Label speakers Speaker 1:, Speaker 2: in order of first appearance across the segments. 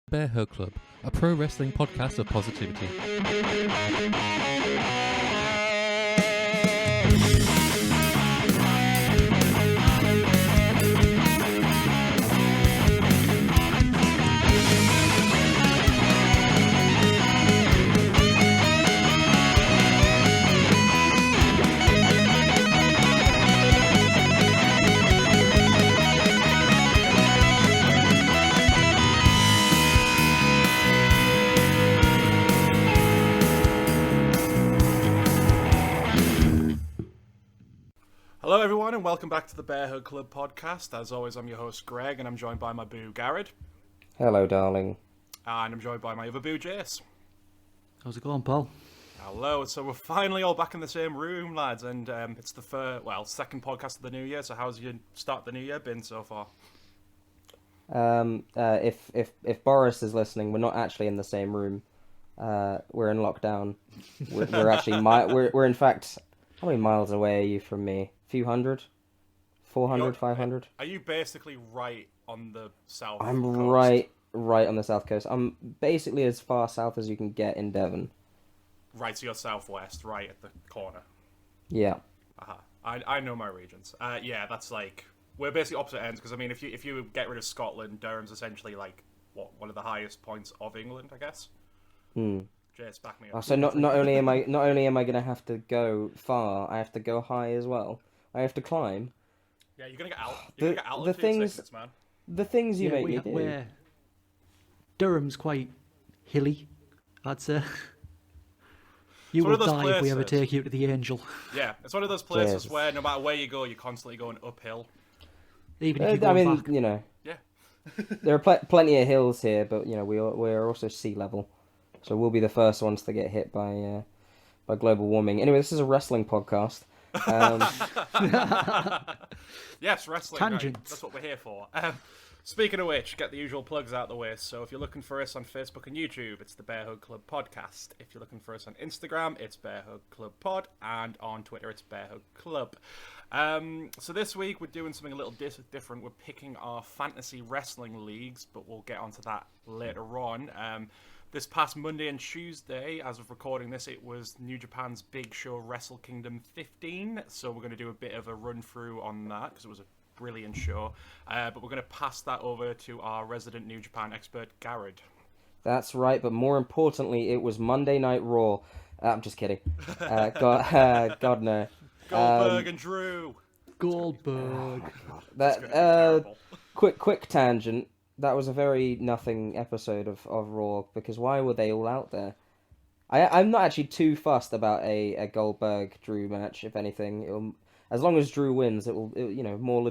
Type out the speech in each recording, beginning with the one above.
Speaker 1: Bearhug Club, a pro wrestling podcast of positivity.
Speaker 2: Hello everyone and welcome back to the Bearhug Club podcast. As always, I'm your host Greg and I'm joined by my boo Garrett.
Speaker 3: Hello, darling.
Speaker 2: And I'm joined by my other boo Jace.
Speaker 4: How's it going, Paul?
Speaker 2: Hello, so we're finally all back in the same room, lads, and it's the second podcast of the new year, so how's your start of the new year been so far?
Speaker 3: If Boris is listening, we're not actually in the same room. We're in lockdown. We're actually we're in fact, how many miles away are you from me? A few hundred? 400, 500?
Speaker 2: Are you basically right on the south
Speaker 3: I'm
Speaker 2: coast?
Speaker 3: right on the south coast. I'm basically as far south as you can get in Devon.
Speaker 2: Right, so you're southwest, right at the corner.
Speaker 3: Yeah.
Speaker 2: I know my regions. Yeah, that's like, we're basically opposite ends, because I mean, if you get rid of Scotland, Durham's essentially like, one of the highest points of England, I guess. Jace, back me up.
Speaker 3: Oh, so not only am I gonna have to go far, I have to go high as well. I have to climb.
Speaker 2: Yeah, you're gonna get altitude sickness, man.
Speaker 3: The things you make me do.
Speaker 4: Durham's quite hilly, I'd say. You
Speaker 2: will
Speaker 4: die if we ever take you to the Angel.
Speaker 2: Yeah, it's one of those places where no matter where you go, you're constantly going uphill.
Speaker 4: Even if you go back.
Speaker 3: You know.
Speaker 2: Yeah.
Speaker 3: There are plenty of hills here, but you know we're also sea level, so we'll be the first ones to get hit by global warming. Anyway, this is a wrestling podcast.
Speaker 2: Yes, wrestling.
Speaker 4: Tangents.
Speaker 2: Right? That's what we're here for. Speaking of which, get the usual plugs out the way. So if you're looking for us on Facebook and YouTube, it's the Bearhug Club Podcast. If you're looking for us on Instagram, it's Bearhug Club Pod. And on Twitter, it's Bearhug Club. So this week, we're doing something a little different. We're picking our fantasy wrestling leagues, but we'll get onto that later on. This past Monday and Tuesday, as of recording this, it was New Japan's big show, Wrestle Kingdom 15. So we're going to do a bit of a run-through on that, because it was a brilliant show. But we're going to pass that over to our resident New Japan expert, Garrett.
Speaker 3: That's right, but more importantly, it was Monday Night Raw. I'm just kidding. God no.
Speaker 2: Goldberg and Drew.
Speaker 4: Goldberg.
Speaker 3: Quick tangent. That was a very nothing episode of Raw, because why were they all out there? I'm not actually too fussed about a Goldberg-Drew match, if anything. As long as Drew wins, it will more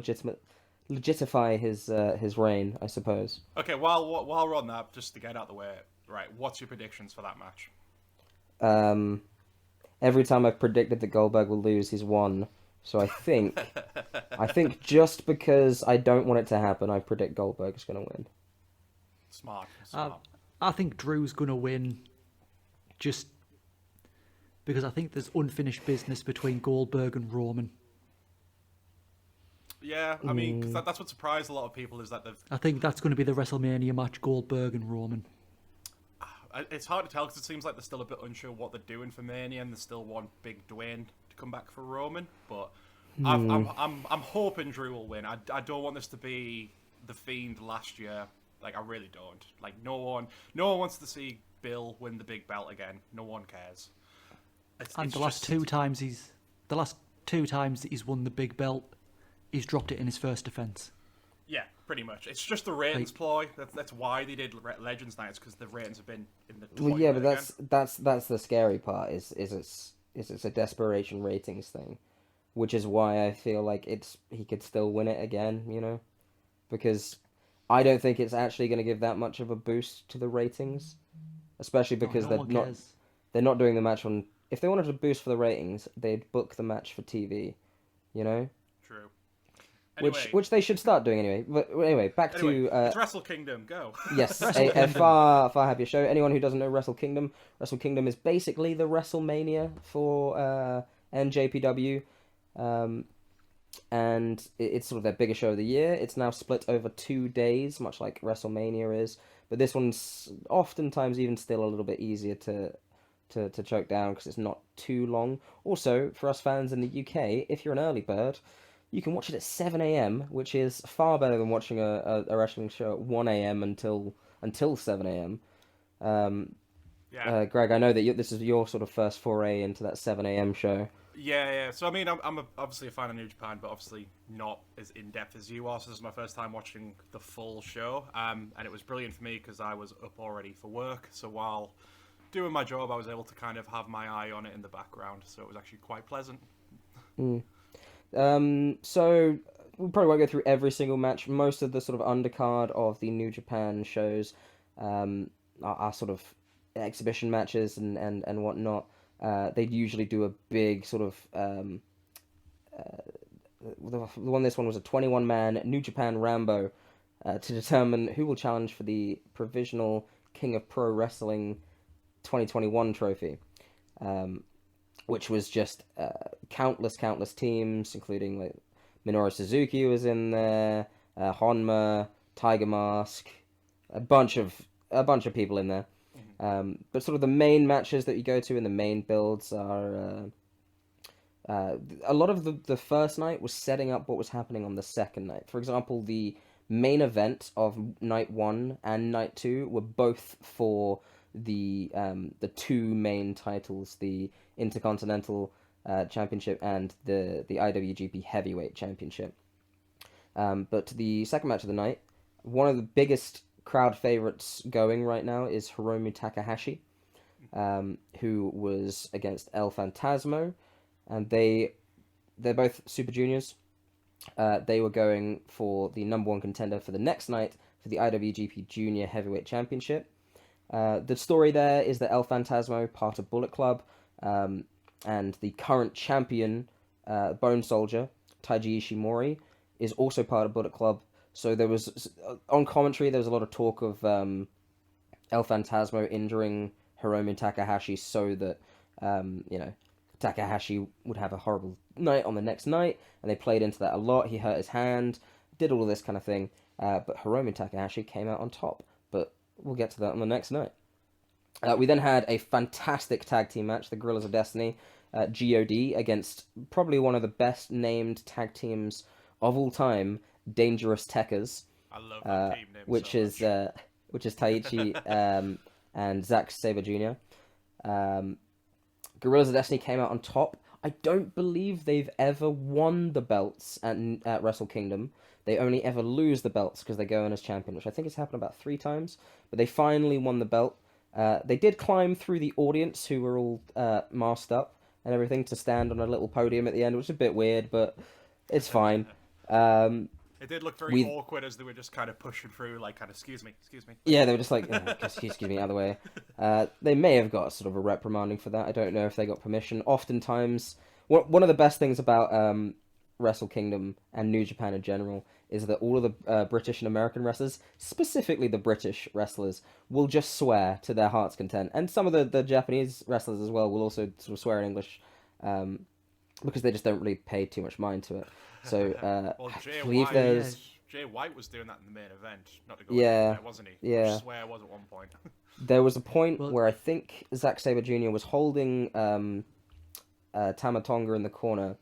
Speaker 3: legitify his reign, I suppose.
Speaker 2: Okay, while we're on that, just to get out of the way, right, what's your predictions for that match?
Speaker 3: Every time I've predicted that Goldberg will lose, he's won. So I think just because I don't want it to happen, I predict Goldberg is going to win.
Speaker 2: Smart.
Speaker 4: I think Drew's going to win just because I think there's unfinished business between Goldberg and Roman.
Speaker 2: Yeah, I mean, 'cause that's what surprised a lot of people is that
Speaker 4: I think that's going to be the WrestleMania match, Goldberg and Roman.
Speaker 2: It's hard to tell because it seems like they're still a bit unsure what they're doing for Mania, and they still want Big Dwayne to come back for Roman. But I'm hoping Drew will win. I don't want this to be the Fiend last year. Like, I really don't. Like, no one wants to see Bill win the big belt again. No one cares.
Speaker 4: The last two times that he's won the big belt, he's dropped it in his first defense.
Speaker 2: Yeah, pretty much. It's just the ratings ploy. That's why they did Legends Nights, because the ratings have been in the toilet.
Speaker 3: Well, yeah, but that's the scary part. Is it's a desperation ratings thing, which is why I feel like he could still win it again. You know, because I don't think it's actually going to give that much of a boost to the ratings, especially because they're not doing the match on. If they wanted to boost for the ratings, they'd book the match for TV. You know.
Speaker 2: True. Anyway,
Speaker 3: which they should start doing anyway. But anyway, back to
Speaker 2: it's Wrestle Kingdom. Go.
Speaker 3: Yes, a far happier show. Anyone who doesn't know Wrestle Kingdom is basically the WrestleMania for NJPW, and it's sort of their biggest show of the year. It's now split over 2 days, much like WrestleMania is. but this one's oftentimes even still a little bit easier to choke down because it's not too long. Also, for us fans in the UK, if you're an early bird, you can watch it at 7 a.m., which is far better than watching a wrestling show at 1 a.m. until 7 a.m.
Speaker 2: Yeah.
Speaker 3: Greg, I know that this is your sort of first foray into that 7 a.m. show.
Speaker 2: Yeah. So I mean, I'm obviously a fan of New Japan, but obviously not as in depth as you are. So this is my first time watching the full show, and it was brilliant for me because I was up already for work. So while doing my job, I was able to kind of have my eye on it in the background. So it was actually quite pleasant.
Speaker 3: So we probably won't go through every single match. Most of the sort of undercard of the New Japan shows are sort of exhibition matches and whatnot. They usually do a big sort of this one was a 21-man New Japan Rambo to determine who will challenge for the provisional King of Pro Wrestling 2021 trophy, which was just countless teams, including like Minoru Suzuki was in there, Honma, Tiger Mask, a bunch of people in there. But sort of the main matches that you go to in the main builds are a lot of the first night was setting up what was happening on the second night. For example, the main event of night 1 and night 2 were both for the two main titles, the Intercontinental Championship and the IWGP Heavyweight Championship. But the second match of the night, one of the biggest crowd favorites going right now is Hiromu Takahashi, who was against El Phantasmo, and they're both Super Juniors. They were going for the number 1 contender for the next night for the IWGP Junior Heavyweight Championship. The story there is that El Phantasmo, part of Bullet Club, and the current champion, Bone Soldier, Taiji Ishimori, is also part of Bullet Club. So there was, on commentary, there was a lot of talk of El Phantasmo injuring Hiromu Takahashi so that, Takahashi would have a horrible night on the next night, and they played into that a lot. He hurt his hand, did all this kind of thing, but Hiromu Takahashi came out on top. But we'll get to that on the next night. We then had a fantastic tag team match, the Guerrillas of Destiny, GOD, against probably one of the best named tag teams of all time, Dangerous Tekkers.
Speaker 2: I love that team name
Speaker 3: which
Speaker 2: so
Speaker 3: is
Speaker 2: much.
Speaker 3: which is Taichi and Zack Sabre Jr. Guerrillas of Destiny came out on top. I don't believe they've ever won the belts at Wrestle Kingdom. They only ever lose the belts because they go in as champion, which I think has happened about 3 times. But they finally won the belt. They did climb through the audience, who were all masked up and everything, to stand on a little podium at the end, which is a bit weird, but it's fine.
Speaker 2: It did look very awkward as they were just kind of pushing through, like, kind of, excuse me.
Speaker 3: Yeah, they were just like, excuse me, out of the way. They may have got sort of a reprimanding for that. I don't know if they got permission. Oftentimes, one of the best things about Wrestle Kingdom and New Japan in general is that all of the British and American wrestlers, specifically the British wrestlers, will just swear to their heart's content. And some of the Japanese wrestlers as well will also sort of swear in English because they just don't really pay too much mind to it. So
Speaker 2: Well,
Speaker 3: I believe there's...
Speaker 2: Jay White was doing that in the main event, not to go
Speaker 3: Yeah,
Speaker 2: there, wasn't he?
Speaker 3: yeah.
Speaker 2: I swear was at one point.
Speaker 3: There was a point where I think Zack Sabre Jr. was holding Tamatonga in the corner.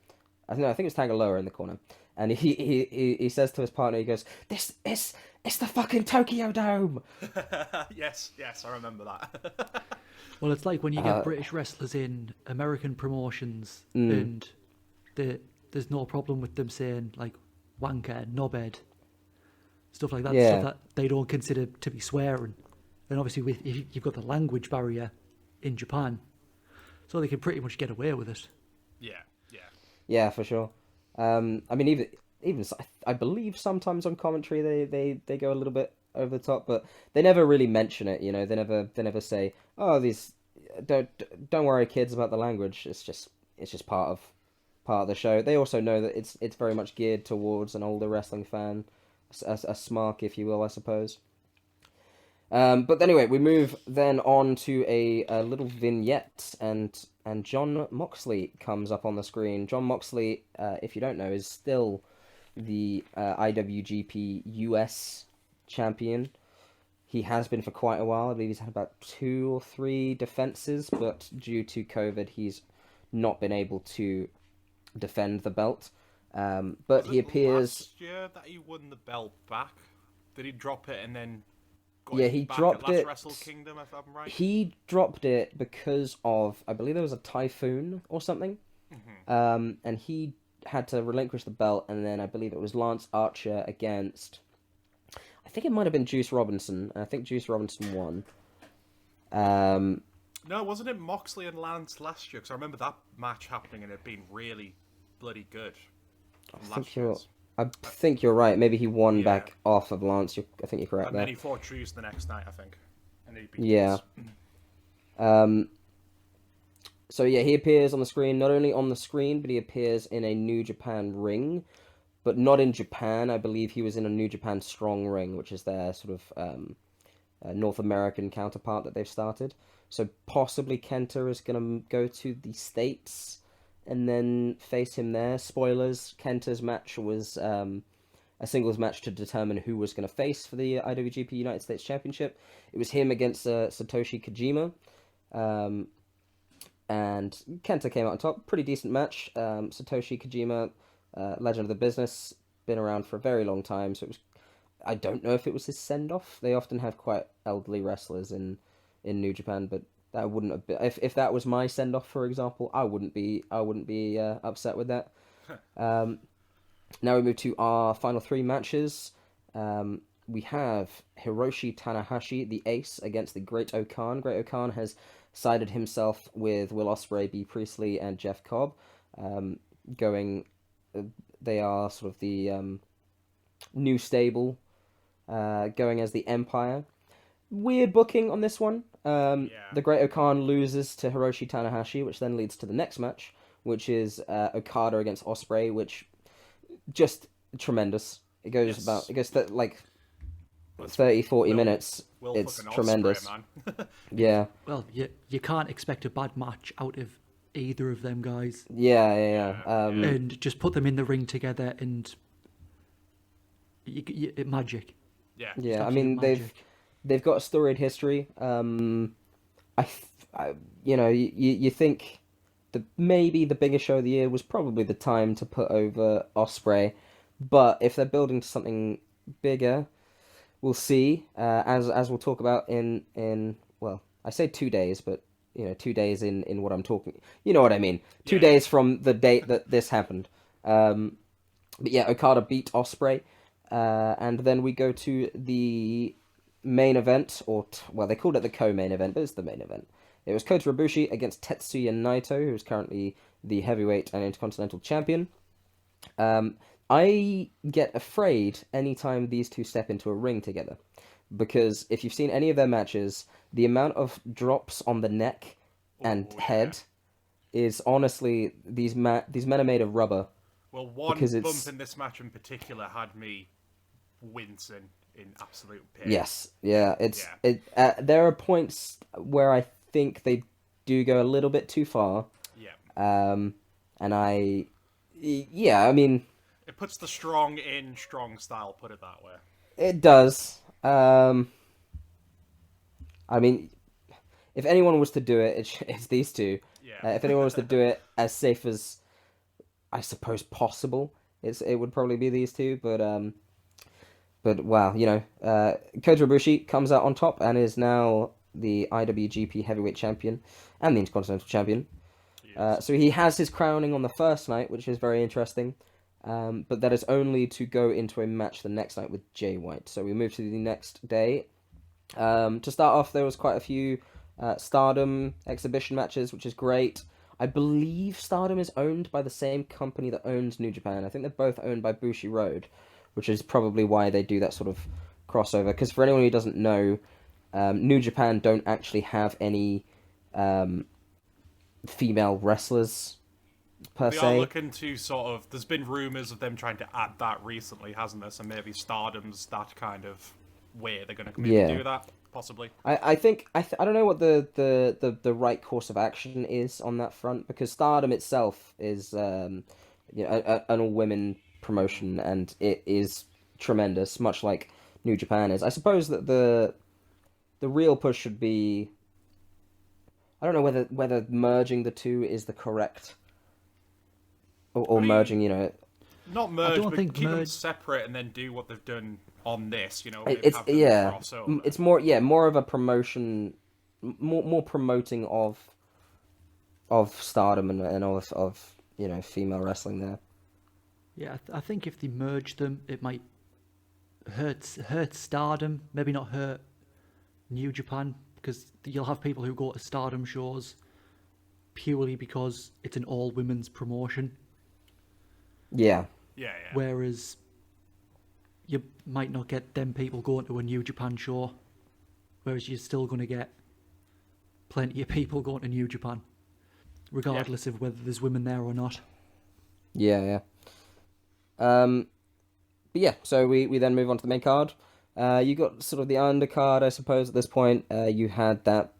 Speaker 3: I think it was Tangaloa in the corner. And he says to his partner, he goes, it's the fucking Tokyo Dome!
Speaker 2: yes, I remember that.
Speaker 4: Well, it's like when you get British wrestlers in American promotions and there's no problem with them saying, like, wanker, knobhead, stuff like that, stuff that they don't consider to be swearing. And obviously, if you've got the language barrier in Japan, so they can pretty much get away with it.
Speaker 3: Yeah, for sure. I mean, even I believe sometimes on commentary they go a little bit over the top, but they never really mention it. You know, they never say, "Oh, these don't worry, kids, about the language." It's just part of the show. They also know that it's very much geared towards an older wrestling fan, a smark, if you will, I suppose. But anyway, we move then on to a little vignette, and Jon Moxley comes up on the screen. Jon Moxley, if you don't know, is still the IWGP US champion. He has been for quite a while. I believe he's had about 2 or 3 defenses, but due to COVID, he's not been able to defend the belt. But he appears.
Speaker 2: Last year that he won the belt back? Did he drop it and then?
Speaker 3: Yeah, he dropped it.
Speaker 2: Wrestle Kingdom, if I'm right.
Speaker 3: He dropped it because of, I believe there was a typhoon or something, and he had to relinquish the belt. And then I believe it was Lance Archer against. I think it might have been Juice Robinson, and I think Juice Robinson won.
Speaker 2: No, wasn't it Moxley and Lance last year? Because I remember that match happening and it being really bloody good.
Speaker 3: I think you're right. Maybe he won back off of Lance. I think you're correct
Speaker 2: and
Speaker 3: there.
Speaker 2: then he fought Drews the next night, I think. And he beat
Speaker 3: Yeah. So yeah, he appears on the screen. Not only on the screen, but he appears in a New Japan ring. But not in Japan. I believe he was in a New Japan Strong ring, which is their sort of North American counterpart that they've started. So possibly Kenta is going to go to the States and then face him there. Spoilers, Kenta's match was a singles match to determine who was going to face for the IWGP United States Championship. It was him against Satoshi Kojima. And Kenta came out on top. Pretty decent match. Satoshi Kojima, legend of the business, been around for a very long time, so it was. I don't know if it was his send-off. They often have quite elderly wrestlers in New Japan, but that wouldn't have been. If that was my send-off, for example, I wouldn't be upset with that. Now we move to our final 3 matches. We have Hiroshi Tanahashi, the Ace, against the Great Okan. Great Okan has sided himself with Will Ospreay, B. Priestley, and Jeff Cobb. They are sort of the new stable, going as the Empire. Weird booking on this one. The Great Okan loses to Hiroshi Tanahashi, which then leads to the next match, which is Okada against Ospreay, which just tremendous. It goes like 30-40 minutes. It's tremendous.
Speaker 2: Ospreay, man.
Speaker 3: Yeah.
Speaker 4: Well, you can't expect a bad match out of either of them guys.
Speaker 3: Yeah.
Speaker 4: And just put them in the ring together and magic.
Speaker 2: Yeah.
Speaker 3: I mean,
Speaker 4: magic.
Speaker 3: they've got a storied history. You think maybe the biggest show of the year was probably the time to put over Ospreay, but if they're building to something bigger, we'll see. As we'll talk about in well, I say 2 days, but 2 days in what I'm talking. You know what I mean? 2 days from the date that this happened. But yeah, Okada beat Ospreay, and then we go to the main event, they called it the co-main event, but it's the main event. It was Kota Ibushi against Tetsuya Naito, who is currently the heavyweight and intercontinental champion. I get afraid anytime these two step into a ring together, because if you've seen any of their matches, the amount of drops on the neck and head is honestly, these men are made of rubber.
Speaker 2: Well, one bump in this match in particular had me wincing in absolute pain.
Speaker 3: Yes, yeah, there are points where I think they do go a little bit too far.
Speaker 2: Yeah.
Speaker 3: I mean,
Speaker 2: it puts the strong in strong style, put it that way.
Speaker 3: It does. I mean, if anyone was to do it, it's these two.
Speaker 2: Yeah.
Speaker 3: If anyone was to do it as safe as, I suppose, possible, it would probably be these two. But wow, Kota Ibushi comes out on top and is now the IWGP Heavyweight Champion and the Intercontinental Champion. So he has his crowning on the first night, which is very interesting. But that is only to go into a match the next night with Jay White. So we move to the next day. To start off, there was quite a few Stardom exhibition matches, which is great. I believe Stardom is owned by the same company that owns New Japan. I think they're both owned by Bushi Road, which is probably why they do that sort of crossover. Because for anyone who doesn't know, New Japan don't actually have any female wrestlers per se.
Speaker 2: They are looking to sort of. There's been rumours of them trying to add that recently, hasn't there? So maybe Stardom's that kind of way they're going to do that, possibly.
Speaker 3: I think I don't know what the right course of action is on that front, because Stardom itself is an all women promotion, and it is tremendous, much like New Japan is. I suppose that the real push should be. I don't know whether merging the two is the correct, or
Speaker 2: I mean,
Speaker 3: merging.
Speaker 2: Not
Speaker 4: I
Speaker 2: merge,
Speaker 4: don't
Speaker 2: but
Speaker 4: think
Speaker 2: keep them
Speaker 4: merge.
Speaker 2: separate and then do what they've done on this. Maybe
Speaker 3: It's
Speaker 2: have them cross over.
Speaker 3: it's more of a promotion, more promoting of stardom and of female wrestling there.
Speaker 4: Yeah, I think if they merge them, it might hurt Stardom. Maybe not hurt New Japan, because you'll have people who go to Stardom shows purely because it's an all women's promotion.
Speaker 3: Yeah.
Speaker 2: Yeah.
Speaker 4: Whereas you might not get them people going to a New Japan show, whereas you're still going to get plenty of people going to New Japan, regardless of whether there's women there or not.
Speaker 3: Yeah. But yeah, so we then move on to the main card. You got sort of the undercard, I suppose, at this point. You had that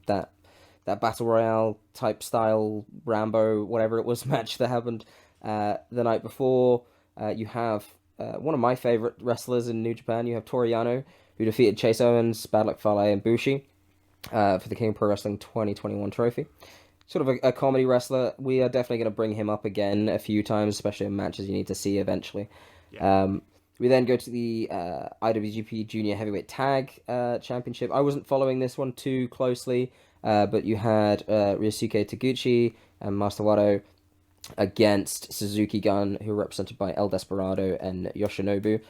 Speaker 3: Battle Royale type style Rambo, whatever it was, match that happened the night before. You have one of my favorite wrestlers in New Japan. You have Toru Yano, who defeated Chase Owens, Bad Luck Fale, and Bushi for the King of Pro Wrestling 2021 trophy. Sort of a comedy wrestler. We are definitely going to bring him up again a few times, especially in matches you need to see eventually.
Speaker 2: Yeah.
Speaker 3: We then go to the IWGP Junior Heavyweight Tag Championship. I wasn't following this one too closely, but you had Ryosuke Taguchi and Master Wato against Suzuki Gun, who were represented by El Desperado and Yoshinobu.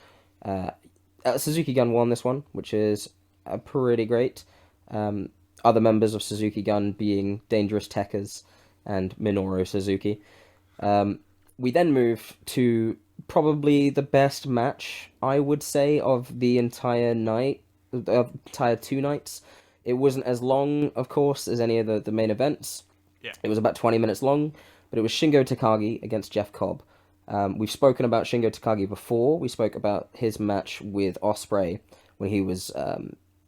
Speaker 3: Suzuki Gun won this one, which is pretty great. Other members of Suzuki Gun being Dangerous Tekkers and Minoru Suzuki. We then move to probably the best match, I would say, of the entire night, entire 2 nights. It wasn't as long, of course, as any of the main events.
Speaker 2: Yeah.
Speaker 3: It was about 20 minutes long, but it was Shingo Takagi against Jeff Cobb. We've spoken about Shingo Takagi before. We spoke about his match with Ospreay when he was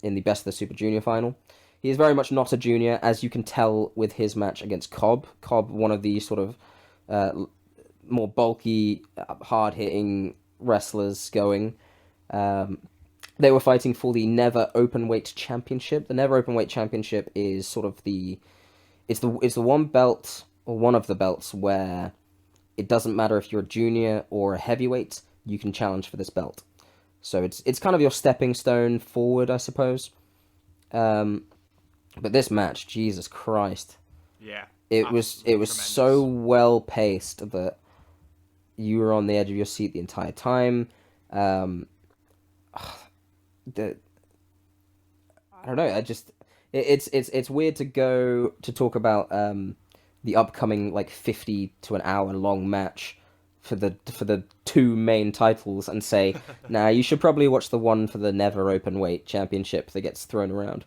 Speaker 3: in the Best of the Super Junior final. He is very much not a junior, as you can tell with his match against Cobb. Cobb, one of the sort of more bulky, hard-hitting wrestlers going. They were fighting for the Never Openweight Championship. The Never Openweight Championship is sort of it's the one belt, or one of the belts, where it doesn't matter if you're a junior or a heavyweight, you can challenge for this belt. So it's kind of your stepping stone forward, I suppose. But this match, Jesus Christ.
Speaker 2: Yeah.
Speaker 3: It was so well paced that you were on the edge of your seat the entire time. I don't know. It's weird to go to talk about the upcoming 50 to an hour long match for the 2 main titles and say, nah, you should probably watch the one for the Never Openweight Championship that gets thrown around.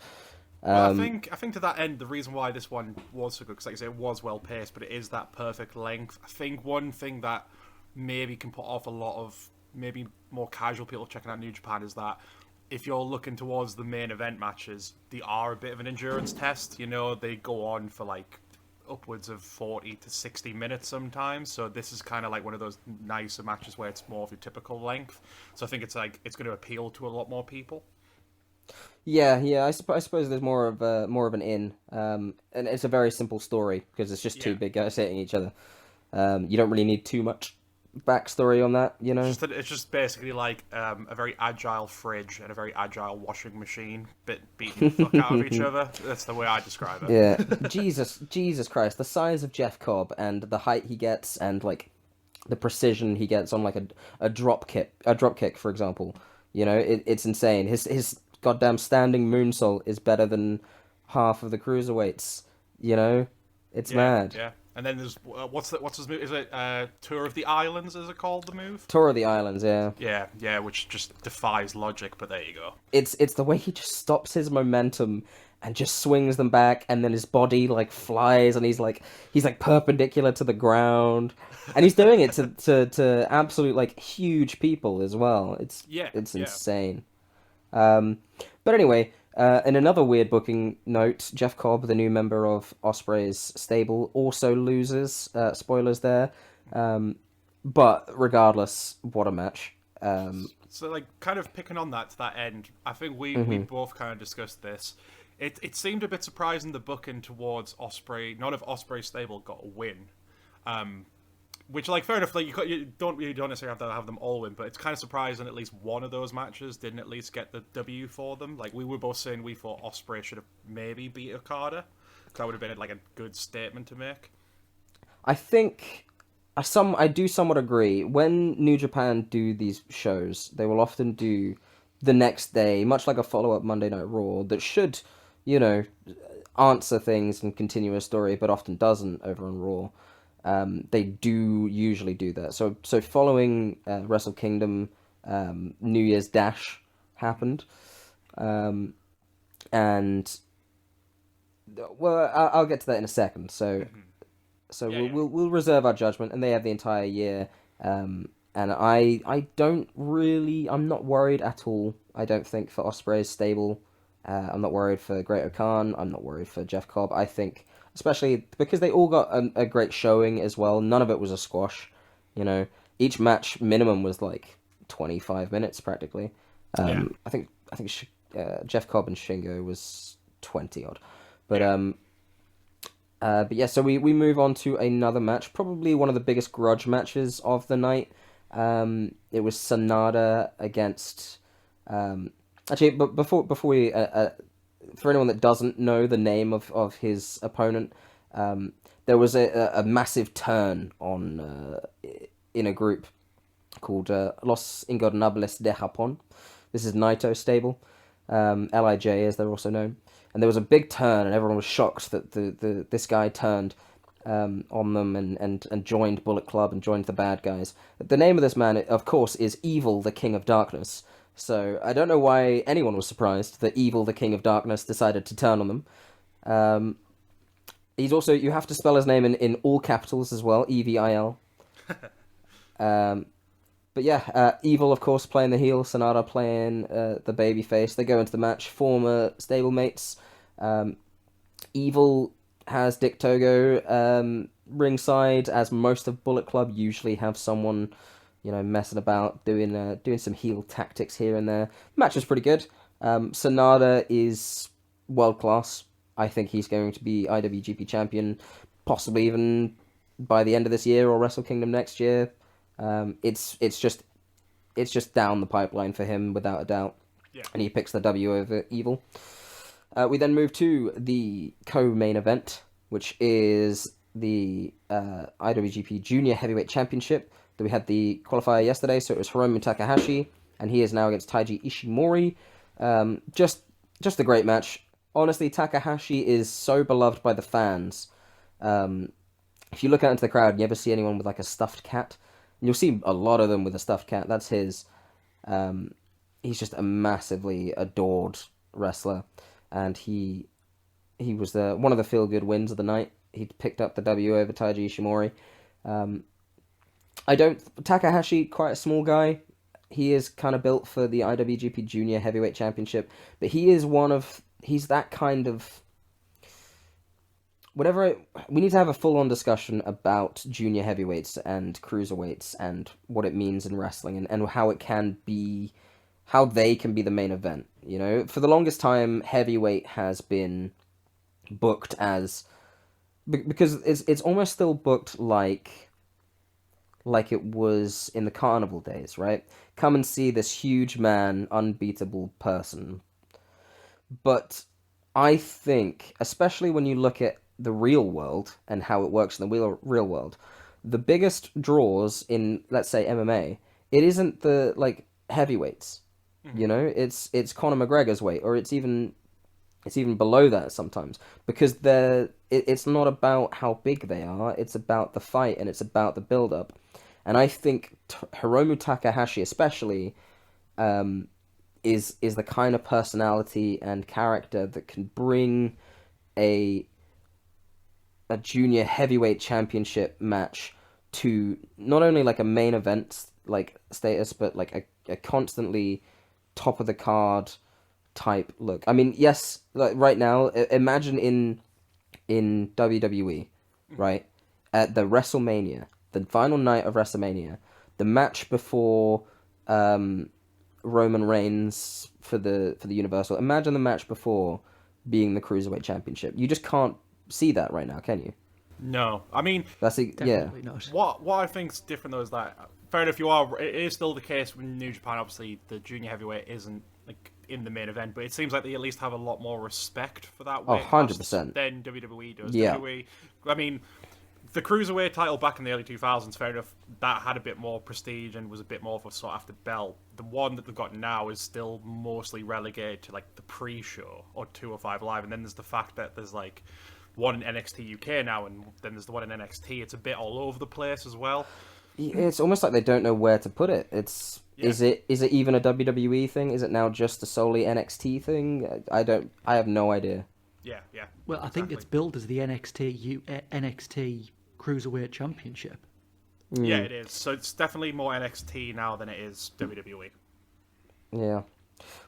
Speaker 2: Well, I think to that end, the reason why this one was so good, because like I say, it was well paced, but it is that perfect length. I think one thing that maybe can put off a lot of maybe more casual people checking out New Japan is that if you're looking towards the main event matches, they are a bit of an endurance test. They go on for upwards of 40 to 60 minutes sometimes. So this is kind of like one of those nicer matches where it's more of your typical length. So I think it's going to appeal to a lot more people.
Speaker 3: Yeah. I suppose there's more of an in, and it's a very simple story because it's just 2 big guys hitting each other. You don't really need too much backstory on that,
Speaker 2: It's just basically like a very agile fridge and a very agile washing machine beating the fuck out of each other. That's the way I describe it.
Speaker 3: Yeah. Jesus Christ, the size of Jeff Cobb and the height he gets and the precision he gets on a drop kick, for example. It's insane. His goddamn standing moonsault is better than half of the cruiserweights. It's mad.
Speaker 2: Yeah. And then there's what's his move? Is it Tour of the Islands? Is it called the move?
Speaker 3: Tour of the Islands, yeah.
Speaker 2: Yeah, which just defies logic. But there you go.
Speaker 3: It's the way he just stops his momentum and just swings them back, and then his body flies, and he's perpendicular to the ground, and he's doing it to absolute huge people as well. It's insane. But anyway. In another weird booking note, Jeff Cobb, the new member of Ospreay's stable, also loses. Spoilers there. But regardless, what a match.
Speaker 2: So, kind of picking on that to that end, I think we both kind of discussed this. it seemed a bit surprising the booking towards Osprey. None of Osprey's stable got a win. Which, like, fair enough. Like, you don't necessarily have to have them all win, but it's kind of surprising at least one of those matches didn't at least get the W for them. Like, we were both saying we thought Osprey should have maybe beat Okada. That would have been like a good statement to make.
Speaker 3: I think I do somewhat agree. When New Japan do these shows, they will often do the next day, much like a follow-up Monday Night Raw that should, answer things and continue a story, but often doesn't over on Raw. They do usually do that. So following Wrestle Kingdom, New Year's Dash happened, and I'll get to that in a second. So we'll reserve our judgment, and they have the entire year. And I'm not worried at all. I don't think for Ospreay's stable. I'm not worried for Great O'Khan. I'm not worried for Jeff Cobb. I think, especially because they all got a great showing as well. None of it was a squash. Each match minimum was like 25 minutes practically. I think Jeff Cobb and Shingo was 20 odd. But yeah, so we move on to another match, probably one of the biggest grudge matches of the night. It was Sanada against actually, but before we for anyone that doesn't know the name of his opponent, there was a massive turn on in a group called Los Ingobernables de Japón. This is Naito's stable, LIJ as they're also known. And there was a big turn, and everyone was shocked that this guy turned on them and joined Bullet Club and joined the bad guys. The name of this man, of course, is Evil, the King of Darkness. So I don't know why anyone was surprised that Evil, the King of Darkness, decided to turn on them. He's also, you have to spell his name in all capitals as well, Evil. But yeah, Evil, of course, playing the heel, Sanada playing the babyface. They go into the match, former stablemates. Evil has Dick Togo ringside, as most of Bullet Club usually have someone, messing about, doing some heel tactics here and there. Match was pretty good. Sanada is world class. I think he's going to be IWGP champion, possibly even by the end of this year or Wrestle Kingdom next year. It's just down the pipeline for him without a doubt.
Speaker 2: Yeah. And
Speaker 3: he picks the W over Evil. We then move to the co-main event, which is the IWGP Junior Heavyweight Championship. We had the qualifier yesterday, so it was Hiromu Takahashi, and he is now against Taiji Ishimori. Just a great match. Honestly, Takahashi is so beloved by the fans. If you look out into the crowd, you ever see anyone with like a stuffed cat? You'll see a lot of them with a stuffed cat. That's his. He's just a massively adored wrestler, and he was one of the feel-good wins of the night. He picked up the W over Taiji Ishimori. Takahashi, quite a small guy. He is kind of built for the IWGP Junior Heavyweight Championship, but he's that kind of... we need to have a full-on discussion about junior heavyweights and cruiserweights and what it means in wrestling and how they can be the main event. For the longest time, heavyweight has been booked as, because it's almost still booked like it was in the carnival days, right? Come and see this huge man, unbeatable person. But I think, especially when you look at the real world and how it works in the real world, the biggest draws in, let's say, MMA, it isn't the heavyweights. It's Conor McGregor's weight, or it's even below that sometimes, because it's not about how big they are, it's about the fight and it's about the build up. And I think Hiromu Takahashi especially is the kind of personality and character that can bring a junior heavyweight championship match to not only like a main event status, but like a constantly top of the card type look. I mean, yes, like right now, imagine in WWE, right, at the WrestleMania, the final night of WrestleMania, the match before Roman Reigns for the Universal. Imagine the match before being the Cruiserweight Championship. You just can't see that right now, can you?
Speaker 2: No, I mean,
Speaker 4: Definitely not.
Speaker 2: what I think's different though is that fair enough, it is still the case with New Japan. Obviously, the junior heavyweight isn't like in the main event, but it seems like they at least have a lot more respect for that weight
Speaker 3: 100%.
Speaker 2: than WWE does.
Speaker 3: Yeah.
Speaker 2: WWE, I mean, the Cruiserweight title back in the early 2000s, fair enough, that had a bit more prestige and was a bit more of a sought after belt. The one that they've got now is still mostly relegated to like the pre-show or 205 Live, and then there's the fact that there's like one in NXT UK now, and then there's the one in NXT. It's a bit all over the place as well.
Speaker 3: It's almost like they don't know where to put it. Is it even a WWE thing? Is it now just a solely NXT thing? I have no idea.
Speaker 2: Yeah.
Speaker 4: Well, I think it's billed as the NXT Cruiserweight Championship.
Speaker 2: Yeah, it is. So it's definitely more NXT now than it is WWE.
Speaker 3: Yeah.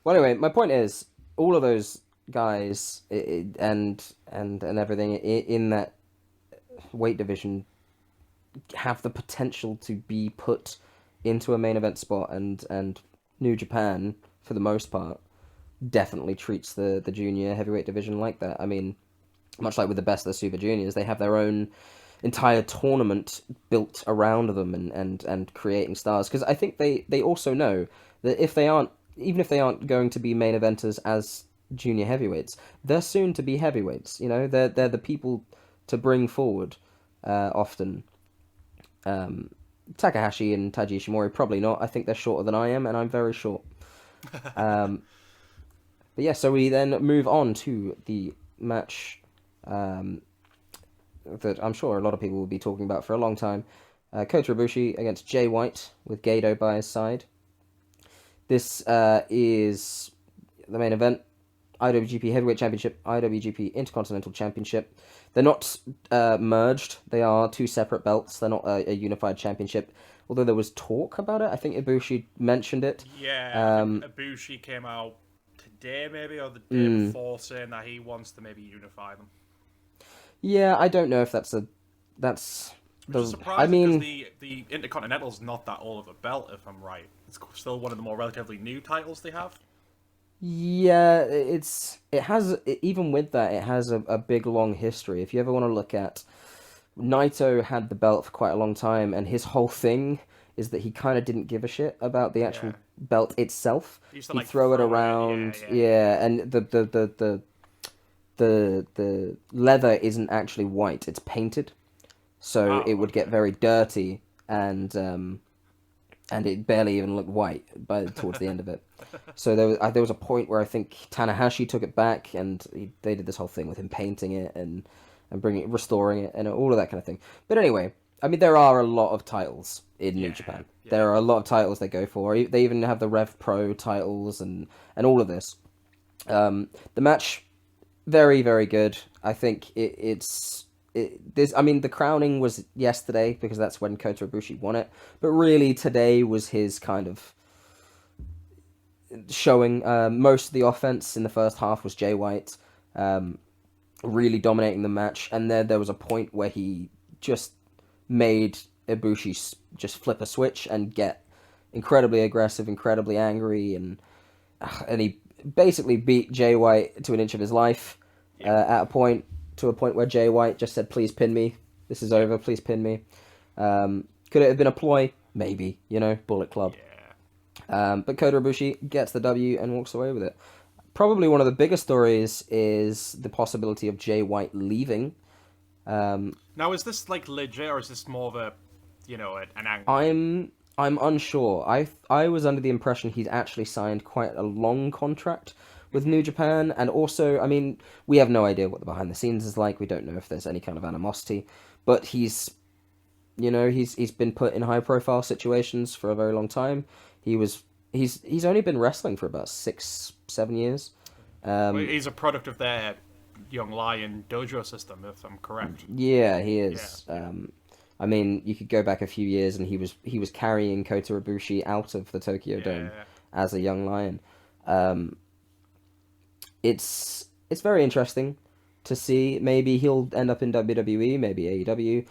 Speaker 3: Well, anyway, my point is, all of those guys and everything in that weight division have the potential to be put into a main event spot, and New Japan, for the most part, definitely treats the junior heavyweight division like that. I mean, much like with the best of the Super Juniors, they have their own entire tournament built around them and creating stars, because I think they also know that even if they aren't going to be main eventers as junior heavyweights, they're soon to be heavyweights. You know, they're the people to bring forward often. Takahashi and Taiji Ishimori probably not. I think they're shorter than I am, and I'm very short. But yeah, so we then move on to the match that I'm sure a lot of people will be talking about for a long time. Kota Ibushi against Jay White with Gedo by his side. This is the main event. IWGP Heavyweight Championship, IWGP Intercontinental Championship. They're not merged. They are two separate belts. They're not a unified championship. Although there was talk about it. I think Ibushi mentioned it.
Speaker 2: Yeah, I think Ibushi came out today maybe, or the day before, saying that he wants to maybe unify them.
Speaker 3: Yeah, I don't know if that's...
Speaker 2: Which is surprising, because the Intercontinental's not that old of a belt, if I'm right. It's still one of the more relatively new titles they have.
Speaker 3: Yeah, it has, even with that, it has a big long history. If you ever want to look at, Naito had the belt for quite a long time, and his whole thing is that he kind of didn't give a shit about the actual belt itself. He'd throw it around, and the leather isn't actually white; it's painted, so it would get very dirty, and it barely even looked white towards the end of it. So there was a point where I think Tanahashi took it back, and they did this whole thing with him painting it and restoring it, and all of that kind of thing. But anyway, I mean, there are a lot of titles in New Japan. Yeah. There are a lot of titles they go for. They even have the Rev Pro titles and all of this. The match, very, very good. I think the crowning was yesterday, because that's when Kota Ibushi won it. But really, today was his kind of showing. Most of the offense in the first half was Jay White, really dominating the match. And there was a point where he just made Ibushi just flip a switch and get incredibly aggressive, incredibly angry, and he basically beat Jay White to an inch of his life at a point where Jay White just said, "Please pin me. This is over. Please pin me." Could it have been a ploy? Maybe, Bullet Club. Yeah. But Kota Ibushi gets the W and walks away with it. Probably one of the biggest stories is the possibility of Jay White leaving.
Speaker 2: Now, is this like legit, or is this more of a, an angle?
Speaker 3: I'm unsure. I was under the impression he'd actually signed quite a long contract with New Japan, and also, I mean, we have no idea what the behind the scenes is like. We don't know if there's any kind of animosity, but he's been put in high profile situations for a very long time. He's only been wrestling for about 6-7 years.
Speaker 2: He's a product of their Young Lion dojo system, if I'm correct.
Speaker 3: Yeah, he is. Yeah. I mean, you could go back a few years, and he was carrying Kota Ibushi out of the Tokyo Dome as a Young Lion. It's very interesting to see. Maybe he'll end up in WWE, maybe AEW.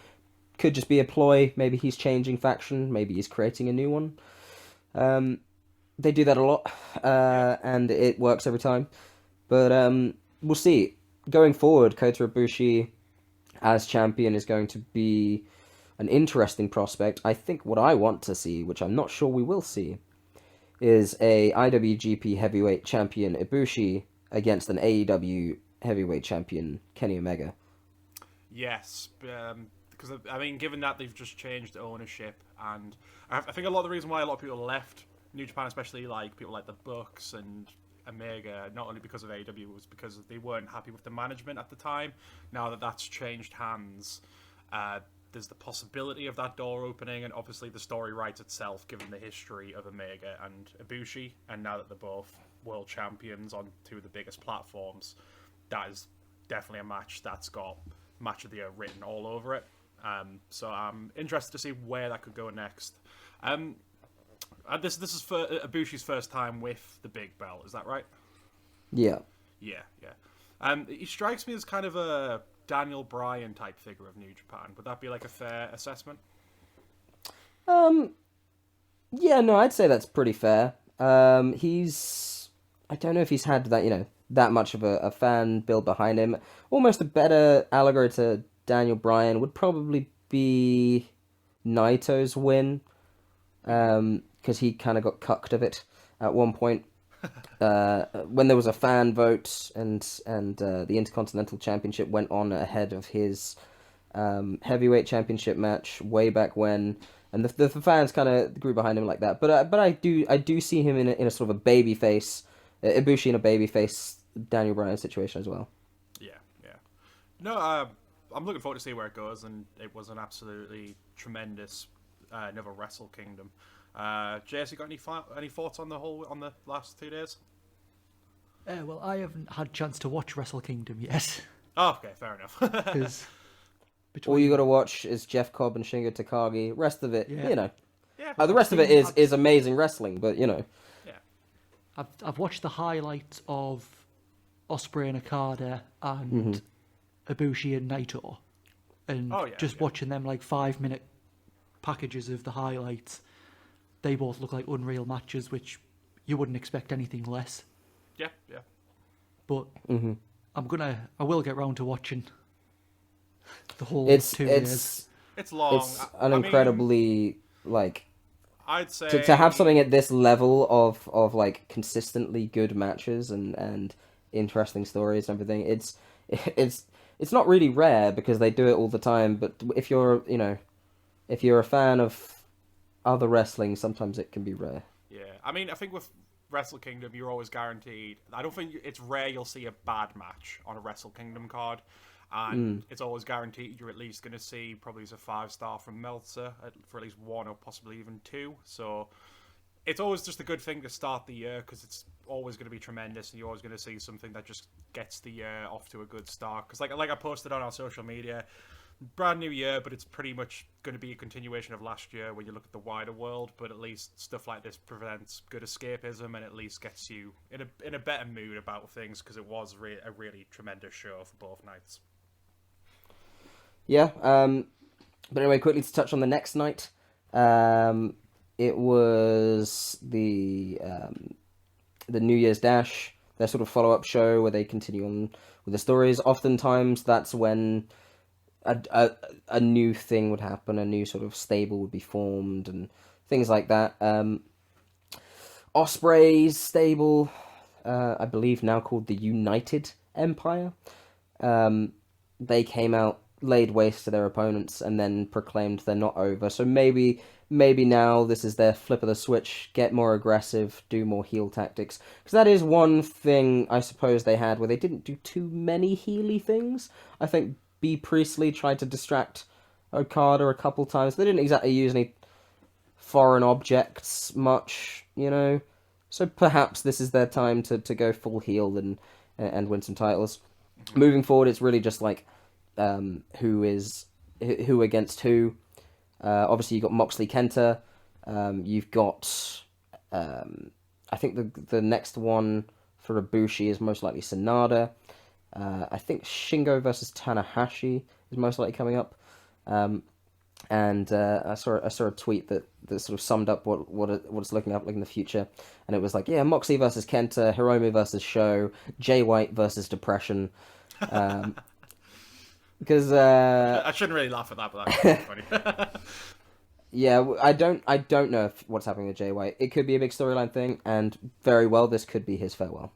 Speaker 3: Could just be a ploy. Maybe he's changing faction. Maybe he's creating a new one. They do that a lot, and it works every time. But we'll see. Going forward, Kota Ibushi as champion is going to be an interesting prospect. I think what I want to see, which I'm not sure we will see, is a IWGP Heavyweight Champion Ibushi against an AEW Heavyweight Champion Kenny Omega.
Speaker 2: Yes, because I mean, given that they've just changed ownership, and I think a lot of the reason why a lot of people left New Japan, especially like people like the Bucks and Omega, not only because of AEW, was because they weren't happy with the management at the time. Now that that's changed hands, there's the possibility of that door opening, and obviously the story writes itself given the history of Omega and Ibushi, and now that they're both world champions on two of the biggest platforms, that is definitely a match that's got match of the year written all over it. So I'm interested to see where that could go next. This is for Ibushi's first time with the big belt, is that right?
Speaker 3: Yeah.
Speaker 2: Yeah. He strikes me as kind of a Daniel Bryan type figure of New Japan. Would that be like a fair assessment?
Speaker 3: Yeah, no, I'd say that's pretty fair. He's, I don't know if he's had that, that much of a fan build behind him. Almost a better allegory to Daniel Bryan would probably be Naito's win, because he kind of got cucked of it at one point. When there was a fan vote and the Intercontinental Championship went on ahead of his heavyweight championship match way back when, and the fans kind of grew behind him like that. But I do see him in a sort of a babyface, Ibushi in a babyface Daniel Bryan situation as well. Yeah.
Speaker 2: No, I'm looking forward to see where it goes, and it was an absolutely tremendous another Wrestle Kingdom. JS, you got any thoughts on the last 2 days?
Speaker 4: Well, I haven't had a chance to watch Wrestle Kingdom yet.
Speaker 2: Oh, okay, fair enough.
Speaker 3: All you got to watch is Jeff Cobb and Shingo Takagi. Rest of it,
Speaker 2: Yeah,
Speaker 3: the rest of it is amazing wrestling, but
Speaker 2: Yeah.
Speaker 4: I've watched the highlights of Ospreay and Okada and Ibushi and Naito, and watching them like 5-minute packages of the highlights. They both look like unreal matches, which you wouldn't expect anything less.
Speaker 2: Yeah.
Speaker 4: But I will get round to watching the whole 2 years.
Speaker 2: It's long.
Speaker 3: It's an incredibly
Speaker 2: I'd say
Speaker 3: to have something at this level of like consistently good matches and interesting stories and everything. It's not really rare because they do it all the time. But if you're a fan of other wrestling, sometimes it can be rare.
Speaker 2: Yeah, I mean, I think with Wrestle Kingdom, you're always guaranteed. I don't think it's rare you'll see a bad match on a Wrestle Kingdom card, and it's always guaranteed you're at least going to see probably as a 5-star from Meltzer for at least 1 or possibly even 2. So it's always just a good thing to start the year because it's always going to be tremendous, and you're always going to see something that just gets the year off to a good start. Because like I posted on our social media, brand new year, but it's pretty much going to be a continuation of last year when you look at the wider world, but at least stuff like this prevents good escapism and at least gets you in a better mood about things, because it was a really tremendous show for both nights.
Speaker 3: Yeah, but anyway, quickly to touch on the next night, it was the New Year's Dash, their sort of follow-up show where they continue on with the stories. Oftentimes that's when a new thing would happen, a new sort of stable would be formed and things like that. Ospreay's stable, I believe now called the United Empire, they came out, laid waste to their opponents, and then proclaimed they're not over. So maybe now this is their flip of the switch, get more aggressive, do more heel tactics. Because that is one thing I suppose they had where they didn't do too many heely things. I think B. Priestley tried to distract Okada a couple times. They didn't exactly use any foreign objects much, So perhaps this is their time to go full heel and win some titles. Moving forward, it's really just like who against who. Obviously, you've got Moxley Kenta. You've got I think the next one for Ibushi is most likely Sanada. I think Shingo versus Tanahashi is most likely coming up. and I saw a tweet that sort of summed up what it's looking up like in the future, and it was like, yeah, Moxley versus Kenta, Hiromu versus Sho, Jay White versus Depression, because
Speaker 2: I shouldn't really laugh at that, but that's funny.
Speaker 3: yeah, I don't know if what's happening with Jay White. It could be a big storyline thing, and very well this could be his farewell.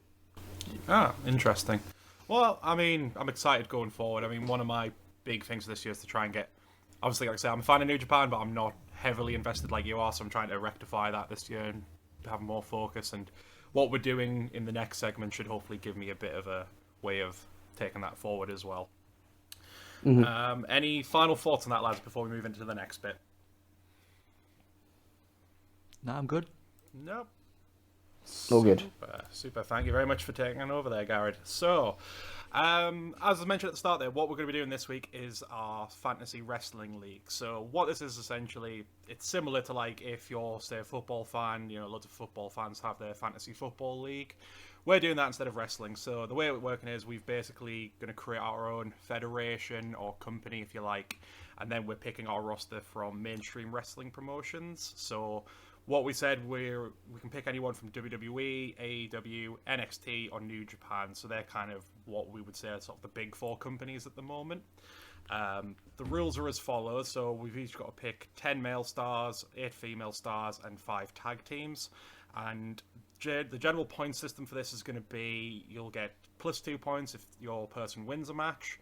Speaker 2: Ah, interesting. Well, I mean, I'm excited going forward. I mean, one of my big things this year is to try and get. Obviously, like I say, I'm a fan of New Japan, but I'm not heavily invested like you are, so I'm trying to rectify that this year and have more focus. And what we're doing in the next segment should hopefully give me a bit of a way of taking that forward as well.
Speaker 3: Mm-hmm.
Speaker 2: Any final thoughts on that, lads, before we move into the next bit?
Speaker 4: No, I'm good.
Speaker 2: Nope.
Speaker 3: All good.
Speaker 2: Super. Thank you very much for taking on over there, Garrett. So, as I mentioned at the start there, what we're going to be doing this week is our Fantasy Wrestling League. So what this is essentially, it's similar to like if you're, say, a football fan, you know, loads of football fans have their Fantasy Football League. We're doing that instead of wrestling. So the way we're working is we've basically going to create our own federation or company, if you like, and then we're picking our roster from mainstream wrestling promotions. So what we said, we can pick anyone from WWE, AEW, NXT, or New Japan. So they're kind of what we would say are sort of the big four companies at the moment. The rules are as follows. So we've each got to pick 10 male stars, 8 female stars, and 5 tag teams. And the general point system for this is going to be you'll get +2 points if your person wins a match,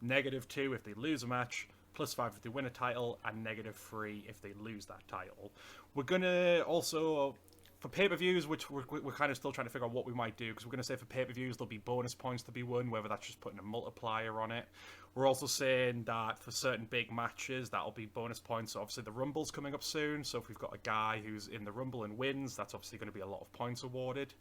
Speaker 2: -2 if they lose a match, +5 if they win a title, and -3 if they lose that title. We're going to also, for pay-per-views, which we're kind of still trying to figure out what we might do, because we're going to say for pay-per-views there'll be bonus points to be won, whether that's just putting a multiplier on it. We're also saying that for certain big matches, that'll be bonus points. So obviously the Rumble's coming up soon, so if we've got a guy who's in the Rumble and wins, that's obviously going to be a lot of points awarded.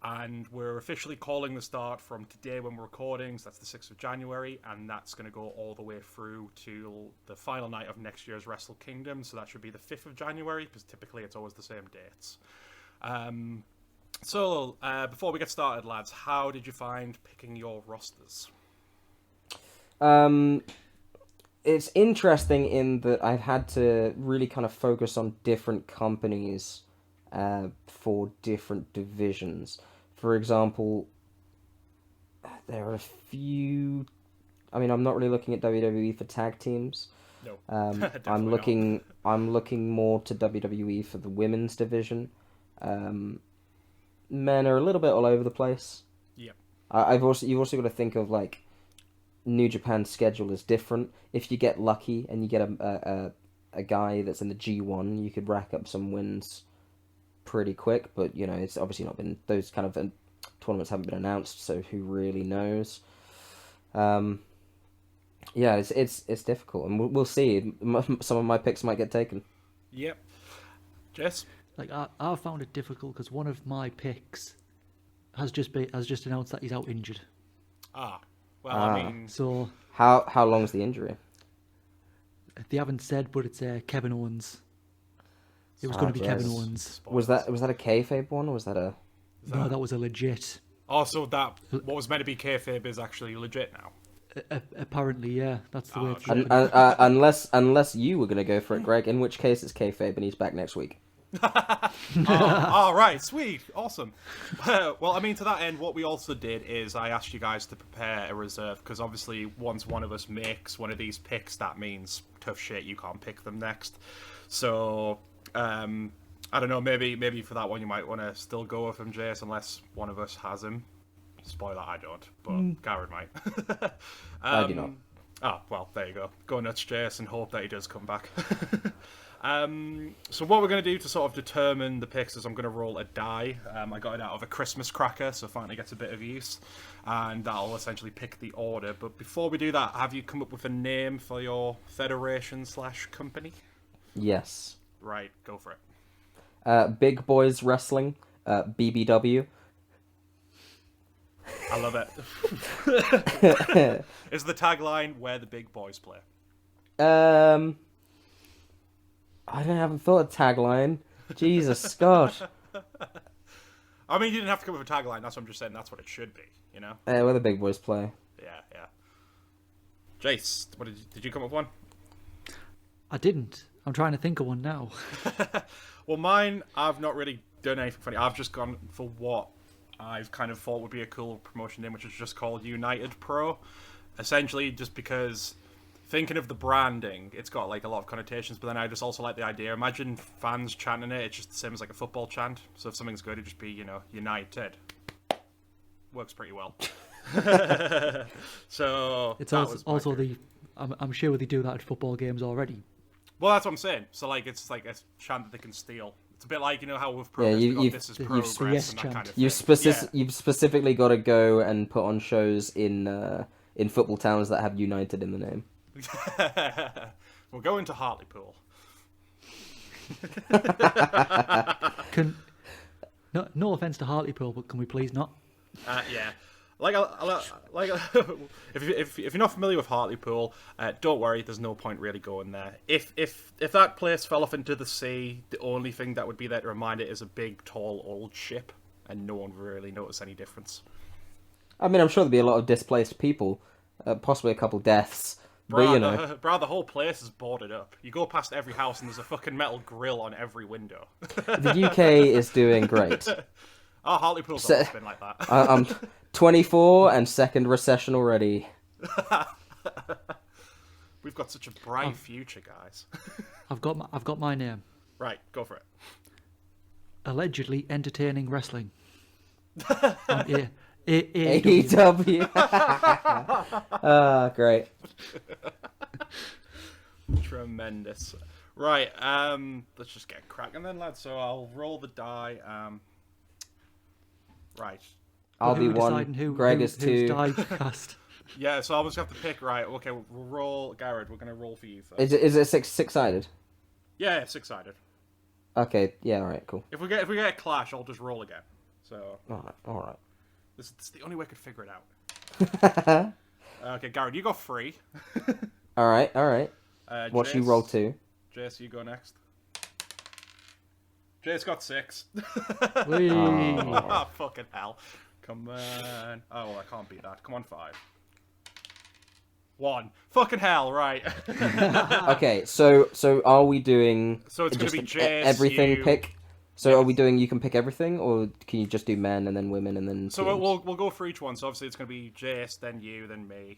Speaker 2: And we're officially calling the start from today when we're recording, so that's the 6th of January, and that's going to go all the way through to the final night of next year's Wrestle Kingdom, so that should be the 5th of January, because typically it's always the same dates. So, before we get started, lads, how did you find picking your rosters?
Speaker 3: It's interesting in that I've had to really kind of focus on different companies for different divisions. For example, there are a few. I mean, I'm not really looking at WWE for tag teams.
Speaker 2: No,
Speaker 3: I'm looking. I'm looking more to WWE for the women's division. Men are a little bit all over the place.
Speaker 2: Yep.
Speaker 3: You've also got to think of like New Japan's schedule is different. If you get lucky and you get a guy that's in the G1, you could rack up some wins pretty quick, but you know it's obviously not been, those kind of tournaments haven't been announced, so who really knows? Yeah, it's difficult, and we'll see. Some of my picks might get taken.
Speaker 2: Yep. Jess?
Speaker 4: Like I found it difficult because one of my picks has just announced that he's out injured.
Speaker 2: I mean,
Speaker 4: so
Speaker 3: how long's the injury?
Speaker 4: They haven't said, but it's Kevin Owens. It was going to be Kevin Owens.
Speaker 3: Was that a kayfabe one, or was that a?
Speaker 4: No, that was a legit.
Speaker 2: Also, that what was meant to be kayfabe is actually legit now.
Speaker 4: Apparently, yeah, that's the way it's
Speaker 2: shit.
Speaker 3: Unless you were going to go for it, Greg, in which case it's kayfabe and he's back next week.
Speaker 2: Right, sweet, awesome. Well, I mean, to that end, what we also did is I asked you guys to prepare a reserve, because obviously once one of us makes one of these picks, that means tough shit, you can't pick them next. So I don't know, maybe for that one you might want to still go with him, Jace, unless one of us has him. Spoiler, I don't, but Garrett might.
Speaker 3: I do not.
Speaker 2: Oh, well, there you go. Go nuts, Jace, and hope that he does come back. So what we're going to do to sort of determine the picks is I'm going to roll a die. I got it out of a Christmas cracker, so finally gets a bit of use. And that'll essentially pick the order. But before we do that, have you come up with a name for your federation/company?
Speaker 3: Yes.
Speaker 2: Right, go for it.
Speaker 3: Big Boys Wrestling, BBW.
Speaker 2: I love it. Is the tagline where the big boys play?
Speaker 3: I haven't thought of tagline. Jesus, Scott.
Speaker 2: I mean, you didn't have to come up with a tagline. That's what I'm just saying. That's what it should be, you know?
Speaker 3: Where the big boys play.
Speaker 2: Yeah. Jace, what did you come up with one?
Speaker 4: I didn't. I'm trying to think of one now.
Speaker 2: Well, mine, I've not really done anything funny. I've just gone for what I've kind of thought would be a cool promotion name, which is just called United Pro. Essentially, just because thinking of the branding, it's got like a lot of connotations, but then I just also like the idea. Imagine fans chanting it. It's just the same as like a football chant. So if something's good, it'd just be, United. Works pretty well. So
Speaker 4: It's also the. I'm sure they do that at football games already.
Speaker 2: Well, that's what I'm saying. So like it's like a chant that they can steal. It's a bit like how with progress this is progress and that kind of thing.
Speaker 3: You've specifically got to go and put on shows in football towns that have United in the name.
Speaker 2: We'll go into Hartlepool.
Speaker 4: No offense to Hartlepool, but can we please not?
Speaker 2: Yeah. If you're not familiar with Hartlepool, don't worry. There's no point really going there. If that place fell off into the sea, the only thing that would be there to remind it is a big, tall, old ship, and no one would really notice any difference.
Speaker 3: I mean, I'm sure there'd be a lot of displaced people, possibly a couple deaths.
Speaker 2: Bro,
Speaker 3: but
Speaker 2: the whole place is boarded up. You go past every house and there's a fucking metal grill on every window.
Speaker 3: The UK is doing great.
Speaker 2: Oh, Hartlepool's always been like that.
Speaker 3: I'm 24 and second recession already.
Speaker 2: We've got such a bright future, guys.
Speaker 4: I've got my name.
Speaker 2: Right, go for it.
Speaker 4: Allegedly entertaining wrestling. AEW.
Speaker 3: AEW. Great.
Speaker 2: Tremendous. Right, let's just get cracking then, lads. So I'll roll the die. Right.
Speaker 3: I'll be one. Greg is two.
Speaker 4: Cast?
Speaker 2: Yeah, so I'll just have to pick. Right. Okay, we'll roll. Garrett, we're gonna roll for you first.
Speaker 3: Is it six-sided?
Speaker 2: Yeah, 6-sided.
Speaker 3: Okay. Yeah. All right. Cool.
Speaker 2: If we get a clash, I'll just roll again. So.
Speaker 3: All right.
Speaker 2: This is the only way I could figure it out. Okay, Garrett, you go 3.
Speaker 3: All right. What you roll 2?
Speaker 2: Jace, you go next. Jace got 6. Oh, fucking hell. Come on. Oh, well, I can't beat that. Come on, 5. 1. Fucking hell, right.
Speaker 3: Okay, so are we doing...
Speaker 2: So it's going to be Jace,
Speaker 3: everything
Speaker 2: you...
Speaker 3: pick? So are we doing you can pick everything, or can you just do men and then women and then...
Speaker 2: So
Speaker 3: teams?
Speaker 2: we'll go for each one. So obviously it's going to be Jace, then you, then me.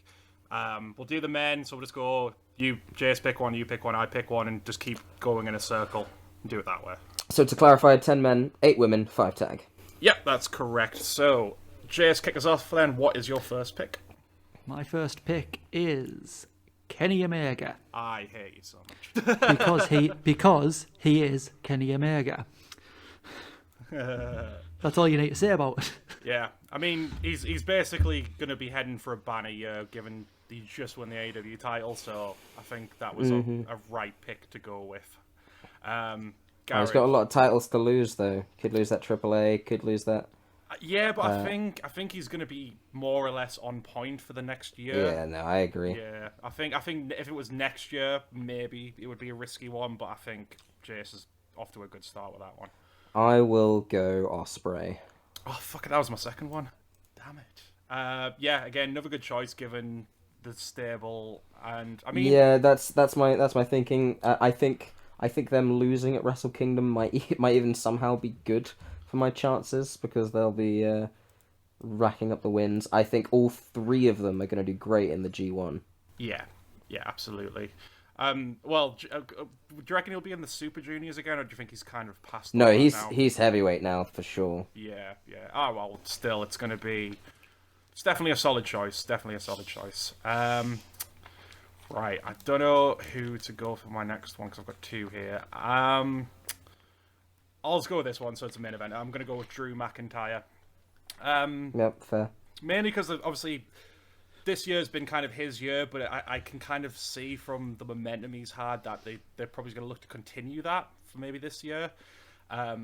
Speaker 2: We'll do the men, so we'll just go... Jace pick one, you pick one, I pick one, and just keep going in a circle. And do it that way.
Speaker 3: So to clarify, 10 men, 8 women, 5 tag.
Speaker 2: Yep, that's correct. So, Jace, kick us off then. What is your first pick?
Speaker 4: My first pick is Kenny Omega.
Speaker 2: I hate you so much.
Speaker 4: because he is Kenny Omega. That's all you need to say about it.
Speaker 2: Yeah, I mean, he's basically going to be heading for a banner year, given he just won the AEW title, so I think that was a right pick to go with.
Speaker 3: He's got a lot of titles to lose, though. Could lose that AAA, could lose that.
Speaker 2: Yeah, but I think he's going to be more or less on point for the next year.
Speaker 3: Yeah, no, I agree.
Speaker 2: Yeah, I think if it was next year, maybe it would be a risky one, but I think Jace is off to a good start with that one.
Speaker 3: I will go Ospreay.
Speaker 2: Oh, fuck it, that was my second one. Damn it. Yeah, again, another good choice given the stable, and I mean...
Speaker 3: Yeah, that's my thinking. I think them losing at Wrestle Kingdom might even somehow be good for my chances, because they'll be racking up the wins. I think all 3 of them are going to do great in the G1.
Speaker 2: Yeah, absolutely. Well, do you reckon he'll be in the Super Juniors again, or do you think he's kind of past?
Speaker 3: No,
Speaker 2: now?
Speaker 3: he's heavyweight now for sure.
Speaker 2: Yeah. Oh well, still, it's definitely a solid choice. Right, I don't know who to go for my next one because I've got 2 here. I'll just go with this one, so it's a main event. I'm going to go with Drew McIntyre.
Speaker 3: Yep, fair.
Speaker 2: Mainly because, obviously, this year's been kind of his year, but I can kind of see from the momentum he's had that they're probably going to look to continue that for maybe this year. I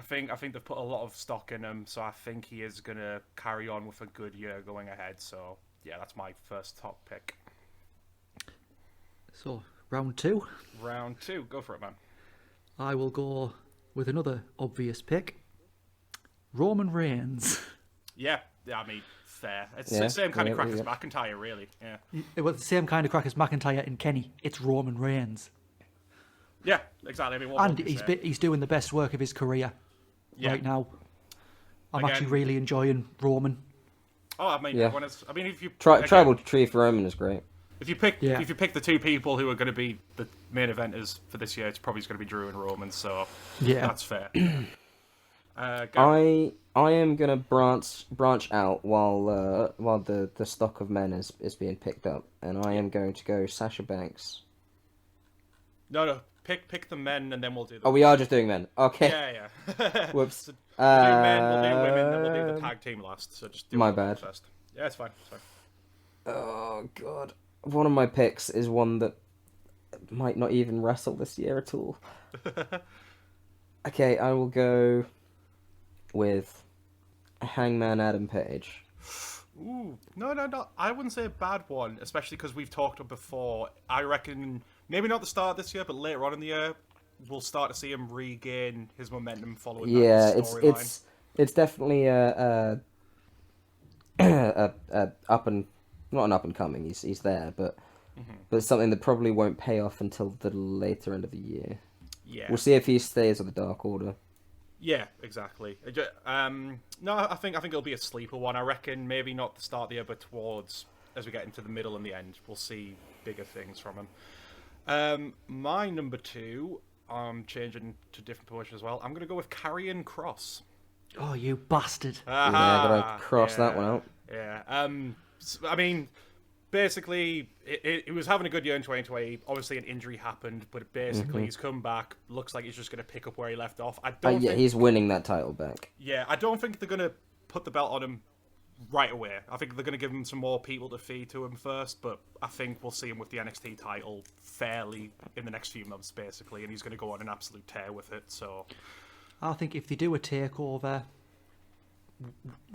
Speaker 2: think they've put a lot of stock in him, so I think he is going to carry on with a good year going ahead. So, yeah, that's my first top pick.
Speaker 4: So, round 2?
Speaker 2: Round 2. Go for it, man.
Speaker 4: I will go with another obvious pick. Roman Reigns.
Speaker 2: Yeah, I mean, fair. It's the same kind of crack as McIntyre, really. Yeah.
Speaker 4: It was the same kind of crack as McIntyre and Kenny. It's Roman Reigns.
Speaker 2: Yeah, exactly. I mean, what
Speaker 4: And
Speaker 2: more can you say?
Speaker 4: he's doing the best work of his career
Speaker 2: Yeah.
Speaker 4: right now. I'm
Speaker 2: Again-
Speaker 4: actually really enjoying Roman.
Speaker 2: Oh, I mean,
Speaker 3: Yeah.
Speaker 2: everyone is. I mean, if you
Speaker 3: Tribal Tree for Roman is great.
Speaker 2: if you pick
Speaker 4: Yeah.
Speaker 2: if you pick the two people who are going to be the main eventers for this year, it's probably going to be Drew and Roman. So
Speaker 4: Yeah.
Speaker 2: that's fair. Gareth?
Speaker 3: I am gonna branch out while the stock of men is being picked up, and I am going to go Sasha Banks.
Speaker 2: No. Pick the men, and then we'll do.
Speaker 3: Oh, we are just doing men. Okay.
Speaker 2: Yeah.
Speaker 3: Whoops.
Speaker 2: So we'll do men, we'll do women, then we'll do the tag team last. So just do
Speaker 3: My
Speaker 2: all of them
Speaker 3: bad.
Speaker 2: first. Yeah, it's fine. It's fine.
Speaker 3: Oh god. One of my picks is one that might not even wrestle this year at all. Okay, I will go with Hangman Adam Page.
Speaker 2: Ooh, no. I wouldn't say a bad one, especially because we've talked before. I reckon maybe not the start of this year, but later on in the year, we'll start to see him regain his momentum following
Speaker 3: Yeah,
Speaker 2: that storyline.
Speaker 3: it's definitely a up and not an up and coming. He's there, but it's something that probably won't pay off until the later end of the year.
Speaker 2: Yeah.
Speaker 3: We'll see if he stays with the Dark Order.
Speaker 2: Yeah, exactly. No, I think it'll be a sleeper one. I reckon maybe not the start of the year, but towards as we get into the middle and the end, we'll see bigger things from him. My number 2, I'm changing to different promotion as well. I'm going to go with Karrion Kross.
Speaker 4: Oh, you bastard.
Speaker 3: Yeah, I gotta cross that one out.
Speaker 2: Yeah. I mean, basically, he was having a good year in 2020. Obviously, an injury happened, but basically, he's come back. Looks like he's just going to pick up where he left off. I don't think,
Speaker 3: he's winning that title back.
Speaker 2: Yeah, I don't think they're going to put the belt on him right away. I think they're going to give him some more people to feed to him first, but I think we'll see him with the NXT title fairly in the next few months, basically, and he's going to go on an absolute tear with it. So
Speaker 4: I think if they do a takeover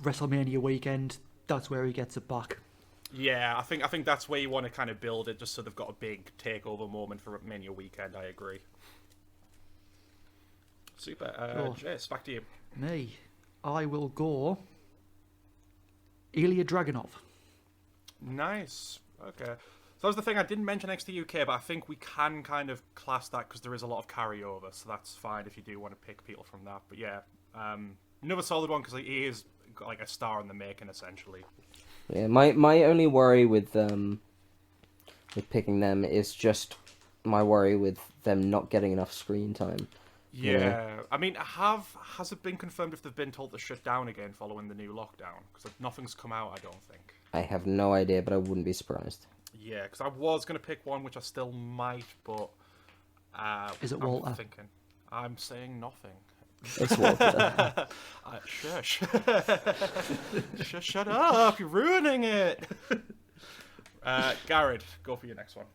Speaker 4: WrestleMania weekend, that's where he gets it back.
Speaker 2: yeah, I think that's where you want to kind of build it, just so they've got a big takeover moment for Mania weekend. I agree. Super. Jace, back to you.
Speaker 4: Me, I will go Ilya Dragunov.
Speaker 2: Nice. Okay. So that's the thing. I didn't mention NXT UK, but I think we can kind of class that because there is a lot of carryover, so that's fine if you do want to pick people from that. But yeah, another solid one because he is like a star in the making, essentially.
Speaker 3: Yeah, my only worry with picking them is just my worry with them not getting enough screen time.
Speaker 2: Yeah. I mean, has it been confirmed if they've been told to shut down again following the new lockdown? Because nothing's come out, I don't think.
Speaker 3: I have no idea, but I wouldn't be surprised.
Speaker 2: Yeah, because I was going to pick one, which I still might, but...
Speaker 4: Is it
Speaker 2: I'm
Speaker 4: Walter?
Speaker 2: thinking. I'm saying nothing.
Speaker 3: It's Walter.
Speaker 2: Shush. Shut up, you're ruining it. Garrett, go for your next one.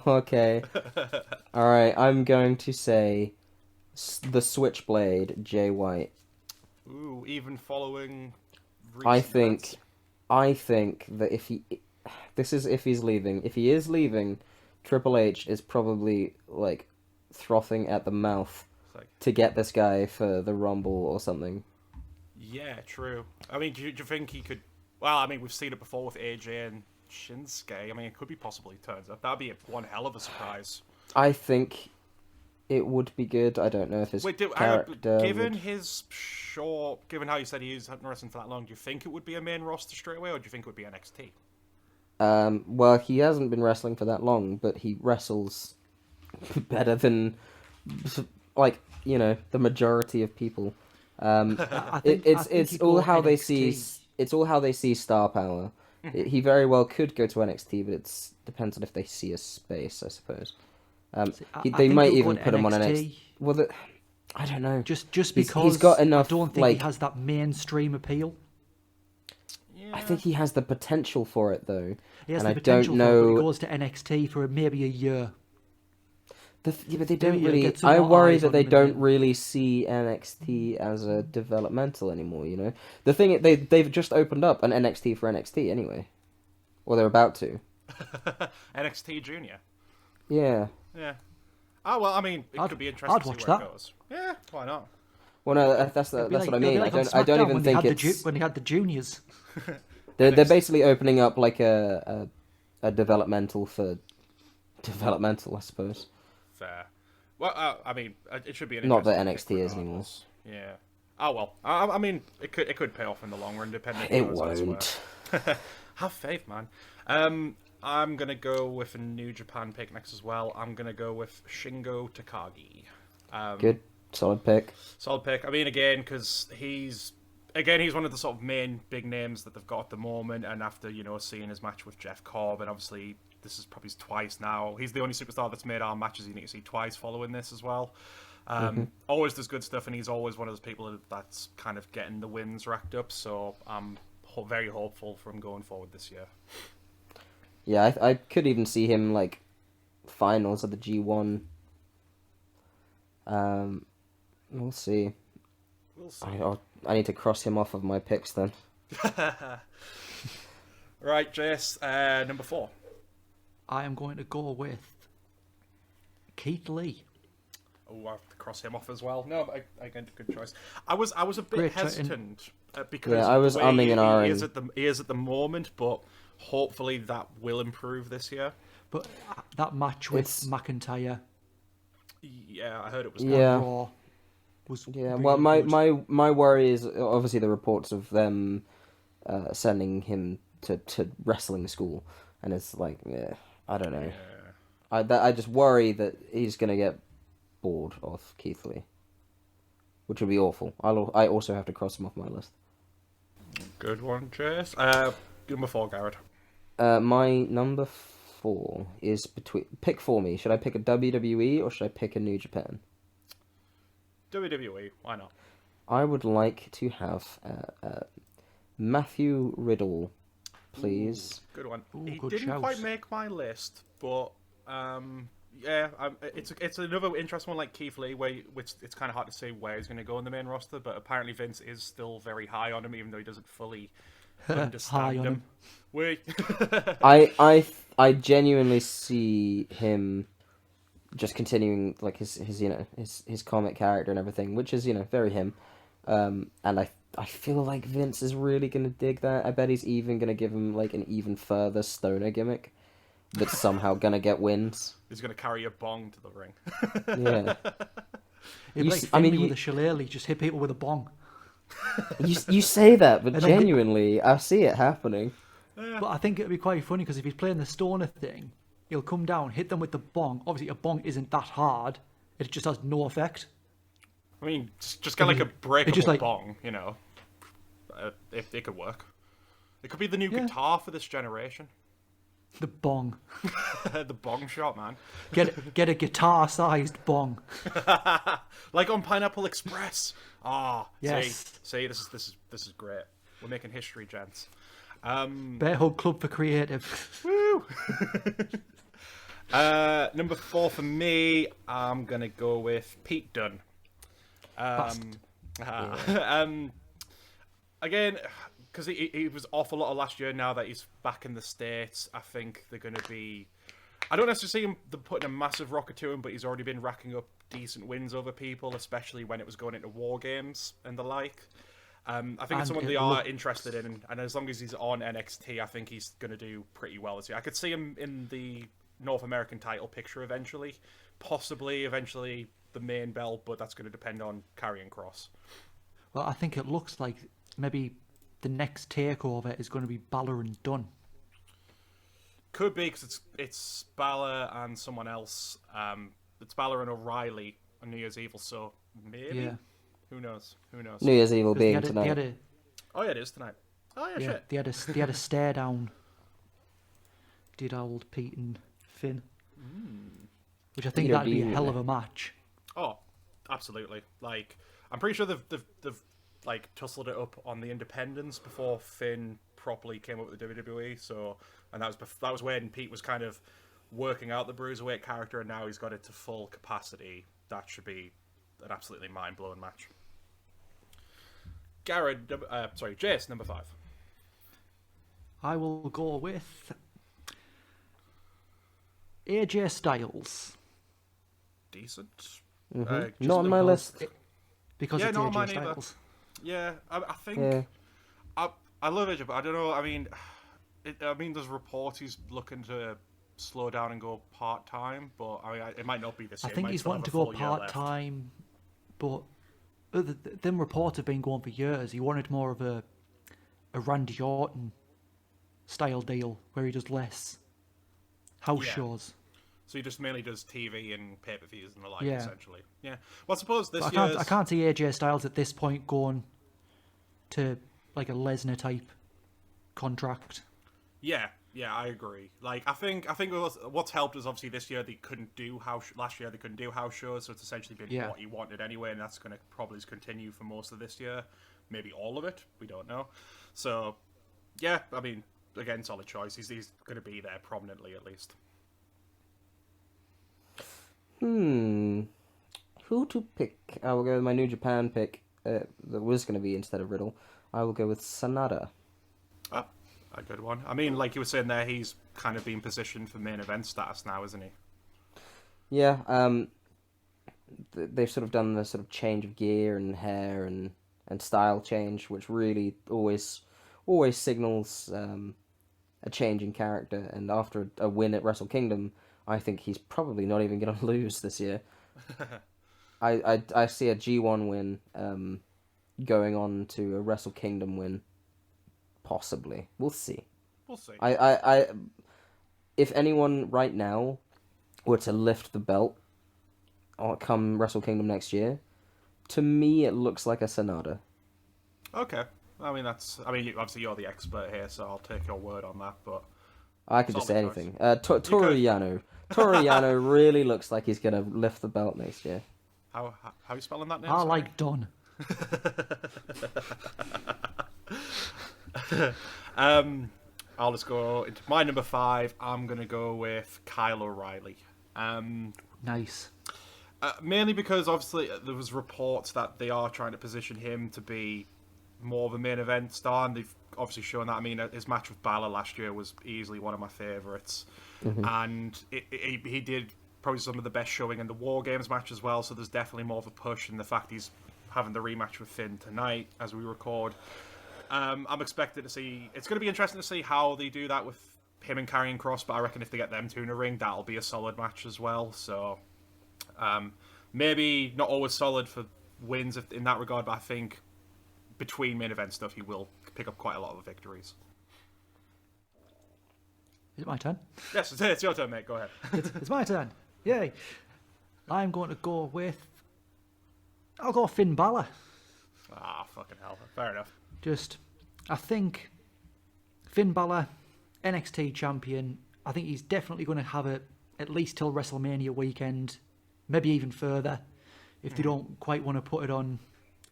Speaker 3: Okay. Alright, I'm going to say the Switchblade, Jay White.
Speaker 2: Ooh, even following...
Speaker 3: I
Speaker 2: recent
Speaker 3: think that if he's leaving. If he is leaving, Triple H is probably like frothing at the mouth
Speaker 2: like,
Speaker 3: to get this guy for the Rumble or something.
Speaker 2: yeah, true. I mean, do you think he could... Well, I mean, we've seen it before with AJ and Shinsuke. I mean, it could be possible he turns up. That'd be one hell of a surprise.
Speaker 3: I think it would be good. I don't know if his character
Speaker 2: given
Speaker 3: would...
Speaker 2: his short... Given how you said he hasn't wrestling for that long, do you think it would be a main roster straight away, or do you think it would be NXT?
Speaker 3: Well, he hasn't been wrestling for that long, but he wrestles better than, like, you know, the majority of people. It's all how they see star power. He very well could go to NXT, but it depends on if they see a space, I suppose. They might even put him on NXT. Well, I don't know.
Speaker 4: Just because
Speaker 3: he's got enough.
Speaker 4: I don't think he has that mainstream appeal.
Speaker 2: Yeah.
Speaker 3: I think he has the potential for it, though.
Speaker 4: He has
Speaker 3: and
Speaker 4: the potential
Speaker 3: I don't know.
Speaker 4: for it, but he goes to NXT for maybe a year.
Speaker 3: But they don't
Speaker 4: Maybe
Speaker 3: really.
Speaker 4: get some
Speaker 3: I
Speaker 4: more
Speaker 3: worry
Speaker 4: eyes
Speaker 3: that
Speaker 4: on
Speaker 3: they
Speaker 4: him
Speaker 3: don't
Speaker 4: again.
Speaker 3: really see NXT as a developmental anymore. You know, the thing they've just opened up an NXT for NXT anyway, or they're about to.
Speaker 2: NXT Junior.
Speaker 3: Yeah.
Speaker 2: Yeah. Oh, well, I mean, it could be interesting
Speaker 4: I'd
Speaker 2: to see
Speaker 4: watch
Speaker 2: where
Speaker 4: that.
Speaker 2: it goes. Yeah, why not?
Speaker 3: Well, no, that's
Speaker 4: It'd be
Speaker 3: what I
Speaker 4: it'd be
Speaker 3: mean.
Speaker 4: like
Speaker 3: I
Speaker 4: on
Speaker 3: don't
Speaker 4: SmackDown
Speaker 3: even
Speaker 4: when they
Speaker 3: think
Speaker 4: had
Speaker 3: it's.
Speaker 4: when they had the juniors.
Speaker 3: They're basically opening up like a a developmental for developmental, I suppose.
Speaker 2: Fair. Well, I mean, it should be an
Speaker 3: Not that
Speaker 2: interesting pick
Speaker 3: NXT is anymore.
Speaker 2: regardless. Yeah. Oh well. I mean, it could pay off in the long run, depending.
Speaker 3: It
Speaker 2: on
Speaker 3: won't.
Speaker 2: Have faith, man. I'm gonna go with a New Japan pick next as well. I'm gonna go with Shingo Takagi.
Speaker 3: Good, solid pick.
Speaker 2: Solid pick. I mean, again, because he's one of the sort of main big names that they've got at the moment. And after seeing his match with Jeff Cobb, and obviously this is probably twice now. He's the only superstar that's made our matches you need to see twice following this as well. Always does good stuff, and he's always one of those people that's kind of getting the wins racked up. So I'm very hopeful for him going forward this year.
Speaker 3: Yeah, I could even see him like finals of the G1. We'll see. I need to cross him off of my picks then.
Speaker 2: Right, Jace, number 4.
Speaker 4: I am going to go with Keith Lee.
Speaker 2: Oh, I have to cross him off as well. No, but again, good choice. I was a bit
Speaker 4: Great
Speaker 2: hesitant because
Speaker 3: I was umming and ahhing.
Speaker 2: He is at the moment, but hopefully that will improve this year.
Speaker 4: But that match with McIntyre,
Speaker 2: yeah, I heard it was.
Speaker 3: Yeah.
Speaker 4: Raw was
Speaker 3: Yeah.
Speaker 4: really
Speaker 3: Well,
Speaker 4: good.
Speaker 3: my worry is obviously the reports of them sending him to wrestling school, and it's like, yeah, I don't know.
Speaker 2: Yeah.
Speaker 3: I just worry that he's gonna get bored of Keith Lee, which would be awful. I also have to cross him off my list.
Speaker 2: Good one, Chase. Number 4, Garrett.
Speaker 3: My number 4 is pick for me. Should I pick a WWE or should I pick a New Japan?
Speaker 2: WWE. Why not?
Speaker 3: I would like to have Matthew Riddle, please.
Speaker 2: Good one.
Speaker 4: Ooh,
Speaker 2: He
Speaker 4: good
Speaker 2: didn't
Speaker 4: shout.
Speaker 2: quite make my list, but yeah, it's another interesting one like Keith Lee, which it's kind of hard to say where he's going to go in the main roster, but apparently Vince is still very high on him, even though he doesn't fully understand
Speaker 4: on
Speaker 2: him. Wait.
Speaker 3: I genuinely see him just continuing like his comic character and everything, which is very him. And I feel like Vince is really gonna dig that. I bet he's even gonna give him like an even further stoner gimmick that's somehow gonna get wins.
Speaker 2: He's going to carry a bong to the ring.
Speaker 3: Yeah.
Speaker 4: It'd be like Finley with a shillelagh, just hit people with a bong.
Speaker 3: You say that, but
Speaker 4: And then-
Speaker 3: genuinely, I see it happening.
Speaker 4: But I think it'd be quite funny because if he's playing the stoner thing, he'll come down, hit them with the bong. Obviously, a bong isn't that hard; it just has no effect.
Speaker 2: I mean, just get like a breakable
Speaker 4: just like-
Speaker 2: bong, if it could work. It could be the new guitar for this generation.
Speaker 4: The bong.
Speaker 2: The bong shot, man.
Speaker 4: Get a guitar-sized bong.
Speaker 2: Like on Pineapple Express.
Speaker 4: Yes.
Speaker 2: See, this is great. We're making history, gents.
Speaker 4: Bearhug Club for Creative.
Speaker 2: Woo! Number 4 for me, I'm gonna go with Pete Dunne. Again, because he was off a lot of last year. Now that he's back in the States, I think they're going to be... I don't necessarily see him putting a massive rocket to him, but he's already been racking up decent wins over people, especially when it was going into War Games and the like. I think it's someone they are interested in, and as long as he's on NXT, I think he's going to do pretty well this year. I could see him in the North American title picture eventually, possibly eventually the main belt, but that's going to depend on Karrion Kross.
Speaker 4: Well, I think it looks like maybe the next takeover is going to be Balor and Dunn.
Speaker 2: Could be, because it's Balor and someone else. It's Balor and O'Reilly on New Year's Evil, so maybe?
Speaker 4: Yeah.
Speaker 2: Who knows?
Speaker 3: New Year's Evil
Speaker 4: 'Cause
Speaker 3: being tonight.
Speaker 2: Oh, yeah, it is tonight. Oh, yeah, shit.
Speaker 4: They had a stare down. Did old Pete and Finn. Which I think
Speaker 3: Peter
Speaker 4: that'd be a
Speaker 3: Dean.
Speaker 4: hell of a match.
Speaker 2: Oh, absolutely. Like, I'm pretty sure they've like tussled it up on the Independents before Finn properly came up with the WWE. So, and that was when Pete was kind of working out the Bruiserweight character, and now he's got it to full capacity. That should be an absolutely mind-blowing match. Jace, number 5.
Speaker 4: I will go with AJ Styles.
Speaker 2: Decent.
Speaker 3: Not
Speaker 2: Just
Speaker 3: on my list.
Speaker 4: Because
Speaker 2: Yeah,
Speaker 4: it's
Speaker 2: not
Speaker 4: AJ
Speaker 2: mine either.
Speaker 4: Styles.
Speaker 2: Yeah, I think
Speaker 3: Yeah.
Speaker 2: I love AJ, but I don't know. I mean, I mean, there's reports he's looking to slow down and go part-time, but I mean, it might not be this
Speaker 4: I
Speaker 2: year.
Speaker 4: think
Speaker 2: He might
Speaker 4: he's
Speaker 2: still
Speaker 4: wanting
Speaker 2: have
Speaker 4: to
Speaker 2: a
Speaker 4: go
Speaker 2: full year left.
Speaker 4: part-time, but them reports have been going for years. He wanted more of a Randy Orton style deal where he does less house
Speaker 2: Yeah.
Speaker 4: shows.
Speaker 2: So he just mainly does TV and pay-per-views and the like,
Speaker 4: Yeah.
Speaker 2: essentially. Yeah. Well, I suppose this
Speaker 4: But
Speaker 2: year's...
Speaker 4: I can't see AJ Styles at this point going to like a Lesnar type contract.
Speaker 2: Yeah, I agree. Like, I think what's helped is obviously this year they couldn't do last year they couldn't do house shows, so it's essentially been what he wanted anyway, and that's going to probably continue for most of this year, maybe all of it. We don't know. So, yeah, I mean, again, solid choice. He's going to be there prominently at least.
Speaker 3: Who to pick? I will go with my New Japan pick. That was going to be instead of Riddle. I will go with Sanada.
Speaker 2: Oh, a good one. I mean, like you were saying there, he's kind of being positioned for main event status now, isn't he?
Speaker 3: Yeah. They've sort of done the sort of change of gear and hair and style change, which really always signals a change in character. And after a win at Wrestle Kingdom, I think he's probably not even going to lose this year. I see a G1 win going on to a Wrestle Kingdom win, possibly. We'll see.
Speaker 2: We'll see.
Speaker 3: If anyone right now were to lift the belt or come Wrestle Kingdom next year, to me it looks like a Sanada.
Speaker 2: Okay. I mean, obviously you're the expert here, so I'll take your word on that, but...
Speaker 3: I could just say anything. Toru Yano. Toru Yano really looks like he's going to lift the belt next year.
Speaker 2: How are you spelling that name?
Speaker 4: I like Don.
Speaker 2: I'll just go into my number 5. I'm going to go with Kyle O'Reilly.
Speaker 4: Nice.
Speaker 2: Mainly because, obviously, there was reports that they are trying to position him to be more of a main event star, and they've obviously shown that. I mean, his match with Balor last year was easily one of my favourites. Mm-hmm. And he did probably some of the best showing in the War Games match as well, so there's definitely more of a push in the fact he's having the rematch with Finn tonight as we record. I'm expected to see... It's going to be interesting to see how they do that with him and Karrion Kross, but I reckon if they get them two in a ring, that'll be a solid match as well. So maybe not always solid for wins in that regard, but I think between main event stuff, he will pick up quite a lot of victories.
Speaker 4: Is it my turn?
Speaker 2: Yes, it's your turn, mate. Go ahead.
Speaker 4: It's my turn. Yay. I'm going to go with... I'll go Finn Balor.
Speaker 2: Ah, fucking hell. Fair enough.
Speaker 4: I think Finn Balor, NXT champion, I think he's definitely going to have it at least till WrestleMania weekend, maybe even further, if they don't quite want to put it on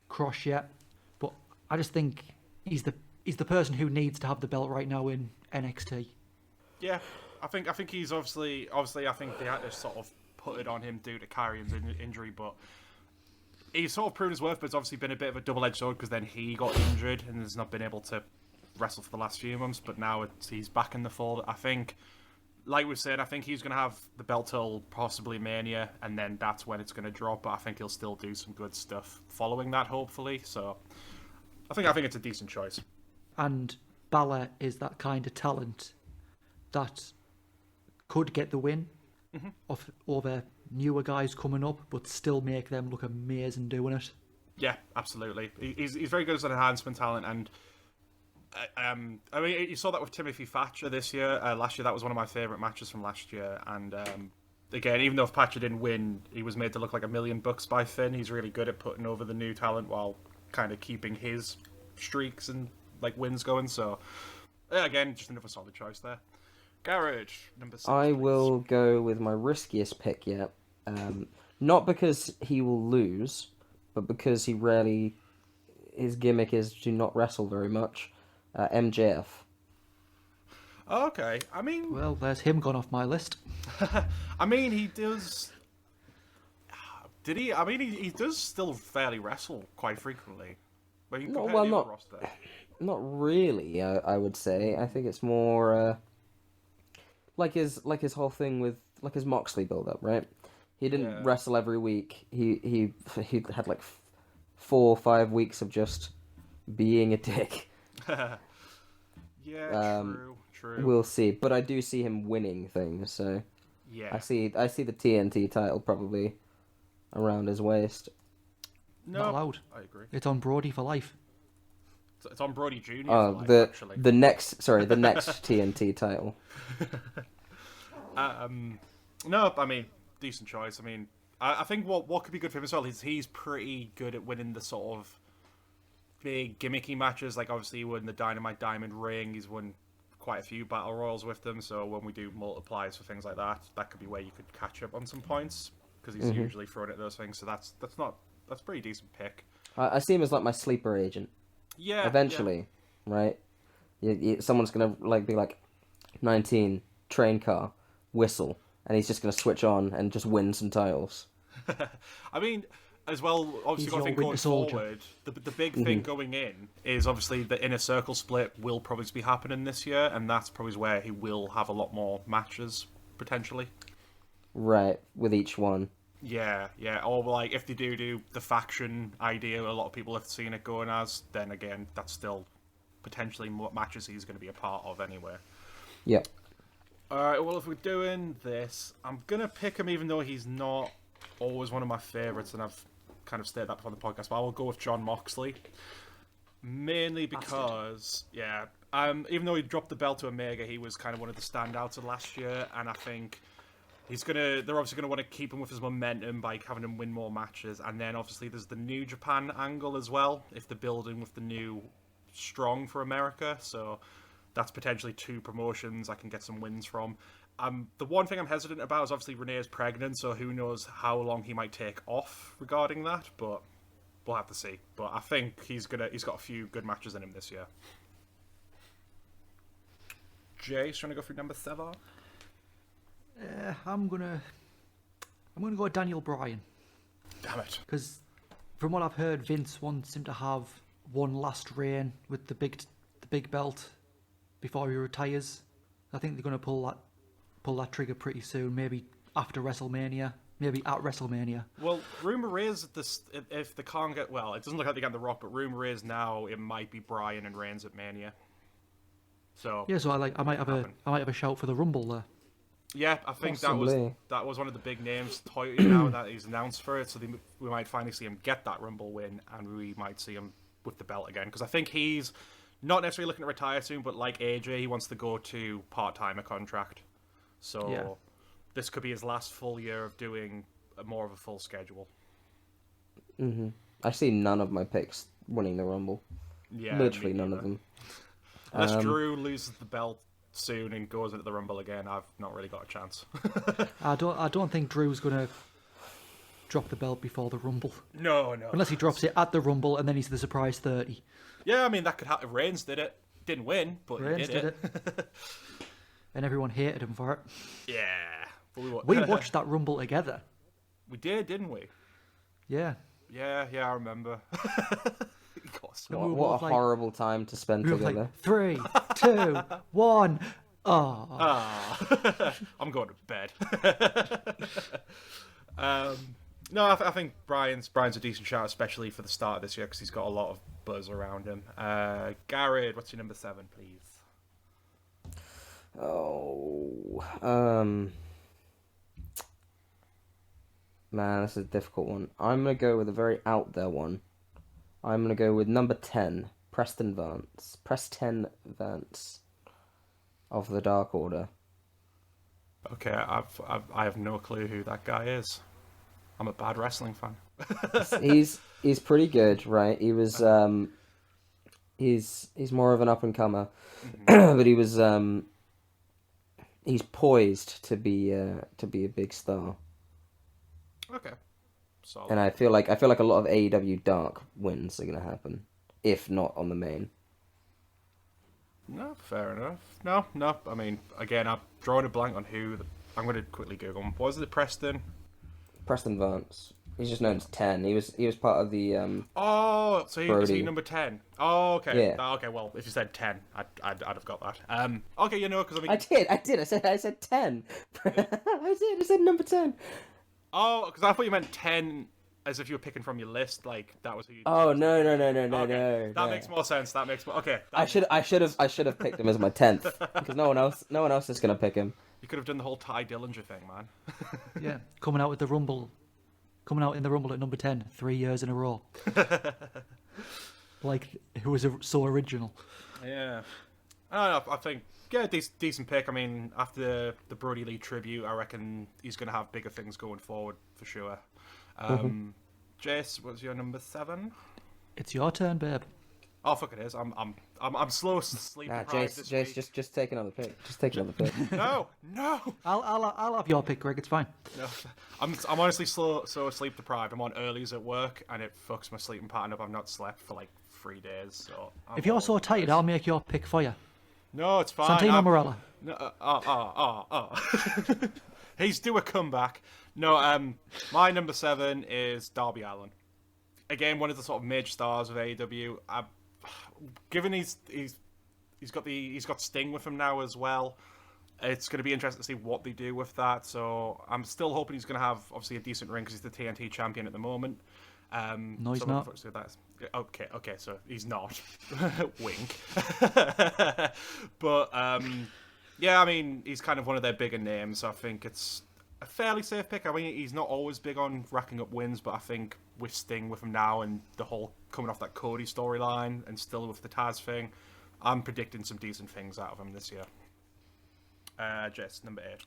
Speaker 4: Cross yet. But I just think he's the person who needs to have the belt right now in NXT.
Speaker 2: Yeah, I think he's obviously I think they had to sort of put it on him due to Karrion's injury, but he's sort of proven his worth, but it's obviously been a bit of a double-edged sword because then he got injured and has not been able to wrestle for the last few months, but now he's back in the fold. I think, like we said, I think he's going to have the belt till possibly Mania, and then that's when it's going to drop, but I think he'll still do some good stuff following that, hopefully, so I think it's a decent choice.
Speaker 4: And Balor is that kind of talent that could get the win over newer guys coming up, but still make them look amazing doing it.
Speaker 2: Yeah, absolutely. He's very good as an enhancement talent, and I mean, you saw that with Timothy Thatcher this year. Last year, that was one of my favourite matches from last year, and again, even though if Thatcher didn't win, he was made to look like $1 million by Finn. He's really good at putting over the new talent while kind of keeping his streaks and like wins going. So, again, just another solid choice there. Garage, number 6.
Speaker 3: I will go with my riskiest pick yet. Not because he will lose, but because his gimmick is to not wrestle very much. MJF.
Speaker 2: Okay, I mean...
Speaker 4: Well, there's him gone off my list.
Speaker 2: I mean, he does... Did he? I mean, he does still fairly wrestle quite frequently. But
Speaker 3: not really, I would say. I think it's more... like his whole thing with like his Moxley build-up, right? He didn't wrestle every week. He had like 4 or 5 weeks of just being a dick.
Speaker 2: Yeah, true.
Speaker 3: We'll see, but I do see him winning things. So
Speaker 2: Yeah.
Speaker 3: I see the TNT title probably around his waist.
Speaker 2: No,
Speaker 4: Not allowed.
Speaker 2: I agree.
Speaker 4: It's on Brody for life.
Speaker 2: It's on Brody Jr.
Speaker 3: Oh,
Speaker 2: for life, actually.
Speaker 3: the next TNT title.
Speaker 2: No, I mean, decent choice. I mean, I think what could be good for him as well is he's pretty good at winning the sort of big gimmicky matches. Like, obviously, he won the Dynamite Diamond Ring. He's won quite a few Battle Royals with them. So when we do multiplies for things like that, that could be where you could catch up on some points because he's usually thrown at those things. So that's a pretty decent pick.
Speaker 3: I see him as like my sleeper agent.
Speaker 2: Yeah.
Speaker 3: Eventually, right? Someone's gonna be like 19 train car whistle, and he's just gonna switch on and just win some titles.
Speaker 2: I mean, as well, obviously, got a thing going forward. The big thing going in is obviously the Inner Circle split will probably be happening this year, and that's probably where he will have a lot more matches potentially.
Speaker 3: Right, with each one.
Speaker 2: Yeah. Or like if they do the faction idea, a lot of people have seen it going as. Then again, that's still potentially more matches he's going to be a part of anyway.
Speaker 3: Yep.
Speaker 2: Alright, well, if we're doing this, I'm going to pick him even though he's not always one of my favourites, and I've kind of stated that before the podcast, but I will go with Jon Moxley. Mainly because, even though he dropped the belt to Omega, he was kind of one of the standouts of last year, and I think they're obviously going to want to keep him with his momentum by having him win more matches, and then obviously there's the New Japan angle as well, if they're building with the new Strong for America, so that's potentially two promotions I can get some wins from. The one thing I'm hesitant about is obviously Renee is pregnant, so who knows how long he might take off regarding that, but we'll have to see. But I think he's got a few good matches in him this year. Jay's trying to go through number 7.
Speaker 4: I'm gonna go with Daniel Bryan.
Speaker 2: Damn it!
Speaker 4: Because from what I've heard, Vince wants him to have one last reign with the big belt before he retires. I think they're gonna pull that trigger pretty soon. Maybe after WrestleMania. Maybe at WrestleMania.
Speaker 2: Well, rumor is that if they can't get, well, it doesn't look like they got The Rock, but rumor is now it might be Bryan and Reigns at Mania. So
Speaker 4: yeah, so I might have a shout for the Rumble there.
Speaker 2: Yeah, I think
Speaker 3: Possibly.
Speaker 2: that was one of the big names now that he's announced for it. So we might finally see him get that Rumble win, and we might see him with the belt again. Because I think he's not necessarily looking to retire soon, but like AJ, he wants to go to part-timer contract. So this could be his last full year of doing more of a full schedule.
Speaker 3: I see none of my picks winning the Rumble.
Speaker 2: Yeah,
Speaker 3: literally none of them.
Speaker 2: Unless Drew loses the belt soon and goes into the Rumble again, I've not really got a chance.
Speaker 4: I don't think Drew's gonna drop the belt before the Rumble.
Speaker 2: No.
Speaker 4: Unless he drops it at the Rumble and then he's the surprise 30.
Speaker 2: Yeah, I mean that could happen. Reigns did it. Didn't win, but
Speaker 4: Reigns
Speaker 2: he did it.
Speaker 4: And everyone hated him for it.
Speaker 2: Yeah. But
Speaker 4: We watched that Rumble together.
Speaker 2: We did, didn't we?
Speaker 4: Yeah.
Speaker 2: Yeah, I remember.
Speaker 3: What a horrible time to spend
Speaker 4: We were
Speaker 3: together.
Speaker 4: like 3, 2, 1. Oh.
Speaker 2: I'm going to bed. No, I think Brian's a decent shout, especially for the start of this year, because he's got a lot of buzz around him. Garrett, what's your number 7, please?
Speaker 3: Man, this is a difficult one. I'm going to go with a very out there one. I'm going to go with number 10, Preston Vance of the Dark Order.
Speaker 2: Okay, I have no clue who that guy is. I'm a bad wrestling fan.
Speaker 3: he's pretty good, right? He was he's more of an up and comer, but he was he's poised to be a big star.
Speaker 2: Okay. Solid.
Speaker 3: And I feel like a lot of AEW Dark wins are gonna happen, if not on the main.
Speaker 2: No, fair enough. No. I mean, again, I'm drawing a blank on who. I'm going to quickly Google him. Was it Preston?
Speaker 3: Preston Vance. He's just known as 10. He was part of the
Speaker 2: Oh, so is he number 10? Oh, okay.
Speaker 3: Yeah.
Speaker 2: Okay, well, if you said 10, I'd have got that. Okay, because I mean...
Speaker 3: I did. I said 10. I said number 10.
Speaker 2: Oh, because I thought you meant 10 as if you were picking from your list, like that was who you.
Speaker 3: Oh no.
Speaker 2: That
Speaker 3: No.
Speaker 2: makes more sense. That makes more. Okay.
Speaker 3: I should have picked him as my 10th because no one else is gonna pick him.
Speaker 2: You could have done the whole Ty Dillinger thing, man.
Speaker 4: Yeah, coming out in the Rumble at number 10, 3 years in a row. Like, it was so original.
Speaker 2: Yeah. I don't know. I think, yeah, decent pick. I mean, after the Brody Lee tribute, I reckon he's going to have bigger things going forward for sure. Jace, what's your number 7?
Speaker 4: It's your turn, babe.
Speaker 2: Oh fuck, it is. I'm slow sleep
Speaker 3: Nah,
Speaker 2: deprived
Speaker 3: Jace,
Speaker 2: this week.
Speaker 3: just take another pick. Just take another pick.
Speaker 2: No.
Speaker 4: I'll have your pick, Greg. It's fine.
Speaker 2: No, I'm honestly so sleep deprived. I'm on earlies at work, and it fucks my sleeping pattern up. I've not slept for like 3 days. So
Speaker 4: If you're so tired, I'll make your pick for you.
Speaker 2: no, it's fine.
Speaker 4: Santino Morella.
Speaker 2: No, he's due a comeback. No, my number 7 is Darby Allin. Again, one of the sort of major stars of AEW. Given he's got Sting with him now as well, it's going to be interesting to see what they do with that. So I'm still hoping he's going to have obviously a decent ring because he's the TNT champion at the moment.
Speaker 4: No, he's not.
Speaker 2: So okay, so he's not. Wink. But yeah, I mean, he's kind of one of their bigger names. So I think it's a fairly safe pick. I mean, he's not always big on racking up wins, but I think with Sting with him now and the whole coming off that Cody storyline and still with the Taz thing, I'm predicting some decent things out of him this year. Jess, number 8.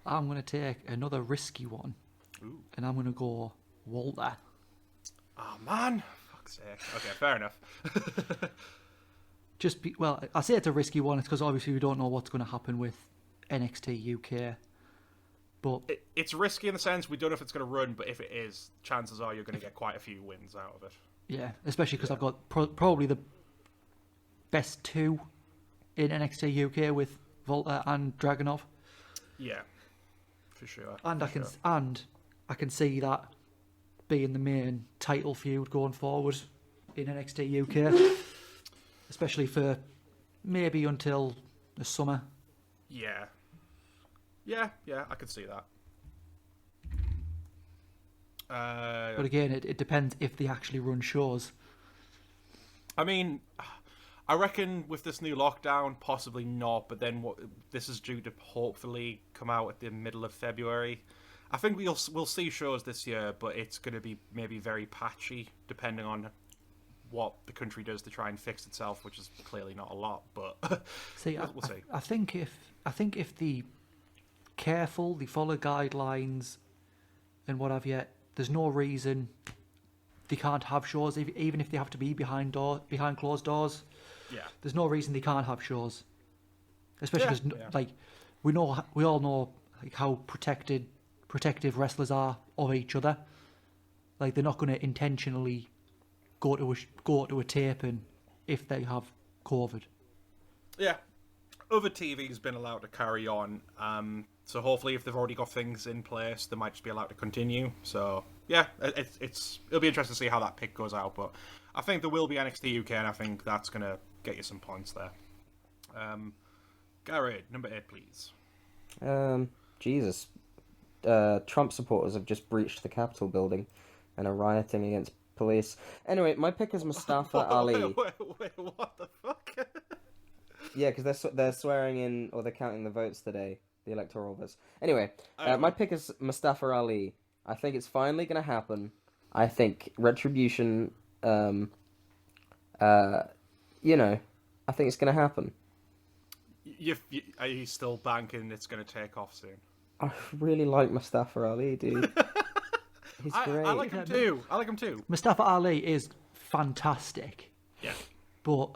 Speaker 4: I'm going to take another risky one.
Speaker 2: Ooh.
Speaker 4: And I'm going to go Walter.
Speaker 2: Oh, man. Fuck's sake. Okay, fair enough.
Speaker 4: I say it's a risky one. It's because obviously we don't know what's going to happen with NXT UK. But
Speaker 2: it's risky in the sense we don't know if it's going to run, but if it is, chances are you're going to get quite a few wins out of it.
Speaker 4: Yeah, especially because I've got probably the best 2 in NXT UK with Volta and Dragunov.
Speaker 2: Yeah, for sure.
Speaker 4: And I can see that being the main title feud going forward in NXT UK, especially for maybe until the summer.
Speaker 2: Yeah, I could see that.
Speaker 4: But again, it depends if they actually run shows.
Speaker 2: I mean, I reckon with this new lockdown, possibly not. But then this is due to hopefully come out at the middle of February. I think we'll see shows this year, but it's going to be maybe very patchy, depending on what the country does to try and fix itself, which is clearly not a lot. But
Speaker 4: see,
Speaker 2: we'll see.
Speaker 4: I think if the careful, they follow guidelines and what have you, there's no reason they can't have shows, even if they have to be behind closed doors.
Speaker 2: Yeah,
Speaker 4: there's no reason they can't have shows, especially because like we all know like how protective wrestlers are of each other. Like they're not going to intentionally go to a taping if they have COVID.
Speaker 2: Yeah, other TV's been allowed to carry on. So hopefully, if they've already got things in place, they might just be allowed to continue. So yeah, it'll be interesting to see how that pick goes out. But I think there will be NXT UK, and I think that's gonna get you some points there. Garrett, number 8, please.
Speaker 3: Jesus. Trump supporters have just breached the Capitol building and are rioting against police. Anyway, my pick is Mustafa Ali.
Speaker 2: Wait, what the fuck?
Speaker 3: Yeah, because they're swearing in, or they're counting the votes today, the electoral votes. Anyway, my pick is Mustafa Ali. I think it's finally going to happen. I think Retribution, I think it's going to happen.
Speaker 2: Are you still banking it's going to take off soon?
Speaker 3: I really like Mustafa Ali, dude. He's great.
Speaker 2: I like him too.
Speaker 4: Mustafa Ali is fantastic.
Speaker 2: Yeah.
Speaker 4: But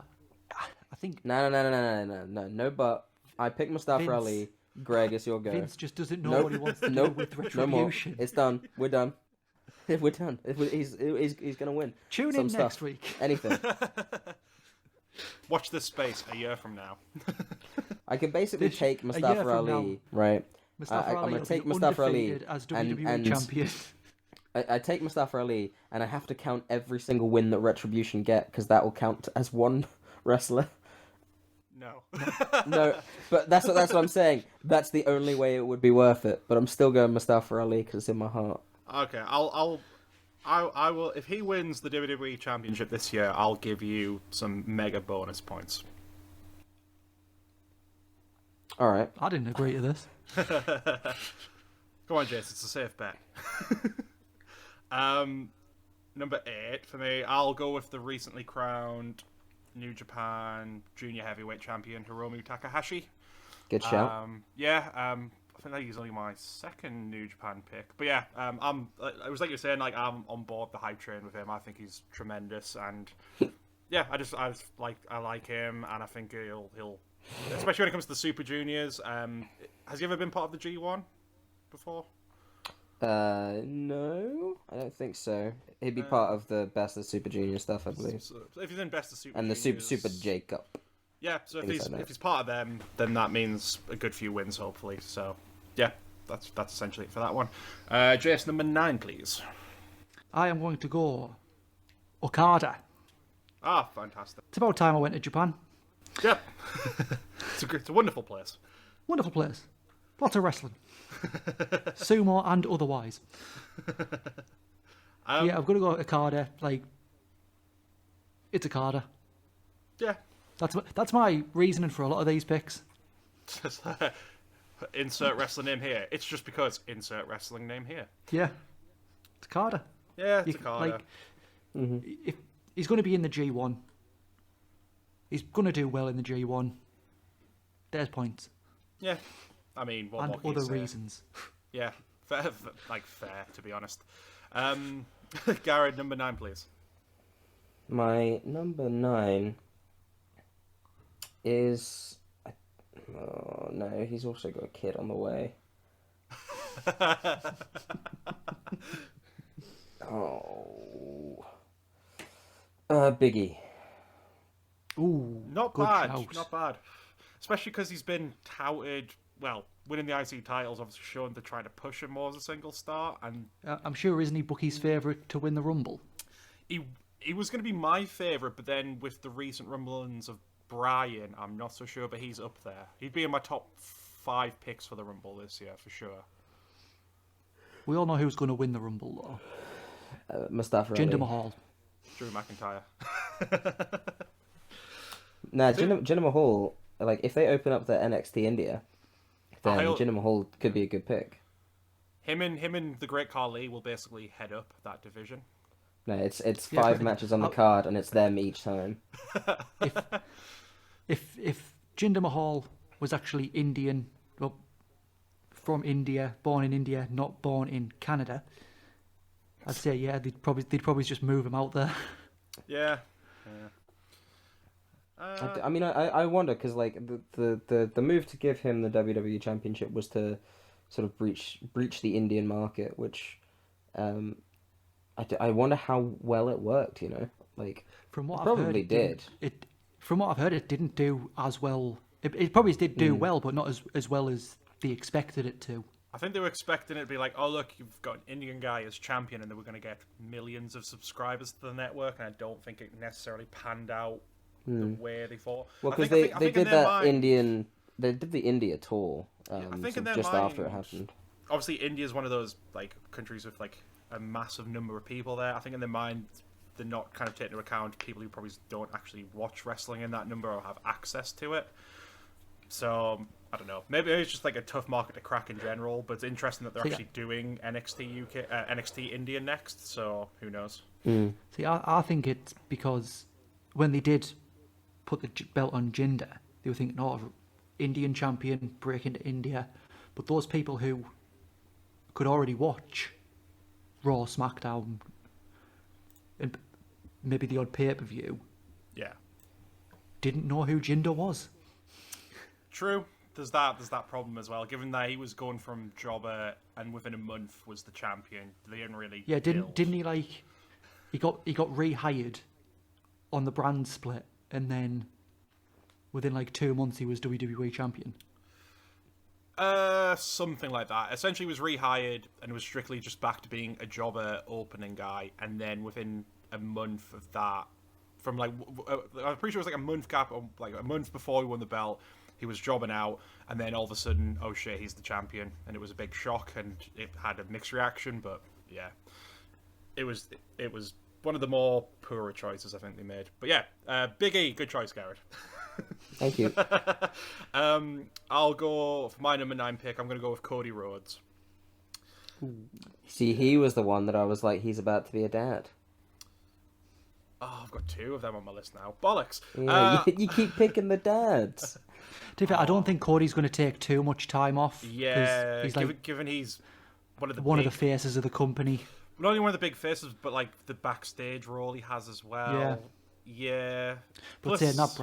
Speaker 4: I think...
Speaker 3: No, but I picked Mustafa Ali. Greg, it's your go.
Speaker 4: Vince just doesn't know what he wants to do with Retribution.
Speaker 3: No more. It's done. We're done. We're done. He's going to win.
Speaker 4: Tune in next week.
Speaker 3: Anything.
Speaker 2: Watch this space a year from now.
Speaker 3: I can basically take Mustafa Ali, right?
Speaker 4: Mustafa Ali
Speaker 3: I'm going to take
Speaker 4: be
Speaker 3: Mustafa Ali
Speaker 4: as WWE champion.
Speaker 3: I take Mustafa Ali, and I have to count every single win that Retribution get, because that will count as one wrestler. No, but that's what I'm saying. That's the only way it would be worth it. But I'm still going Mustafa Ali because it's in my heart.
Speaker 2: Okay, I'll I will. If he wins the WWE Championship this year, I'll give you some mega bonus points.
Speaker 3: All right.
Speaker 4: I didn't agree to this.
Speaker 2: Come on, Jace. It's a safe bet. Number 8 for me. I'll go with the recently crowned New Japan Junior Heavyweight Champion Hiromu Takahashi.
Speaker 3: Good shout.
Speaker 2: I think he's only my second New Japan pick, but yeah, it was like you're saying, like I'm on board the hype train with him. I think he's tremendous, and yeah, I like him, and I think he'll, especially when it comes to the Super Juniors. Has he ever been part of the G1 before?
Speaker 3: No, I don't think so. He'd be part of the Best of Super Junior stuff, I believe,
Speaker 2: So if he's in Best of Super
Speaker 3: and the
Speaker 2: Juniors,
Speaker 3: Super J Cup.
Speaker 2: Yeah, so if
Speaker 3: so, no.
Speaker 2: he's part of them, then that means a good few wins, hopefully. So yeah, that's essentially it for that one. Jace, number 9, please.
Speaker 4: I am going to go Okada.
Speaker 2: Ah, fantastic.
Speaker 4: It's about time I went to Japan.
Speaker 2: Yep. It's a wonderful place.
Speaker 4: Wonderful place. Lots of wrestling. Sumo and otherwise. Yeah, I've got to go Okada. Like, it's Okada.
Speaker 2: Yeah.
Speaker 4: That's my reasoning for a lot of these picks.
Speaker 2: Insert wrestling name here. It's just because insert wrestling name here.
Speaker 4: Yeah. It's Okada.
Speaker 2: Yeah, it's Okada.
Speaker 4: Like, if he's going to be in the G1, he's going to do well in the G1. There's points.
Speaker 2: Yeah. I mean, what
Speaker 4: And
Speaker 2: more can you
Speaker 4: other
Speaker 2: say?
Speaker 4: reasons.
Speaker 2: Yeah. Fair, to be honest. Garrett, number 9, please.
Speaker 3: My number 9 is... Oh, no, he's also got a kid on the way. Biggie.
Speaker 4: Ooh,
Speaker 2: Not
Speaker 4: good
Speaker 2: bad.
Speaker 4: shout.
Speaker 2: Not bad. Especially because he's been touted... Well, winning the IC titles obviously shown to try to push him more as a single star, and
Speaker 4: I'm sure, isn't he Bucky's favourite to win the Rumble?
Speaker 2: he was going to be my favourite, but then with the recent rumblings of Brian, I'm not so sure, but he's up there. He'd be in my top 5 picks for the Rumble this year, for sure.
Speaker 4: We all know who's going to win the Rumble, though.
Speaker 3: Mustafa Ali.
Speaker 4: Jinder Mahal.
Speaker 2: Drew McIntyre.
Speaker 3: Nah, Jinder Mahal, like, if they open up the NXT India, then Jinder Mahal could be a good pick.
Speaker 2: Him and the Great Khali will basically head up that division.
Speaker 3: No, it's 5 matches on the card, and it's them each time.
Speaker 4: If Jinder Mahal was actually Indian, well, from India, born in India, not born in Canada, I'd say yeah, they'd probably just move him out there.
Speaker 2: Yeah.
Speaker 3: I mean, I wonder, because like the move to give him the WWE Championship was to sort of breach the Indian market, which I wonder how well it worked. You know, like
Speaker 4: From what
Speaker 3: it probably
Speaker 4: I've heard,
Speaker 3: did.
Speaker 4: From what I've heard, it didn't do as well. It probably did do well, but not as well as they expected it to.
Speaker 2: I think they were expecting it to be like, oh look, you've got an Indian guy as champion, and they were going to get millions of subscribers to the network, and I don't think it necessarily panned out the way they thought.
Speaker 3: Well, because
Speaker 2: they
Speaker 3: did that they did the India tour just after it happened.
Speaker 2: Obviously, India is one of those like countries with like a massive number of people there. I think in their mind, they're not kind of taking into account people who probably don't actually watch wrestling in that number or have access to it. So I don't know. Maybe it's just like a tough market to crack in general. But it's interesting that they're actually doing NXT UK, NXT India next. So who knows?
Speaker 4: See, I think it's because when they did put the belt on Jinder, they were thinking, oh, Indian champion, break into India. But those people who could already watch Raw, SmackDown, and maybe the odd pay-per-view, didn't know who Jinder was.
Speaker 2: True. There's that problem as well. Given that he was going from jobber and within a month was the champion, they didn't really.
Speaker 4: Yeah, didn't he like? He got rehired on the brand split, and then within like 2 months he was WWE champion.
Speaker 2: Something like that. Essentially, he was rehired and was strictly just back to being a jobber opening guy, and then within a month of that, from like I'm pretty sure it was like a month gap, or like a month before he won the belt, he was jobbing out, and then all of a sudden, oh shit, he's the champion, and it was a big shock, and it had a mixed reaction, but yeah. it was one of the more poorer choices I think they made. But yeah, Big E, good choice, Garrett.
Speaker 3: Thank you.
Speaker 2: I'll go for my number 9 pick. I'm going to go with Cody Rhodes.
Speaker 3: See, he was the one that I was like, he's about to be a dad.
Speaker 2: Oh, I've got 2 of them on my list now. Bollocks.
Speaker 3: Yeah, you keep picking the dads.
Speaker 4: To be fair, I don't think Cody's going to take too much time off.
Speaker 2: Yeah,
Speaker 4: he's
Speaker 2: given he's one of the
Speaker 4: faces of the company.
Speaker 2: Not only one of the big faces, but like the backstage role he has as well. Yeah.
Speaker 4: But
Speaker 2: Plus,
Speaker 4: saying that,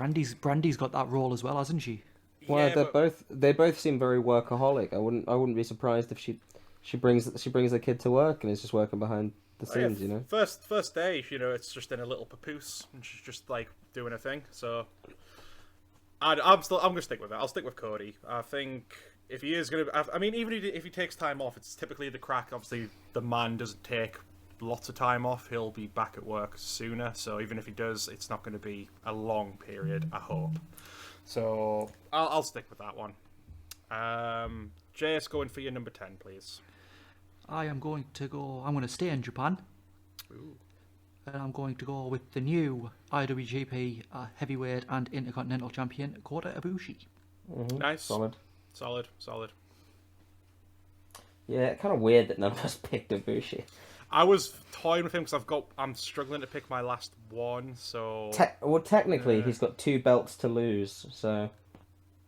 Speaker 4: Brandy's got that role as well, hasn't she?
Speaker 3: Well,
Speaker 2: yeah,
Speaker 3: they both seem very workaholic. I wouldn't be surprised if she brings the kid to work and is just working behind the scenes, you know.
Speaker 2: First day, it's just in a little papoose and she's just like doing a thing. So I'm gonna stick with it. I'll stick with Cody. I think if he is gonna, I mean, even if he takes time off, it's typically the crack. Obviously, the man doesn't take lots of time off. He'll be back at work sooner. So even if he does, it's not going to be a long period, I hope. So I'll stick with that one. JS, going for your number 10, please.
Speaker 4: I'm going to stay in Japan.
Speaker 2: Ooh.
Speaker 4: And I'm going to go with the new IWGP Heavyweight and Intercontinental Champion, Kota Ibushi.
Speaker 3: Mm-hmm.
Speaker 2: Nice.
Speaker 3: Solid.
Speaker 2: Yeah,
Speaker 3: kind of weird that none of us picked Ibushi.
Speaker 2: I was toying with him because I'm struggling to pick my last one. So
Speaker 3: technically, he's got 2 belts to lose. So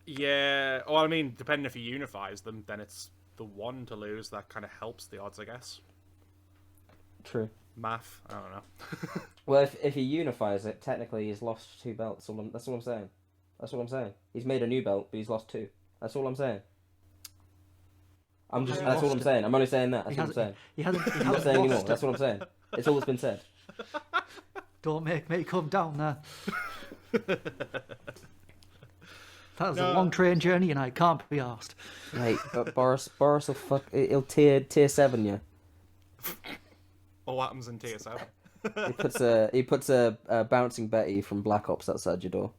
Speaker 2: yeah. Well, I mean, depending if he unifies them, then it's the one to lose. That kind of helps the odds, I guess.
Speaker 3: True.
Speaker 2: Math. I don't know.
Speaker 3: Well, if he unifies it, technically he's lost 2 belts. That's what I'm saying. He's made a new belt, but he's lost 2. That's all I'm saying. That's all I'm saying. I'm only saying that. That's what I'm saying.
Speaker 4: He hasn't
Speaker 3: I'm not saying anymore. That's what I'm saying. It's all that's been said.
Speaker 4: Don't make me come down there. That was a long train journey and I can't be arsed.
Speaker 3: Mate, Boris will he'll tier 7 you.
Speaker 2: What happens in tier 7?
Speaker 3: He puts a bouncing Betty from Black Ops outside your door.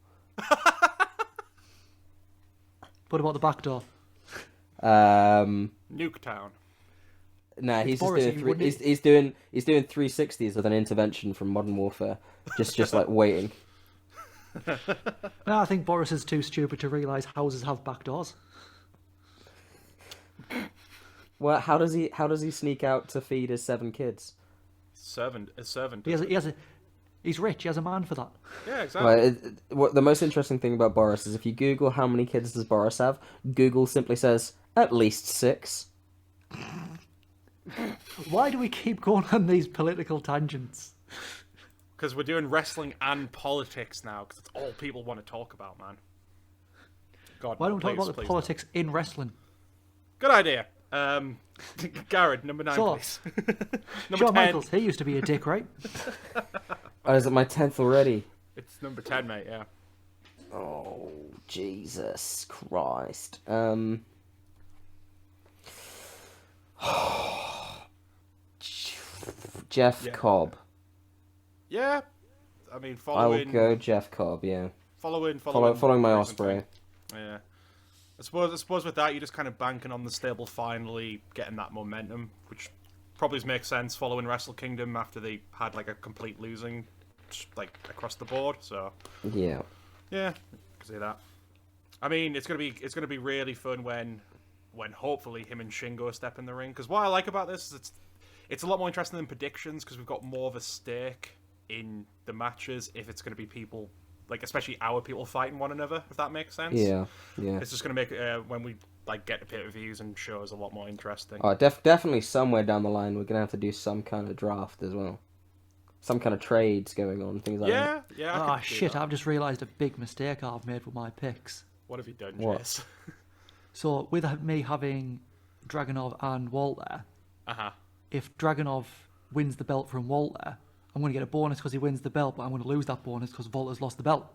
Speaker 4: What about the back door?
Speaker 2: Nuketown.
Speaker 3: Nah, he's just
Speaker 4: Boris,
Speaker 3: doing he's doing 360s with an intervention from Modern Warfare, just like waiting.
Speaker 4: No, I think Boris is too stupid to realise houses have back doors.
Speaker 3: Well, how does he sneak out to feed his 7 kids?
Speaker 2: A servant.
Speaker 4: He's rich. He has a man for that.
Speaker 2: Yeah, exactly.
Speaker 3: What the most interesting thing about Boris is if you Google how many kids does Boris have, Google simply says at least 6.
Speaker 4: Why do we keep going on these political tangents?
Speaker 2: Because we're doing wrestling and politics now, because it's all people want to talk about, man. God,
Speaker 4: Why don't we talk
Speaker 2: please,
Speaker 4: about the
Speaker 2: please
Speaker 4: politics in wrestling?
Speaker 2: Good idea. Garrett, number 9, please. Number
Speaker 4: Shawn
Speaker 2: 10.
Speaker 4: Michaels, he used to be a dick, right?
Speaker 3: Oh, is it my 10th already?
Speaker 2: It's number 10, mate, yeah.
Speaker 3: Oh, Jesus Christ. Jeff Cobb.
Speaker 2: Yeah. I mean,
Speaker 3: I will go Jeff Cobb, yeah.
Speaker 2: Following
Speaker 3: my Osprey.
Speaker 2: Yeah. I suppose with that, you're just kind of banking on the stable finally getting that momentum, which probably makes sense following Wrestle Kingdom after they had like a complete losing, like across the board. So
Speaker 3: yeah,
Speaker 2: I can see that. I mean, it's gonna be really fun when hopefully him and Shingo step in the ring. Because what I like about this is it's a lot more interesting than predictions because we've got more of a stake in the matches if it's going to be people. Like, especially our people fighting one another, if that makes sense.
Speaker 3: Yeah.
Speaker 2: It's just going to make when we like get to pay-per-views and shows a lot more interesting.
Speaker 3: Oh, definitely somewhere down the line we're going to have to do some kind of draft as well. Some kind of trades going on, things like that.
Speaker 2: Yeah.
Speaker 4: Oh, shit, I've just realised a big mistake I've made with my picks.
Speaker 2: What have you done,
Speaker 3: What?
Speaker 2: Jess?
Speaker 4: So, with me having Dragunov and Walter, if Dragunov wins the belt from Walter, I'm going to get a bonus because he wins the belt, but I'm going to lose that bonus because Walter's lost the belt.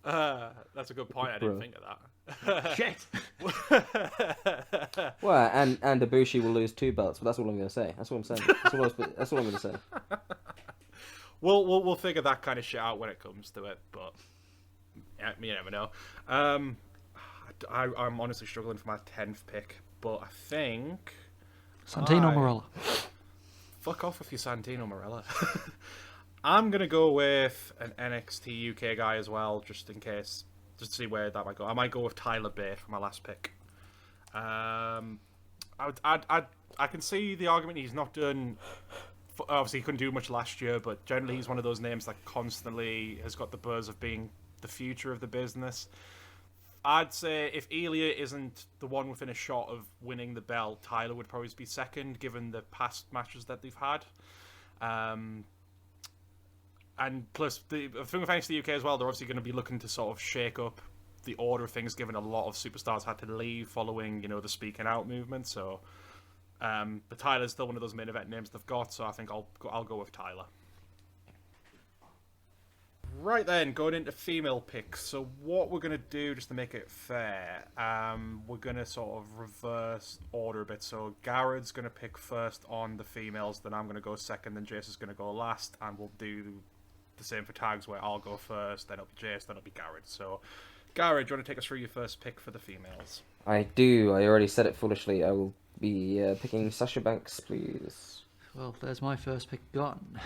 Speaker 2: That's a good point. I didn't think of that.
Speaker 4: Shit!
Speaker 3: Well, and Ibushi will lose 2 belts, but that's all I'm going to say. That's what I'm saying. That's all I'm going to say.
Speaker 2: We'll figure that kind of shit out when it comes to it, but you never know. I'm honestly struggling for my 10th pick, but I think
Speaker 4: Santino Marella.
Speaker 2: Fuck off with your Santino Marella. I'm going to go with an NXT UK guy as well, just in case, just to see where that might go. I might go with Tyler Bate for my last pick. I can see the argument he's not done. Obviously, he couldn't do much last year, but generally he's one of those names that constantly has got the buzz of being the future of the business. I'd say if Ilya isn't the one within a shot of winning the belt, Tyler would probably be second, given the past matches that they've had. And plus, the thing with NXT UK as well, they're obviously going to be looking to sort of shake up the order of things, given a lot of superstars had to leave following, the speaking out movement. So, but Tyler's still one of those main event names they've got, so I think I'll go with Tyler. Right then, going into female picks. So what we're going to do, just to make it fair, we're going to sort of reverse order a bit. So Garrett's going to pick first on the females, then I'm going to go second, then Jace is going to go last, and we'll do the same for tags where I'll go first, then it'll be Jace, then it'll be Garrett. So Garrett, do you want to take us through your first pick for the females?
Speaker 3: I do. I already said it foolishly. I will be picking Sasha Banks, please.
Speaker 4: Well, there's my first pick gone.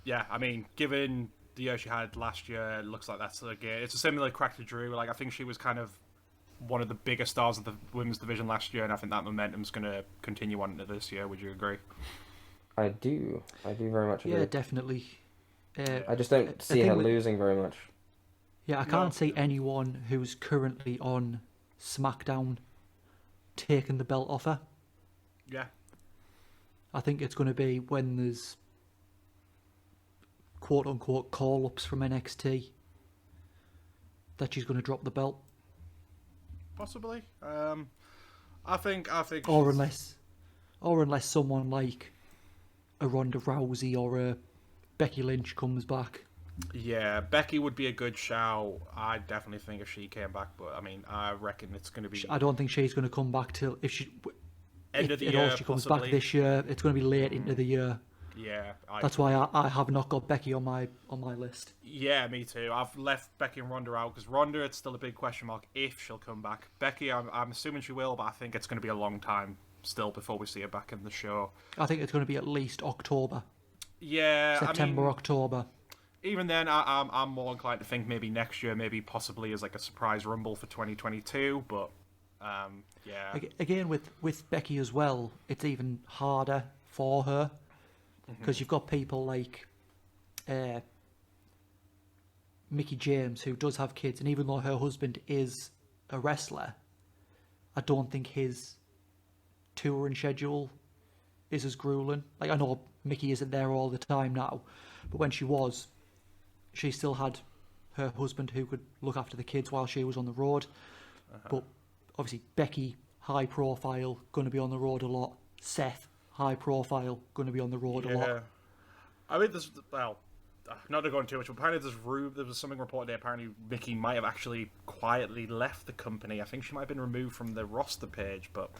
Speaker 2: Yeah, I mean, given the year she had last year, it looks like that's again. It's a similar crack to Drew. Like, I think she was kind of one of the bigger stars of the women's division last year, and I think that momentum's going to continue on into this year. Would you agree?
Speaker 3: I do. I do very much agree.
Speaker 4: Yeah, definitely.
Speaker 3: I just don't see her losing very much.
Speaker 4: Yeah, I can't see anyone who's currently on SmackDown taking the belt off her.
Speaker 2: Yeah.
Speaker 4: I think it's going to be when there's quote-unquote call-ups from NXT that she's going to drop the belt.
Speaker 2: Possibly. I think.
Speaker 4: Or unless someone like a Ronda Rousey or a Becky Lynch comes back.
Speaker 2: Yeah, Becky would be a good shout. I definitely think if she came back, but I mean, I reckon it's going to be.
Speaker 4: I don't think she's going to come back till if she.
Speaker 2: End of the year.
Speaker 4: She comes
Speaker 2: possibly.
Speaker 4: back this year. It's going to be late into the year.
Speaker 2: Yeah,
Speaker 4: that's why I have not got Becky on my list.
Speaker 2: Yeah, me too. I've left Becky and Ronda out because Ronda, it's still a big question mark if she'll come back. Becky, I'm assuming she will, but I think it's going to be a long time still before we see her back in the show.
Speaker 4: I think it's going to be at least October.
Speaker 2: Yeah,
Speaker 4: September, October.
Speaker 2: Even then, I'm more inclined to think maybe next year, maybe possibly as like a surprise Rumble for 2022. But yeah,
Speaker 4: again with Becky as well, it's even harder for her. Because you've got people like Mickie James, who does have kids, and even though her husband is a wrestler, I don't think his touring schedule is as grueling. Like, I know Mickie isn't there all the time now, but when she was, she still had her husband who could look after the kids while she was on the road. But obviously Becky, high profile, going to be on the road a lot. Seth, high profile, going to be on the road a lot.
Speaker 2: I mean, not to go into too much, but apparently there was something reported that apparently Mickie might have actually quietly left the company. I think she might have been removed from the roster page, but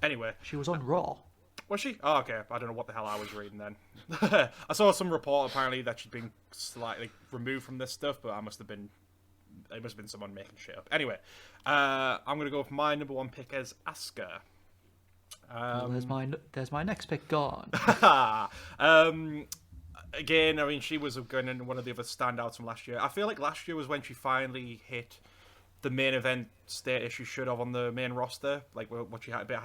Speaker 2: anyway.
Speaker 4: She was on Raw.
Speaker 2: Was she? Oh, okay. I don't know what the hell I was reading then. I saw some report apparently that she'd been slightly removed from this stuff, but it must have been someone making shit up. Anyway, I'm going to go with my number one pick as Asuka.
Speaker 4: There's my next pick gone.
Speaker 2: Again, I mean, she was one of the other standouts from last year. I feel like last year was when she finally hit the main event status she should have on the main roster, like what she had a bit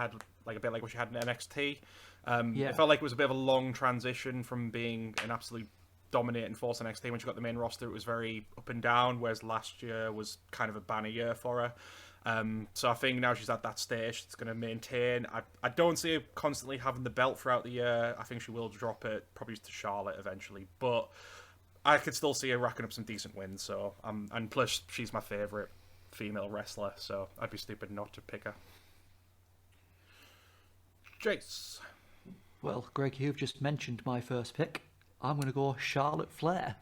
Speaker 2: like what she had in NXT. It felt like it was a bit of a long transition from being an absolute dominating force in NXT. When she got the main roster, it was very up and down, whereas last year was kind of a banner year for her. So I think now she's at that stage, it's going to maintain. I don't see her constantly having the belt throughout the year. I think she will drop it, probably to Charlotte eventually. But I could still see her racking up some decent wins. So and plus, she's my favourite female wrestler, so I'd be stupid not to pick her. Jace.
Speaker 4: Well, Greg, you've just mentioned my first pick. I'm going to go Charlotte Flair.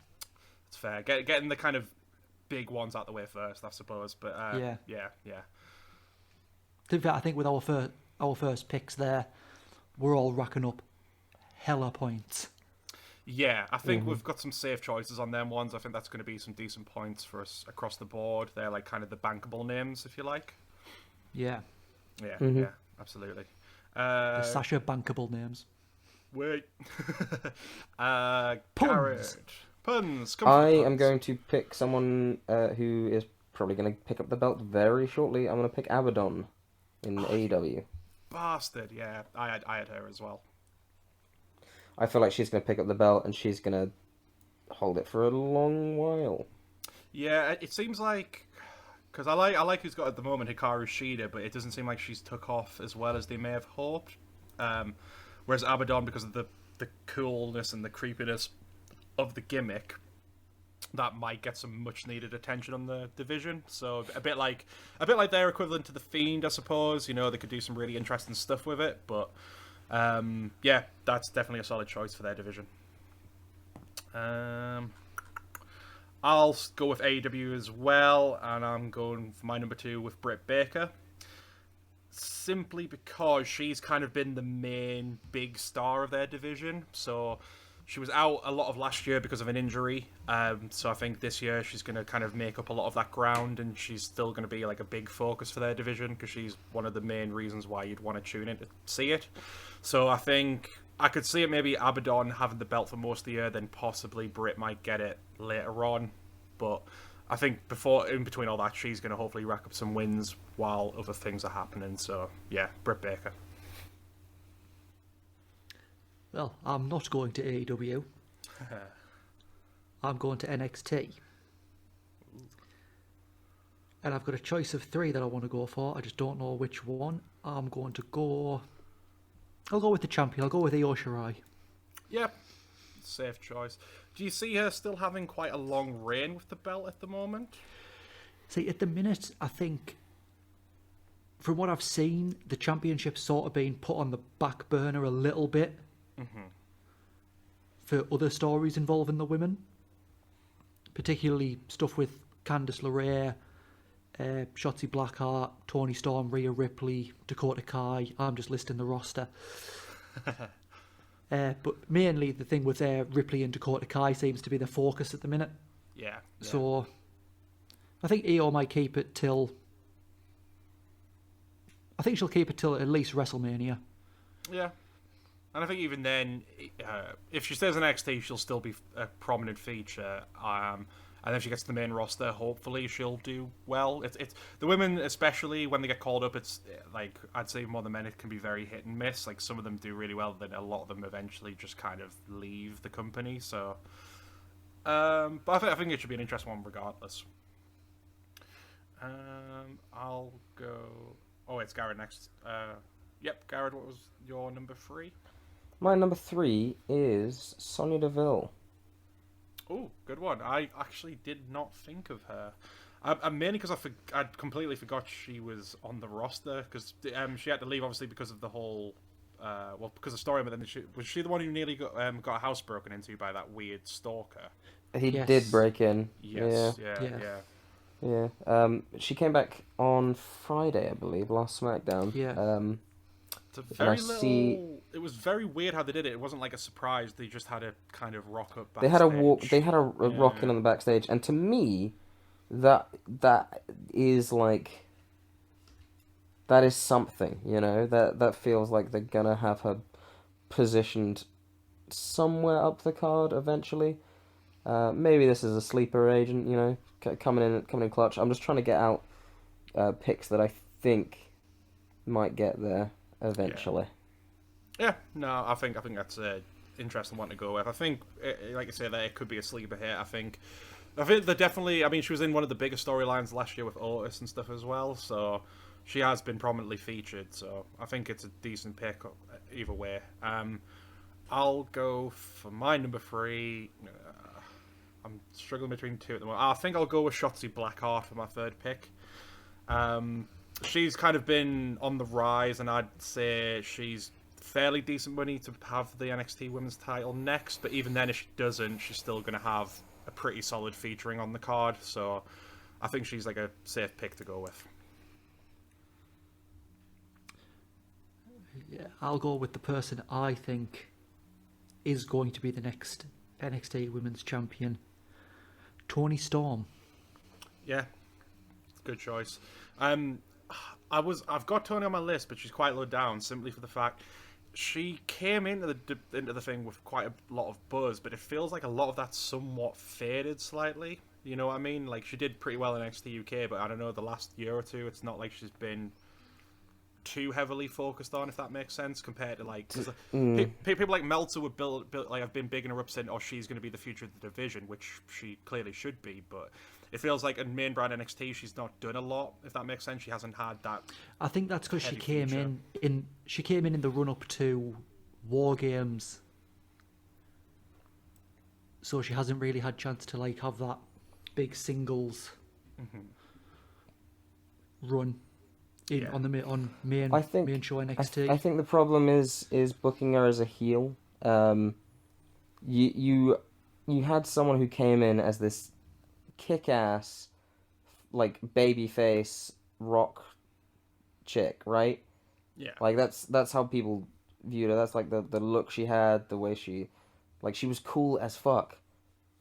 Speaker 2: It's fair. Getting the kind of big ones out the way first, I suppose. But yeah.
Speaker 4: To be fair, I think with our first picks there, we're all racking up hella points.
Speaker 2: Yeah, I think we've got some safe choices on them ones. I think that's going to be some decent points for us across the board. They're like kind of the bankable names, if you like.
Speaker 4: Yeah.
Speaker 2: Yeah, absolutely.
Speaker 4: The Sasha bankable names.
Speaker 2: Wait.
Speaker 4: Puns.
Speaker 2: Garrett. Puns. Come
Speaker 3: I
Speaker 2: for the
Speaker 3: am
Speaker 2: puns.
Speaker 3: going to pick someone who is probably going to pick up the belt very shortly. I'm going to pick Abaddon in AEW.
Speaker 2: Bastard. Yeah, I had her as well.
Speaker 3: I feel like she's going to pick up the belt and she's going to hold it for a long while.
Speaker 2: Yeah, it seems like because I like who's got at the moment Hikaru Shida, but it doesn't seem like she's took off as well as they may have hoped. Whereas Abaddon, because of the coolness and the creepiness of the gimmick, that might get some much needed attention on the division. So a bit like their equivalent to the Fiend, I suppose. You know, they could do some really interesting stuff with it. But yeah, that's definitely a solid choice for their division. I'll go with AEW as well, and I'm going for my number 2 with Britt Baker. Simply because she's kind of been the main big star of their division. So she was out a lot of last year because of an injury. So I think this year she's going to kind of make up a lot of that ground, and she's still going to be like a big focus for their division because she's one of the main reasons why you'd want to tune in to see it. So I think I could see it maybe Abaddon having the belt for most of the year, then possibly Britt might get it later on. But I think in between all that, she's going to hopefully rack up some wins while other things are happening. So, yeah, Britt Baker.
Speaker 4: Well, I'm not going to AEW. I'm going to NXT. And I've got a choice of 3 that I want to go for. I just don't know which one. I'll go with the champion. I'll go with Io Shirai.
Speaker 2: Yep. Safe choice. Do you see her still having quite a long reign with the belt at the moment?
Speaker 4: See, at the minute, I think, from what I've seen, the championship's sort of being put on the back burner a little bit for other stories involving the women. Particularly stuff with Candice LeRae, Shotzi Blackheart, Toni Storm, Rhea Ripley, Dakota Kai. I'm just listing the roster. But mainly the thing with Ripley and Dakota Kai seems to be the focus at the minute.
Speaker 2: Yeah.
Speaker 4: So I think Io might keep it till... I think she'll keep it till at least WrestleMania.
Speaker 2: Yeah. And I think even then, if she stays in NXT, she'll still be a prominent feature. And if she gets to the main roster, hopefully she'll do well. It's the women, especially when they get called up, it's like I'd say more than men, it can be very hit and miss. Like some of them do really well, then a lot of them eventually just kind of leave the company. So, but I think it should be an interesting one regardless. I'll go. Oh, it's Garrett next. Yep, Garrett. What was your number 3?
Speaker 3: My number 3 is Sonya Deville.
Speaker 2: Oh, good one. I actually did not think of her. Mainly because I'd completely forgot she was on the roster, because she had to leave, obviously, because of the whole... because of story, but then was she the one who nearly got a house broken into by that weird stalker?
Speaker 3: He
Speaker 4: Yes.
Speaker 3: did break in.
Speaker 2: Yes,
Speaker 3: Yeah. She came back on Friday, I believe, last SmackDown.
Speaker 4: Yeah.
Speaker 2: It's a very It was very weird how they did it. It wasn't like a surprise. They just had to kind of rock up backstage.
Speaker 3: They had a walk. They had a rock in on the backstage, and to me, that is like that is something. You know, that feels like they're gonna have her positioned somewhere up the card eventually. Maybe this is a sleeper agent. You know, coming in clutch. I'm just trying to get out picks that I think might get there eventually.
Speaker 2: Yeah, no, I think that's an interesting one to go with. I think, like I say, that it could be a sleeper hit. I think they're definitely. I mean, she was in one of the bigger storylines last year with Otis and stuff as well, so she has been prominently featured. So I think it's a decent pick either way. I'll go for my number 3. I'm struggling between 2 at the moment. I think I'll go with Shotzi Blackheart for my 3rd pick. She's kind of been on the rise, and I'd say she's fairly decent money to have the NXT Women's title next. But even then, if she doesn't, she's still going to have a pretty solid featuring on the card. So I think she's like a safe pick to go with.
Speaker 4: Yeah, I'll go with the person I think is going to be the next NXT Women's Champion, Toni Storm.
Speaker 2: Yeah, good choice. I've got Toni on my list, but she's quite low down simply for the fact she came into the thing with quite a lot of buzz, but it feels like a lot of that somewhat faded slightly. You know what I mean? Like, she did pretty well in NXT UK, but I don't know, the last year or two, it's not like she's been too heavily focused on, if that makes sense, compared to like, cause people like Meltzer would build like have been big in her up saying, oh, she's going to be the future of the division, which she clearly should be, but it feels like in main brand NXT she's not done a lot, if that makes sense. She hasn't had that.
Speaker 4: I think that's because she
Speaker 2: heavy
Speaker 4: came
Speaker 2: feature.
Speaker 4: she came in the run up to War Games, so she hasn't really had chance to like have that big singles run in on the on main main show NXT.
Speaker 3: I think the problem is booking her as a heel. You had someone who came in as this kick-ass, like, babyface rock chick, right?
Speaker 2: Yeah.
Speaker 3: Like, that's how people viewed her. That's like the look she had, the way she was cool as fuck.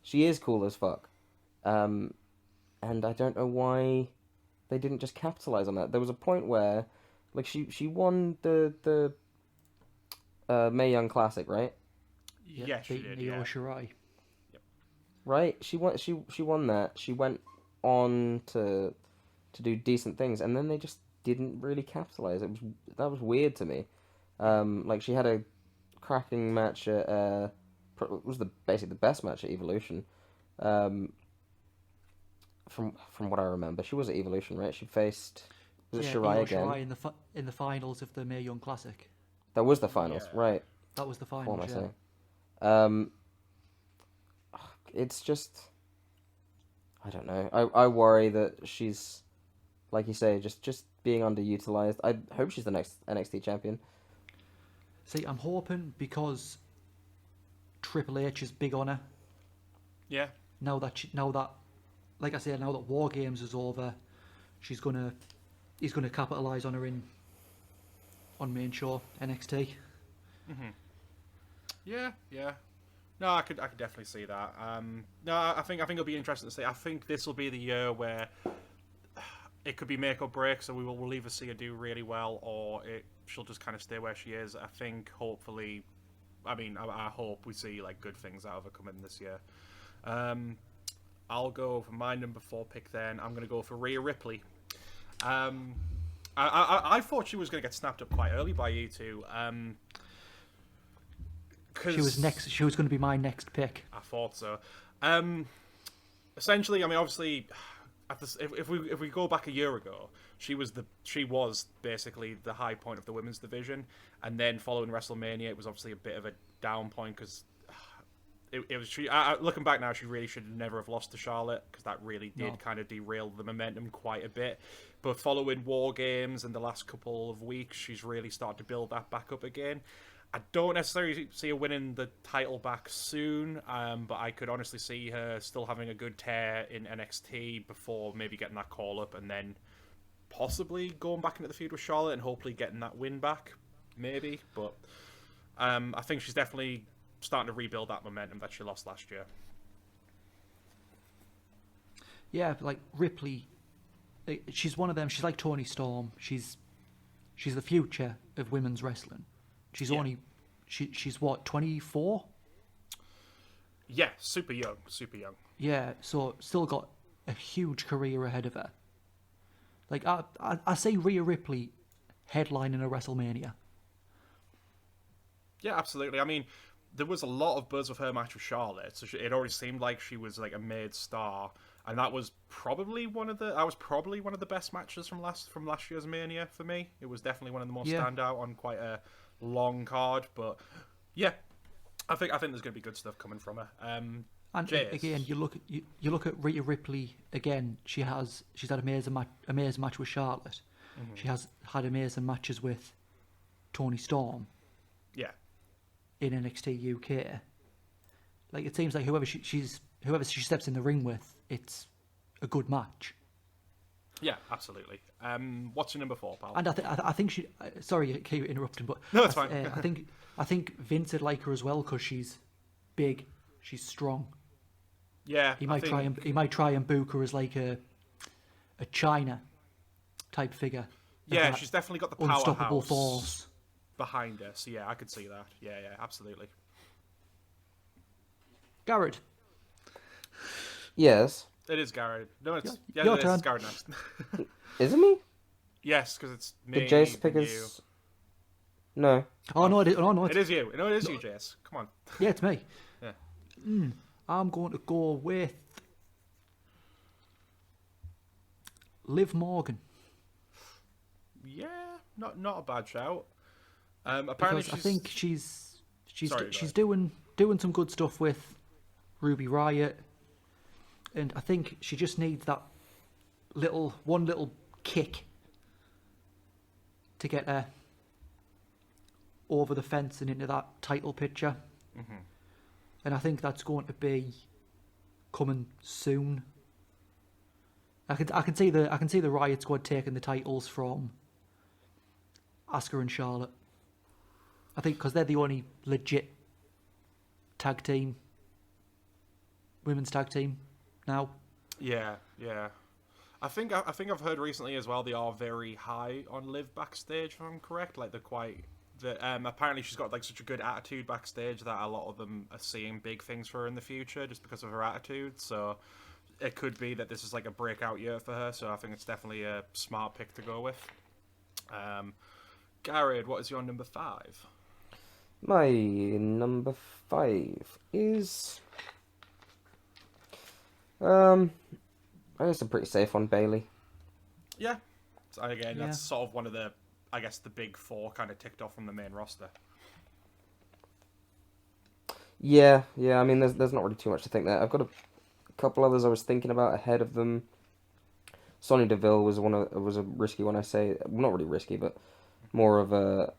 Speaker 3: She is cool as fuck. And I don't know why they didn't just capitalize on that. There was a point where, like, she won the Mae Young Classic, right?
Speaker 2: Yeah, she did.
Speaker 4: Io
Speaker 2: Yeah.
Speaker 4: Shirai.
Speaker 3: Right? She won that. She went on to do decent things, and then they just didn't really capitalize. That was weird to me. Like, she had a cracking match at it was basically the best match at Evolution. From what I remember, she was at Evolution, right? She faced Shirai
Speaker 4: Io
Speaker 3: again.
Speaker 4: Shirai in the finals of the Mae Young Classic.
Speaker 3: That was the finals,
Speaker 2: Yeah.
Speaker 3: right?
Speaker 4: That was the
Speaker 3: What
Speaker 4: finals.
Speaker 3: am I
Speaker 4: Yeah.
Speaker 3: saying? It's just, I don't know. I worry that she's, like you say, just being underutilized. I hope she's the next NXT champion.
Speaker 4: See, I'm hoping because Triple H is big on her.
Speaker 2: Yeah.
Speaker 4: Now that like I said, now that War Games is over, he's gonna capitalize on her on main show NXT.
Speaker 2: Yeah. No, I could definitely see that. No, I think it'll be interesting to see. I think this will be the year where it could be make or break. So we'll either see her do really well, or she'll just kind of stay where she is. I think hopefully, I hope we see like good things out of her coming this year. I'll go for my number 4 pick. Then I'm going to go for Rhea Ripley. I thought she was going to get snapped up quite early by you two.
Speaker 4: She was next. She was going to be my next pick.
Speaker 2: I thought so. Essentially, obviously, if we go back a year ago, she was basically the high point of the women's division, and then following WrestleMania, it was obviously a bit of a down point because it was. Looking back now, she really should never have lost to Charlotte because that really did kind of derail the momentum quite a bit. But following War Games and the last couple of weeks, she's really started to build that back up again. I don't necessarily see her winning the title back soon, but I could honestly see her still having a good tear in NXT before maybe getting that call up and then possibly going back into the feud with Charlotte and hopefully getting that win back, maybe. But I think she's definitely starting to rebuild that momentum that she lost last year.
Speaker 4: Yeah, like Ripley, she's one of them. She's like Toni Storm. She's the future of women's wrestling. She's she's what, 24?
Speaker 2: Yeah, super young.
Speaker 4: Yeah, so still got a huge career ahead of her. Like I say Rhea Ripley headlining a WrestleMania.
Speaker 2: Yeah, absolutely. There was a lot of buzz with her match with Charlotte, so it already seemed like she was like a made star, and that was probably one of the best matches from last year's Mania for me. It was definitely one of the most standout on quite a long card, but yeah, I think there's going to be good stuff coming from her.
Speaker 4: And
Speaker 2: Jace.
Speaker 4: again, you look at Rhea Ripley again. She's had amazing match with Charlotte. She has had amazing matches with Toni Storm.
Speaker 2: Yeah.
Speaker 4: In NXT UK, like it seems like whoever she steps in the ring with, it's a good match.
Speaker 2: Yeah, absolutely. What's your number 4, pal?
Speaker 4: And I think she. Sorry, I keep interrupting, but
Speaker 2: no, it's fine.
Speaker 4: I think Vince would like her as well because she's big, she's strong.
Speaker 2: Yeah,
Speaker 4: he might try and book her as like a China type figure.
Speaker 2: Yeah, she's definitely got the
Speaker 4: unstoppable
Speaker 2: powerhouse
Speaker 4: force.
Speaker 2: behind her. So yeah, I could see that. Yeah, absolutely.
Speaker 4: Garrett.
Speaker 3: Yes.
Speaker 2: It is Garrett. No, it's
Speaker 4: Your
Speaker 2: it is.
Speaker 4: turn.
Speaker 2: It's Garrett next.
Speaker 3: Is it me?
Speaker 2: Yes, because it's me.
Speaker 3: Did Jace pick
Speaker 2: and
Speaker 3: his... No.
Speaker 4: Oh no,
Speaker 2: It is you. No, it is you, Jace. Come on.
Speaker 4: Yeah, it's me.
Speaker 2: Yeah.
Speaker 4: I'm going to go with Liv Morgan.
Speaker 2: Yeah, not a bad shout. Apparently,
Speaker 4: Because I think she's
Speaker 2: Sorry, go
Speaker 4: doing some good stuff with Ruby Riott, and I think she just needs that one little kick to get her over the fence and into that title picture.
Speaker 2: Mm-hmm.
Speaker 4: And I think that's going to be coming soon. I can see the Riott Squad taking the titles from Asuka and Charlotte. I think because they're the only legit women's tag team now.
Speaker 2: Yeah. I think I've heard recently as well. They are very high on Liv backstage, if I'm correct. Like they're quite. Apparently she's got like such a good attitude backstage that a lot of them are seeing big things for her in the future just because of her attitude. So it could be that this is like a breakout year for her. So I think it's definitely a smart pick to go with. Garrett, what is your number 5?
Speaker 3: My number 5 is... I guess a pretty safe one, Bailey.
Speaker 2: Yeah. So again, that's sort of one of the, I guess, the big 4 kind of ticked off from the main roster.
Speaker 3: Yeah. I mean, there's not really too much to think there. I've got a couple others I was thinking about ahead of them. Sonya Deville was a risky one. I say, well, not really risky, but more of a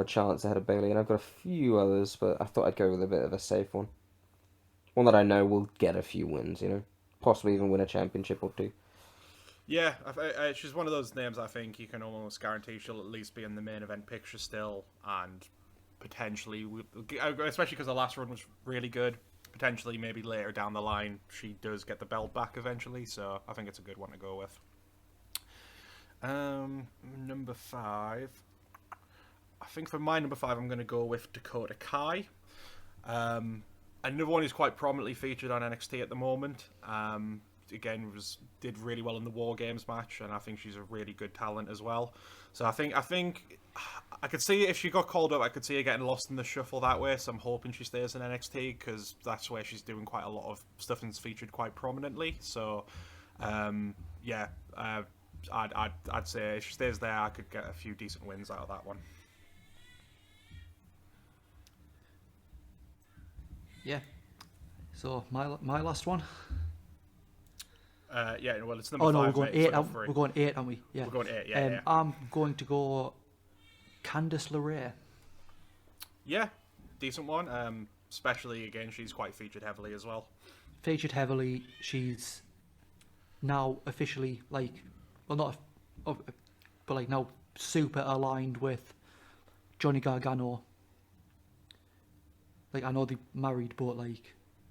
Speaker 3: chance ahead of Bailey. And I've got a few others, but I thought I'd go with a bit of a safe one. One that I know will get a few wins, possibly even win a championship or 2.
Speaker 2: Yeah, she's one of those names I think you can almost guarantee she'll at least be in the main event picture still, and potentially, especially because the last run was really good, potentially maybe later down the line she does get the belt back eventually, so I think it's a good one to go with. Number 5. I think for my number 5 I'm going to go with Dakota Kai. Another one who's quite prominently featured on NXT at the moment. Again, did really well in the War Games match, and I think she's a really good talent as well. So I think I could see if she got called up, I could see her getting lost in the shuffle that way. So I'm hoping she stays in NXT because that's where she's doing quite a lot of stuff and's featured quite prominently. So I'd say if she stays there, I could get a few decent wins out of that one.
Speaker 4: Yeah. So my last one.
Speaker 2: Yeah, well, it's number 5.
Speaker 4: We're going 8.
Speaker 2: We're
Speaker 4: We're going 8, aren't we? Yeah.
Speaker 2: We're going 8. Yeah.
Speaker 4: I'm going to go Candice LeRae.
Speaker 2: Yeah, decent one. Especially again, she's quite featured heavily as well.
Speaker 4: Featured heavily. She's now officially but now super aligned with Johnny Gargano. Like I know they married, but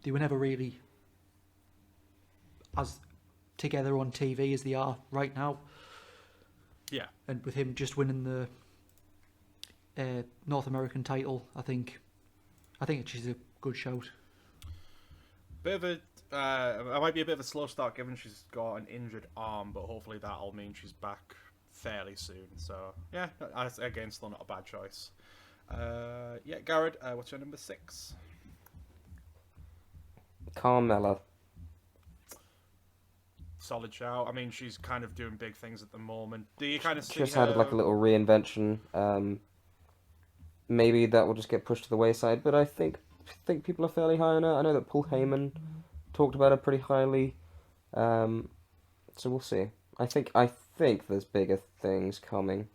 Speaker 4: they were never really as together on TV as they are right now.
Speaker 2: Yeah.
Speaker 4: And with him just winning the North American title, I think she's a good shout.
Speaker 2: Bit of a, it might be a bit of a slow start given she's got an injured arm, but hopefully that'll mean she's back fairly soon. So yeah, again, still not a bad choice. Yeah, Garrett, what's your number 6?
Speaker 3: Carmella.
Speaker 2: Solid shout. I mean, she's kind of doing big things at the moment. Do you kind of see
Speaker 3: Just
Speaker 2: her...
Speaker 3: had like a little reinvention. Maybe that will just get pushed to the wayside, but I think people are fairly high on her. I know that Paul Heyman talked about her pretty highly. So we'll see. I think there's bigger things coming.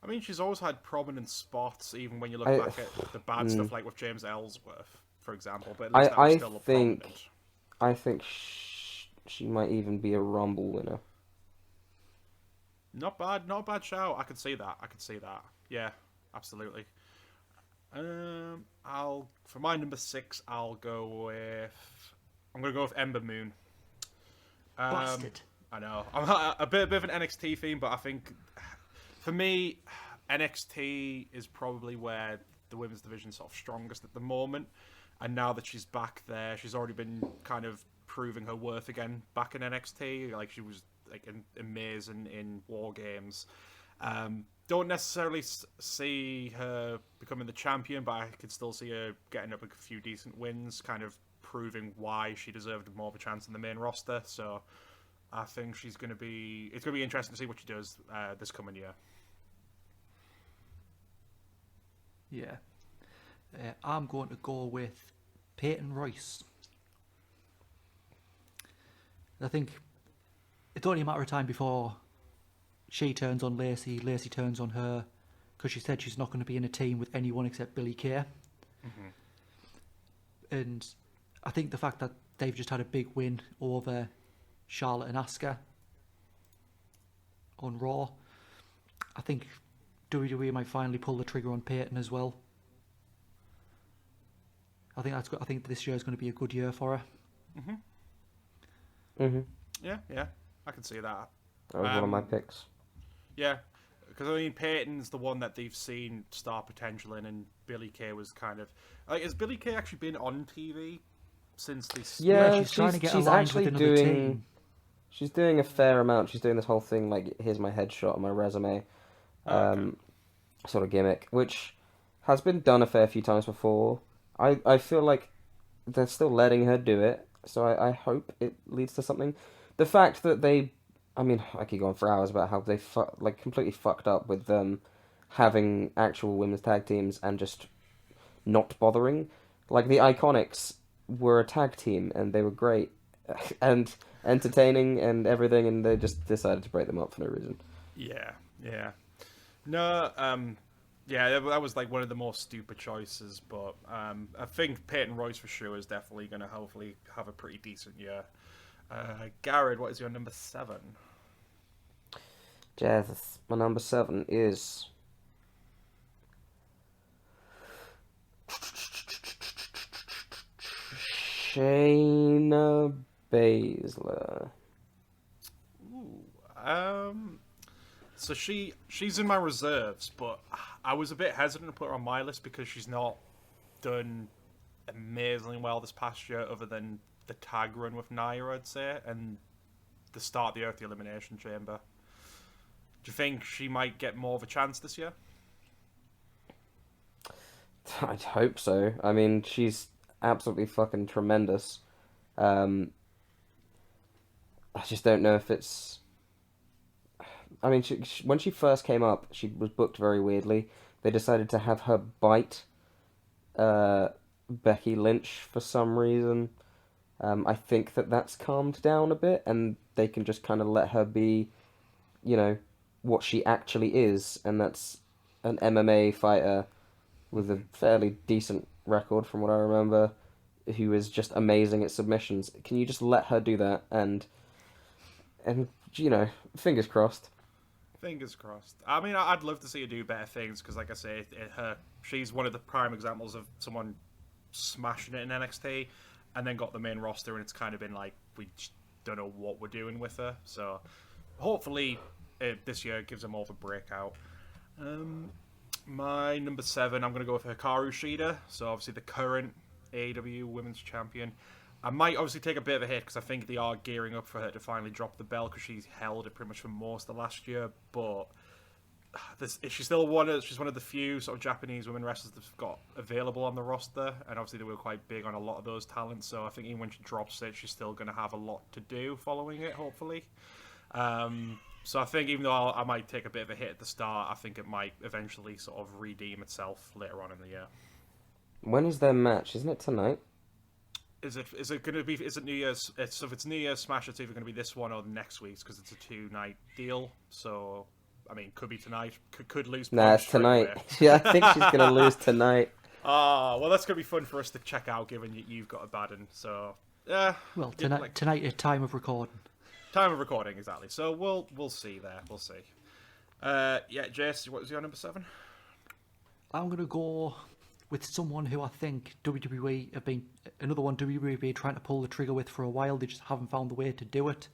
Speaker 2: I mean, she's always had prominent spots, even when you look back at the bad stuff, like with James Ellsworth, for example. But at least that was still prominent.
Speaker 3: I think she might even be a Rumble winner.
Speaker 2: Not a bad shout. I could see that. Yeah, absolutely. For my number 6, I'm gonna go with Ember Moon.
Speaker 4: Bastard.
Speaker 2: I know. I'm a bit of an NXT theme, but I think for me, NXT is probably where the women's division is sort of strongest at the moment, and now that she's back there, she's already been kind of proving her worth again back in NXT. Like, she was like amazing in War Games. Don't necessarily see her becoming the champion, but I could still see her getting up a few decent wins, kind of proving why she deserved more of a chance in the main roster. So I think it's going to be interesting to see what she does this coming year.
Speaker 4: Yeah. I'm going to go with Peyton Royce. I think it's only a matter of time before she turns on Lacey, Lacey turns on her, because she said she's not going to be in a team with anyone except Billie Kay. Mm-hmm. And I think the fact that they've just had a big win over Charlotte and Asuka on Raw, I think WWE might finally pull the trigger on Peyton as well. I think this year is going to be a good year for her.
Speaker 2: Mhm.
Speaker 3: Mhm.
Speaker 2: Yeah, I can see that.
Speaker 3: That was one of my picks.
Speaker 2: Yeah, because I mean, Peyton's the one that they've seen star potential in, and Billie Kay was kind of like, has Billie Kay actually been on TV since this?
Speaker 3: Yeah,
Speaker 4: she's trying to get
Speaker 3: she's
Speaker 4: aligned
Speaker 3: actually
Speaker 4: with another
Speaker 3: doing.
Speaker 4: team.
Speaker 3: She's doing a fair amount. She's doing this whole thing like, here's my headshot and my resume,
Speaker 2: Okay.
Speaker 3: sort of gimmick, which has been done a fair few times before. I feel like they're still letting her do it, so I hope it leads to something. The fact that I mean, I could go on for hours about how they completely fucked up with having actual women's tag teams and just not bothering. Like, the Iconics were a tag team and they were great and entertaining and everything, and they just decided to break them up for no reason.
Speaker 2: Yeah. No, yeah, that was like one of the more stupid choices, but I think Peyton Royce for sure is definitely going to hopefully have a pretty decent year. Garrett, what is your number 7?
Speaker 3: Jazz, my number 7 is Shayna Baszler.
Speaker 2: So she's in my reserves, but I was a bit hesitant to put her on my list because she's not done amazingly well this past year, other than the tag run with Nia, I'd say, and the start of the Earth Elimination Chamber. Do you think she might get more of a chance this year?
Speaker 3: I'd hope so. I mean, she's absolutely fucking tremendous. I just don't know if it's... I mean, when she first came up, she was booked very weirdly. They decided to have her bite Becky Lynch for some reason. I think that's calmed down a bit, and they can just kind of let her be, what she actually is, and that's an MMA fighter with a fairly decent record from what I remember, who is just amazing at submissions. Can you just let her do that, and fingers crossed.
Speaker 2: Fingers crossed. I mean, I'd love to see her do better things because, like I say, she's one of the prime examples of someone smashing it in NXT and then got the main roster, and it's kind of been like, we just don't know what we're doing with her. So hopefully this year gives her more of a breakout. My number 7, I'm going to go with Hikaru Shida. So obviously the current AEW Women's Champion. I might obviously take a bit of a hit because I think they are gearing up for her to finally drop the belt because she's held it pretty much for most of last year. But she's still she's one of the few sort of Japanese women wrestlers that's got available on the roster, and obviously they were quite big on a lot of those talents. So I think even when she drops it, she's still going to have a lot to do following it, hopefully. So I think even though I might take a bit of a hit at the start, I think it might eventually sort of redeem itself later on in the year.
Speaker 3: When is their match? Isn't it tonight?
Speaker 2: Is it going to be? Is it New Year's? So if it's New Year's Smash, it's either going to be this one or next week's because it's a 2-night deal. So I mean, could be tonight. Could lose.
Speaker 3: Nah, it's tonight. Yeah, I think she's gonna lose tonight.
Speaker 2: Well, that's gonna be fun for us to check out, given you've got a bad one. So yeah.
Speaker 4: Well, tonight at time of recording.
Speaker 2: Time of recording, exactly. So we'll see there. We'll see. Yeah, Jace, what was your number 7?
Speaker 4: I'm gonna go with someone who I think WWE have been trying to pull the trigger with for a while. They just haven't found the way to do it,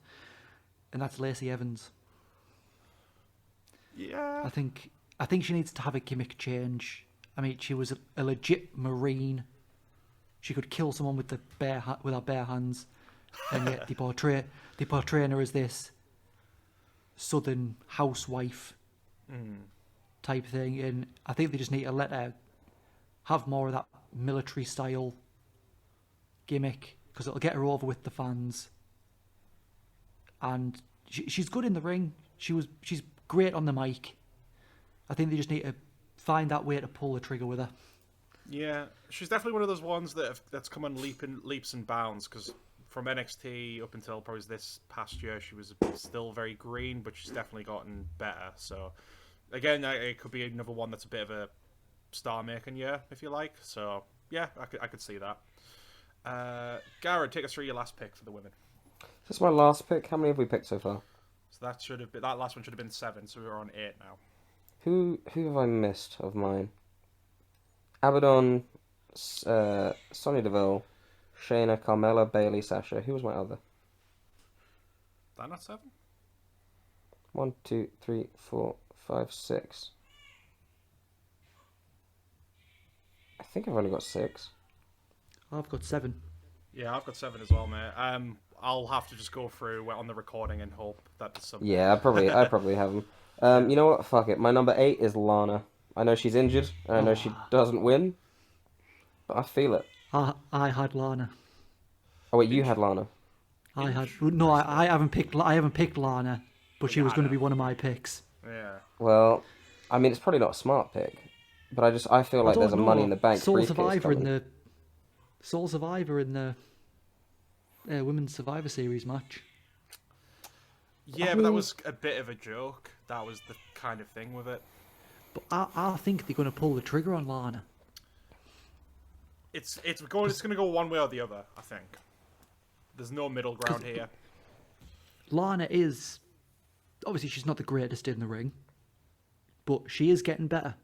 Speaker 4: and that's Lacey Evans.
Speaker 2: Yeah.
Speaker 4: I think I think she needs to have a gimmick change. I mean, she was a legit Marine. She could kill someone with her bare hands, and yet they portray her as this Southern housewife type thing. And I think they just need to let her have more of that military style gimmick, because it'll get her over with the fans. And she's good in the ring. She's great on the mic. I think they just need to find that way to pull the trigger with her.
Speaker 2: Yeah, she's definitely one of those ones that's come on leaps and bounds, because from NXT up until probably this past year, she was still very green, but she's definitely gotten better. So, again, it could be another one that's a bit of a star-making year, if you like. So, yeah, I could see that. Garrett, take us through your last pick for the women.
Speaker 3: This is my last pick. How many have we picked so far?
Speaker 2: So that last one should have been 7, so we're on 8 now.
Speaker 3: Who have I missed of mine? Abaddon, Sonya Deville, Shayna, Carmella, Bayley, Sasha. Who was my other?
Speaker 2: That not 7?
Speaker 3: 1, 2, 3, 4, 5, 6. I think I've only got 6.
Speaker 4: I've got 7.
Speaker 2: Yeah, I've got 7 as well, mate. I'll have to just go through on the recording and hope that there's something.
Speaker 3: Yeah, I probably have them. You know what? Fuck it. My number 8 is Lana. I know she's injured, and I know she doesn't win, but I feel it.
Speaker 4: I had Lana.
Speaker 3: Oh wait, you had Lana.
Speaker 4: I haven't picked Lana, but she was going to be one of my picks.
Speaker 2: Yeah.
Speaker 3: Well, I mean, it's probably not a smart pick, but I feel like there's a Money in the Bank
Speaker 4: Sole
Speaker 3: briefcase
Speaker 4: Survivor
Speaker 3: coming.
Speaker 4: Sole Survivor in the Women's Survivor Series match.
Speaker 2: Yeah, but that was a bit of a joke. That was the kind of thing with it.
Speaker 4: But I think they're going to pull the trigger on Lana.
Speaker 2: It's going to go one way or the other, I think. There's no middle ground here.
Speaker 4: Lana is obviously she's not the greatest in the ring, but she is getting better.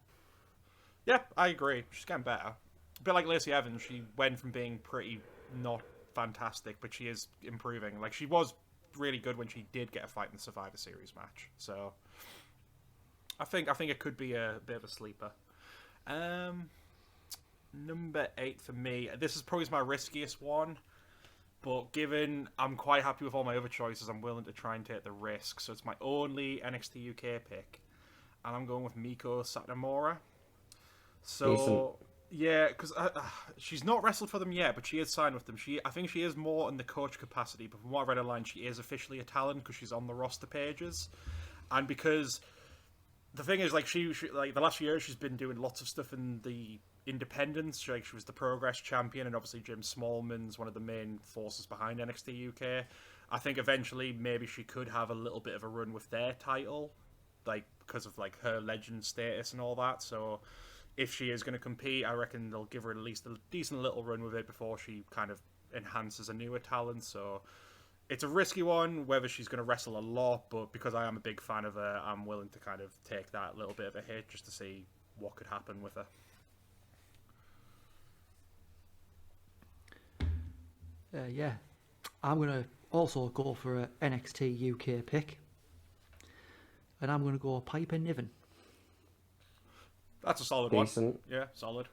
Speaker 2: Yeah, I agree. She's getting better. A bit like Lacey Evans, she went from being pretty not fantastic, but she is improving. Like, she was really good when she did get a fight in the Survivor Series match. So I think it could be a bit of a sleeper. Number 8 for me. This is probably my riskiest one, but given I'm quite happy with all my other choices, I'm willing to try and take the risk. So it's my only NXT UK pick, and I'm going with Miko Satomura. So
Speaker 3: Decent.
Speaker 2: yeah, because she's not wrestled for them yet, but she is signed with them. I think she is more in the coach capacity, but from what I read online, she is officially a talent because she's on the roster pages, and because the thing is, like, she like the last few years she's been doing lots of stuff in the independents. She was the Progress champion, and obviously Jim Smallman's one of the main forces behind NXT UK. I think eventually maybe she could have a little bit of a run with their title, like, because of like her legend status and all that. So if she is going to compete, I reckon they'll give her at least a decent little run with it before she kind of enhances a newer talent. So it's a risky one, whether she's going to wrestle a lot, but because I am a big fan of her, I'm willing to kind of take that little bit of a hit just to see what could happen with her.
Speaker 4: Yeah, I'm going to also go for an NXT UK pick, and I'm going to go Piper Niven.
Speaker 2: That's a solid
Speaker 3: Decent.
Speaker 2: one. Yeah, solid.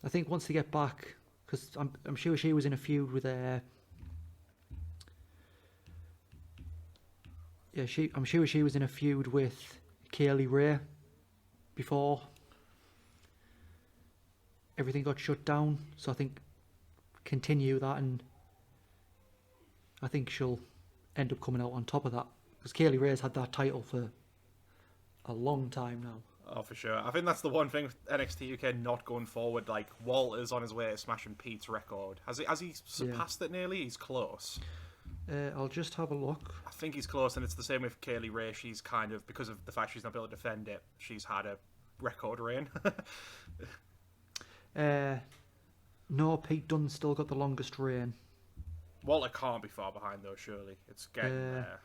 Speaker 4: I think once they get back, because I'm sure she was in a feud with I'm sure she was in a feud with Kaylee Ray before everything got shut down. So I think continue that, and I think she'll end up coming out on top of that, because Kaylee Ray's had that title for a long time now.
Speaker 2: Oh, for sure. I think that's the one thing with NXT UK not going forward. Like, Walter's on his way to smashing Pete's record. Has he surpassed it nearly? He's close.
Speaker 4: I'll just have a look.
Speaker 2: I think he's close, and it's the same with Kaylee Ray. She's kind of, because of the fact she's not able to defend it, she's had a record reign.
Speaker 4: No, Pete Dunne's still got the longest reign.
Speaker 2: Walter can't be far behind, though, surely. It's getting there,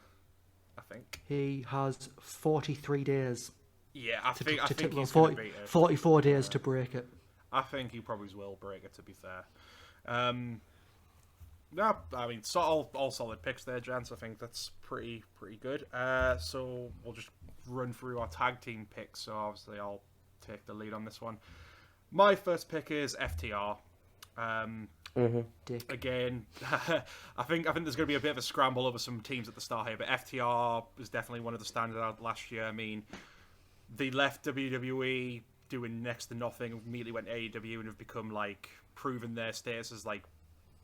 Speaker 2: I think.
Speaker 4: He has 43 days.
Speaker 2: Yeah, I think he's
Speaker 4: 40,
Speaker 2: going to beat it.
Speaker 4: 44 days to break it.
Speaker 2: I think he probably will break it, to be fair. No, I mean, all solid picks there, gents. I think that's pretty good. So we'll just run through our tag team picks. So obviously I'll take the lead on this one. My first pick is FTR.
Speaker 4: Dick.
Speaker 2: Again, I think there's going to be a bit of a scramble over some teams at the start here, but FTR was definitely one of the standouts last year. I mean, they left WWE doing next to nothing, immediately went AEW, and have become like proven their status as like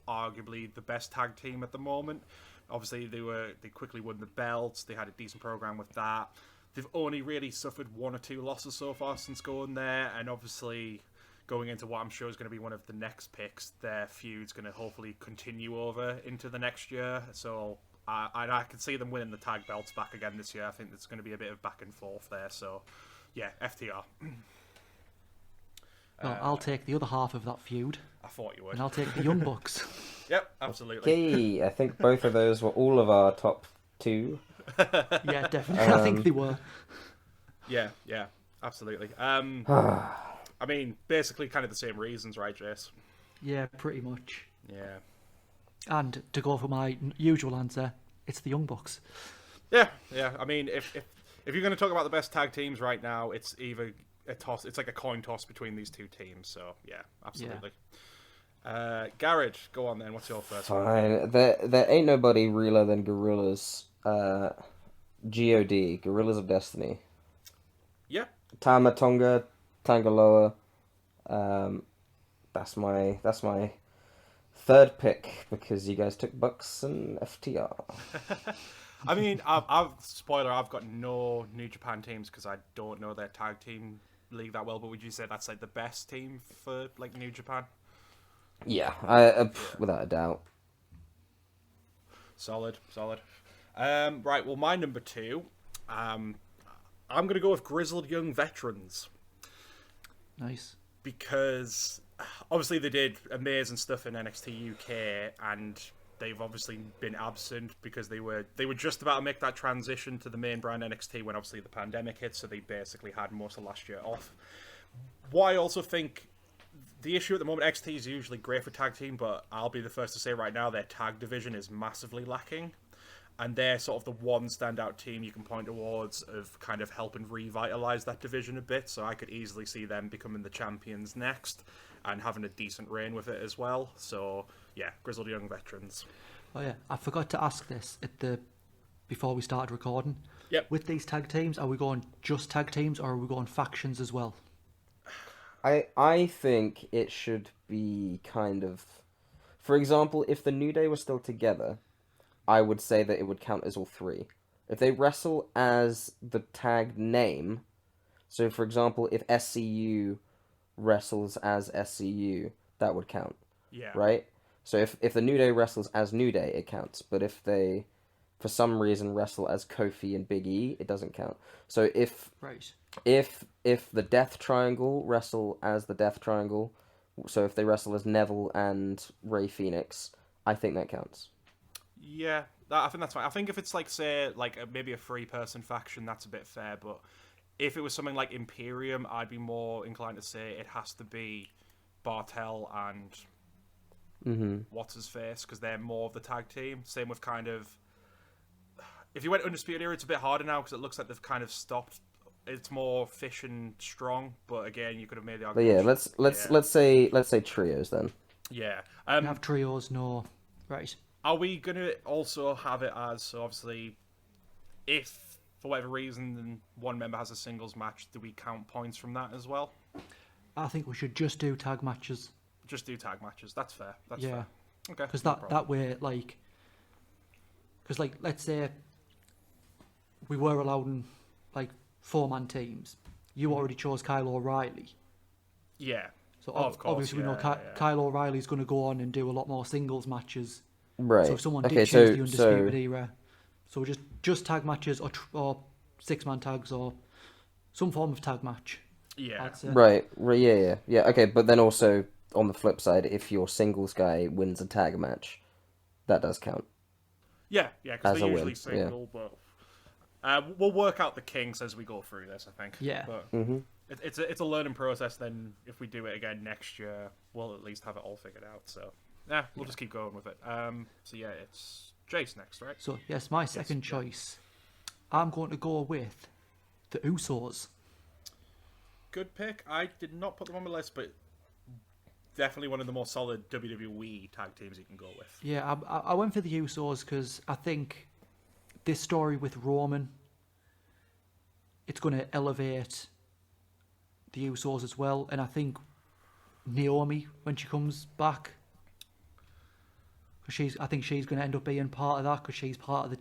Speaker 2: arguably the best tag team at the moment. Obviously, they quickly won the belts. They had a decent program with that. They've only really suffered 1 or 2 losses so far since going there, and obviously, going into what I'm sure is going to be one of the next picks, their feud's going to hopefully continue over into the next year. So I can see them winning the tag belts back again this year. I think there's going to be a bit of back and forth there. So, yeah, FTR.
Speaker 4: Well, I'll take the other half of that feud.
Speaker 2: I thought you would.
Speaker 4: And I'll take the Young Bucks.
Speaker 2: Yep, absolutely.
Speaker 3: Okay, I think both of those were all of our top 2.
Speaker 4: Yeah, definitely. I think they were.
Speaker 2: Yeah, absolutely. I mean, basically kind of the same reasons, right, Jace?
Speaker 4: Yeah, pretty much.
Speaker 2: Yeah.
Speaker 4: And to go for my usual answer, it's the Young Bucks.
Speaker 2: Yeah. I mean, if you're going to talk about the best tag teams right now, it's either a toss. It's like a coin toss between these 2 teams. So yeah, absolutely. Garage, go on then. What's your first one?
Speaker 3: Fine. There ain't nobody realer than Gorillas. God, Gorillas of Destiny.
Speaker 2: Yeah.
Speaker 3: Tama Tonga, Tangaloa. That's my third pick because you guys took Bucks and FTR.
Speaker 2: I mean, spoiler, I've got no New Japan teams because I don't know their tag team league that well. But would you say that's like the best team for like New Japan?
Speaker 3: Yeah, without a doubt.
Speaker 2: Solid. Right, well, my number 2, I'm going to go with Grizzled Young Veterans.
Speaker 4: Nice.
Speaker 2: Because obviously they did amazing stuff in NXT UK, and they've obviously been absent because they were just about to make that transition to the main brand NXT when obviously the pandemic hit, so they basically had most of last year off. What I also think, the issue at the moment, NXT is usually great for tag team, but I'll be the first to say right now their tag division is massively lacking. And they're sort of the one standout team you can point towards of kind of helping revitalise that division a bit. So I could easily see them becoming the champions next and having a decent reign with it as well. So, yeah, Grizzled Young Veterans.
Speaker 4: Oh, yeah. I forgot to ask this before we started recording.
Speaker 2: Yep.
Speaker 4: With these tag teams, are we going just tag teams or are we going factions as well?
Speaker 3: I think it should be kind of... For example, if the New Day were still together, I would say that it would count as all 3. If they wrestle as the tag name, so for example, if SCU wrestles as SCU, that would count.
Speaker 2: Yeah.
Speaker 3: Right? So if the New Day wrestles as New Day, it counts. But if they, for some reason, wrestle as Kofi and Big E, it doesn't count. So if the Death Triangle wrestle as the Death Triangle, so if they wrestle as Neville and Rey Fenix, I think that counts.
Speaker 2: Yeah, I think that's fine. I think if it's like, say, maybe a 3-person faction, that's a bit fair. But if it was something like Imperium, I'd be more inclined to say it has to be Bartel and what's his face, because they're more of the tag team. Same with kind of, if you went Undisputed Era, it's a bit harder now because it looks like they've kind of stopped. It's more Fish and Strong, but again, you could have made the argument.
Speaker 3: But yeah, let's say trios then.
Speaker 2: Yeah,
Speaker 4: we have trios, no, right.
Speaker 2: Are we going to also have it as, so obviously, if for whatever reason one member has a singles match, do we count points from that as well?
Speaker 4: I think we should just do tag matches.
Speaker 2: Just do tag matches. That's fair. That's
Speaker 4: yeah.
Speaker 2: fair. Okay.
Speaker 4: Because that way, let's say we were allowing 4-man teams. You already chose Kyle O'Reilly.
Speaker 2: Yeah.
Speaker 4: So
Speaker 2: of course,
Speaker 4: obviously we know Kyle O'Reilly's going to go on and do a lot more singles matches.
Speaker 3: Right.
Speaker 4: So if someone did choose the Undisputed Era, so just tag matches or 6-man tags or some form of tag match.
Speaker 2: Yeah.
Speaker 3: Right. Yeah. Okay, but then also on the flip side, if your singles guy wins a tag match, that does count.
Speaker 2: Yeah, because they're usually single, but we'll work out the kinks as we go through this, I think.
Speaker 4: Yeah.
Speaker 2: But it's a learning process. Then if we do it again next year, we'll at least have it all figured out. So we'll just keep going with it. So yeah, it's Jace next, right?
Speaker 4: So yes, my second choice. I'm going to go with the Usos.
Speaker 2: Good pick. I did not put them on my list, but definitely one of the more solid WWE tag teams you can go with.
Speaker 4: Yeah, I went for the Usos because I think this story with Roman, it's going to elevate the Usos as well, and I think Naomi, when she comes back, I think she's going to end up being part of that because she's part of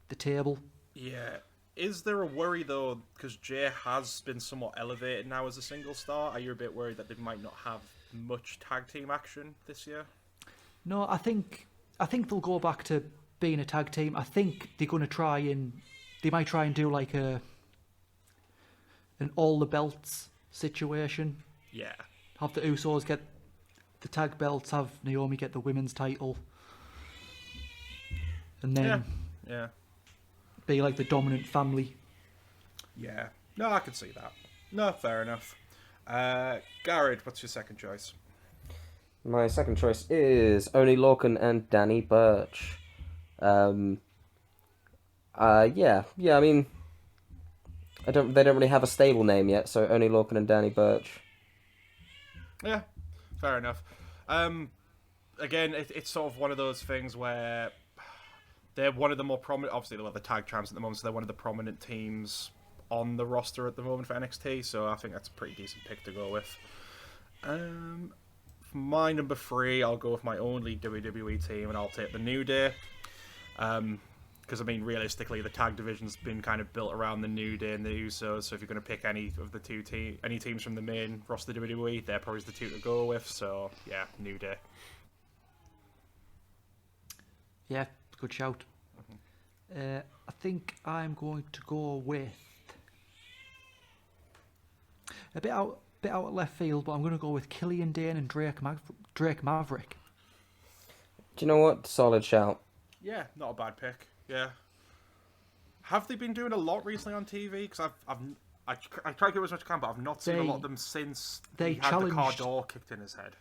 Speaker 4: the table.
Speaker 2: Yeah. Is there a worry, though, because Jay has been somewhat elevated now as a single star? Are you a bit worried that they might not have much tag team action this year?
Speaker 4: No, I think they'll go back to being a tag team. I think they're going to they might try and do like an all the belts situation.
Speaker 2: Yeah.
Speaker 4: Have the Usos get the tag belts, have Naomi get the women's title, and then
Speaker 2: Yeah.
Speaker 4: be like the dominant family.
Speaker 2: Yeah. No, I can see that. No, fair enough. Garrett, what's your second choice?
Speaker 3: My second choice is Oney Lorcan and Danny Burch. Yeah. I mean, they don't really have a stable name yet, so Oney Lorcan and Danny Burch.
Speaker 2: Yeah, fair enough. Again, it's sort of one of those things where they're one of the more prominent. Obviously, they're the tag champs at the moment, so they're one of the prominent teams on the roster at the moment for NXT. So I think that's a pretty decent pick to go with. For my number 3, I'll go with my only WWE team, and I'll take the New Day. Because I mean, realistically, the tag division's been kind of built around the New Day and the Usos. So if you're going to pick any of the any teams from the main roster of WWE, they're probably the two to go with. So yeah, New Day.
Speaker 4: Yeah, good shout. I think I'm going to go with a bit out of left field, but I'm going to go with Killian Dane and Drake Maverick.
Speaker 3: Do you know what? Solid shout.
Speaker 2: Yeah, not a bad pick. Yeah. Have they been doing a lot recently on TV? Because I try to do as much as I can, but I've not seen a lot of them since he had the car door kicked in his head.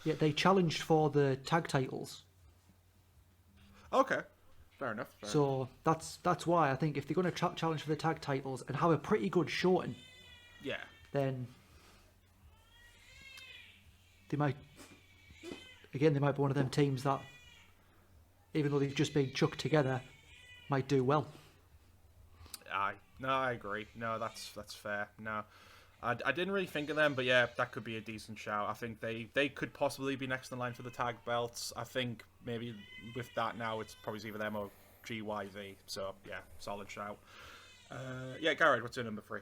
Speaker 4: Yeah, they challenged for the tag titles.
Speaker 2: Okay, fair enough.
Speaker 4: So that's why I think if they're going to challenge for the tag titles and have a pretty good showing,
Speaker 2: yeah,
Speaker 4: then they might be one of them teams that, even though they've just been chucked together, might do well.
Speaker 2: I agree. No, that's fair. No, I didn't really think of them, but yeah, that could be a decent shout. I think they could possibly be next in line for the tag belts. I think maybe with that now, it's probably either them or GYZ. So yeah, solid shout. Yeah, Garrett, what's your number 3?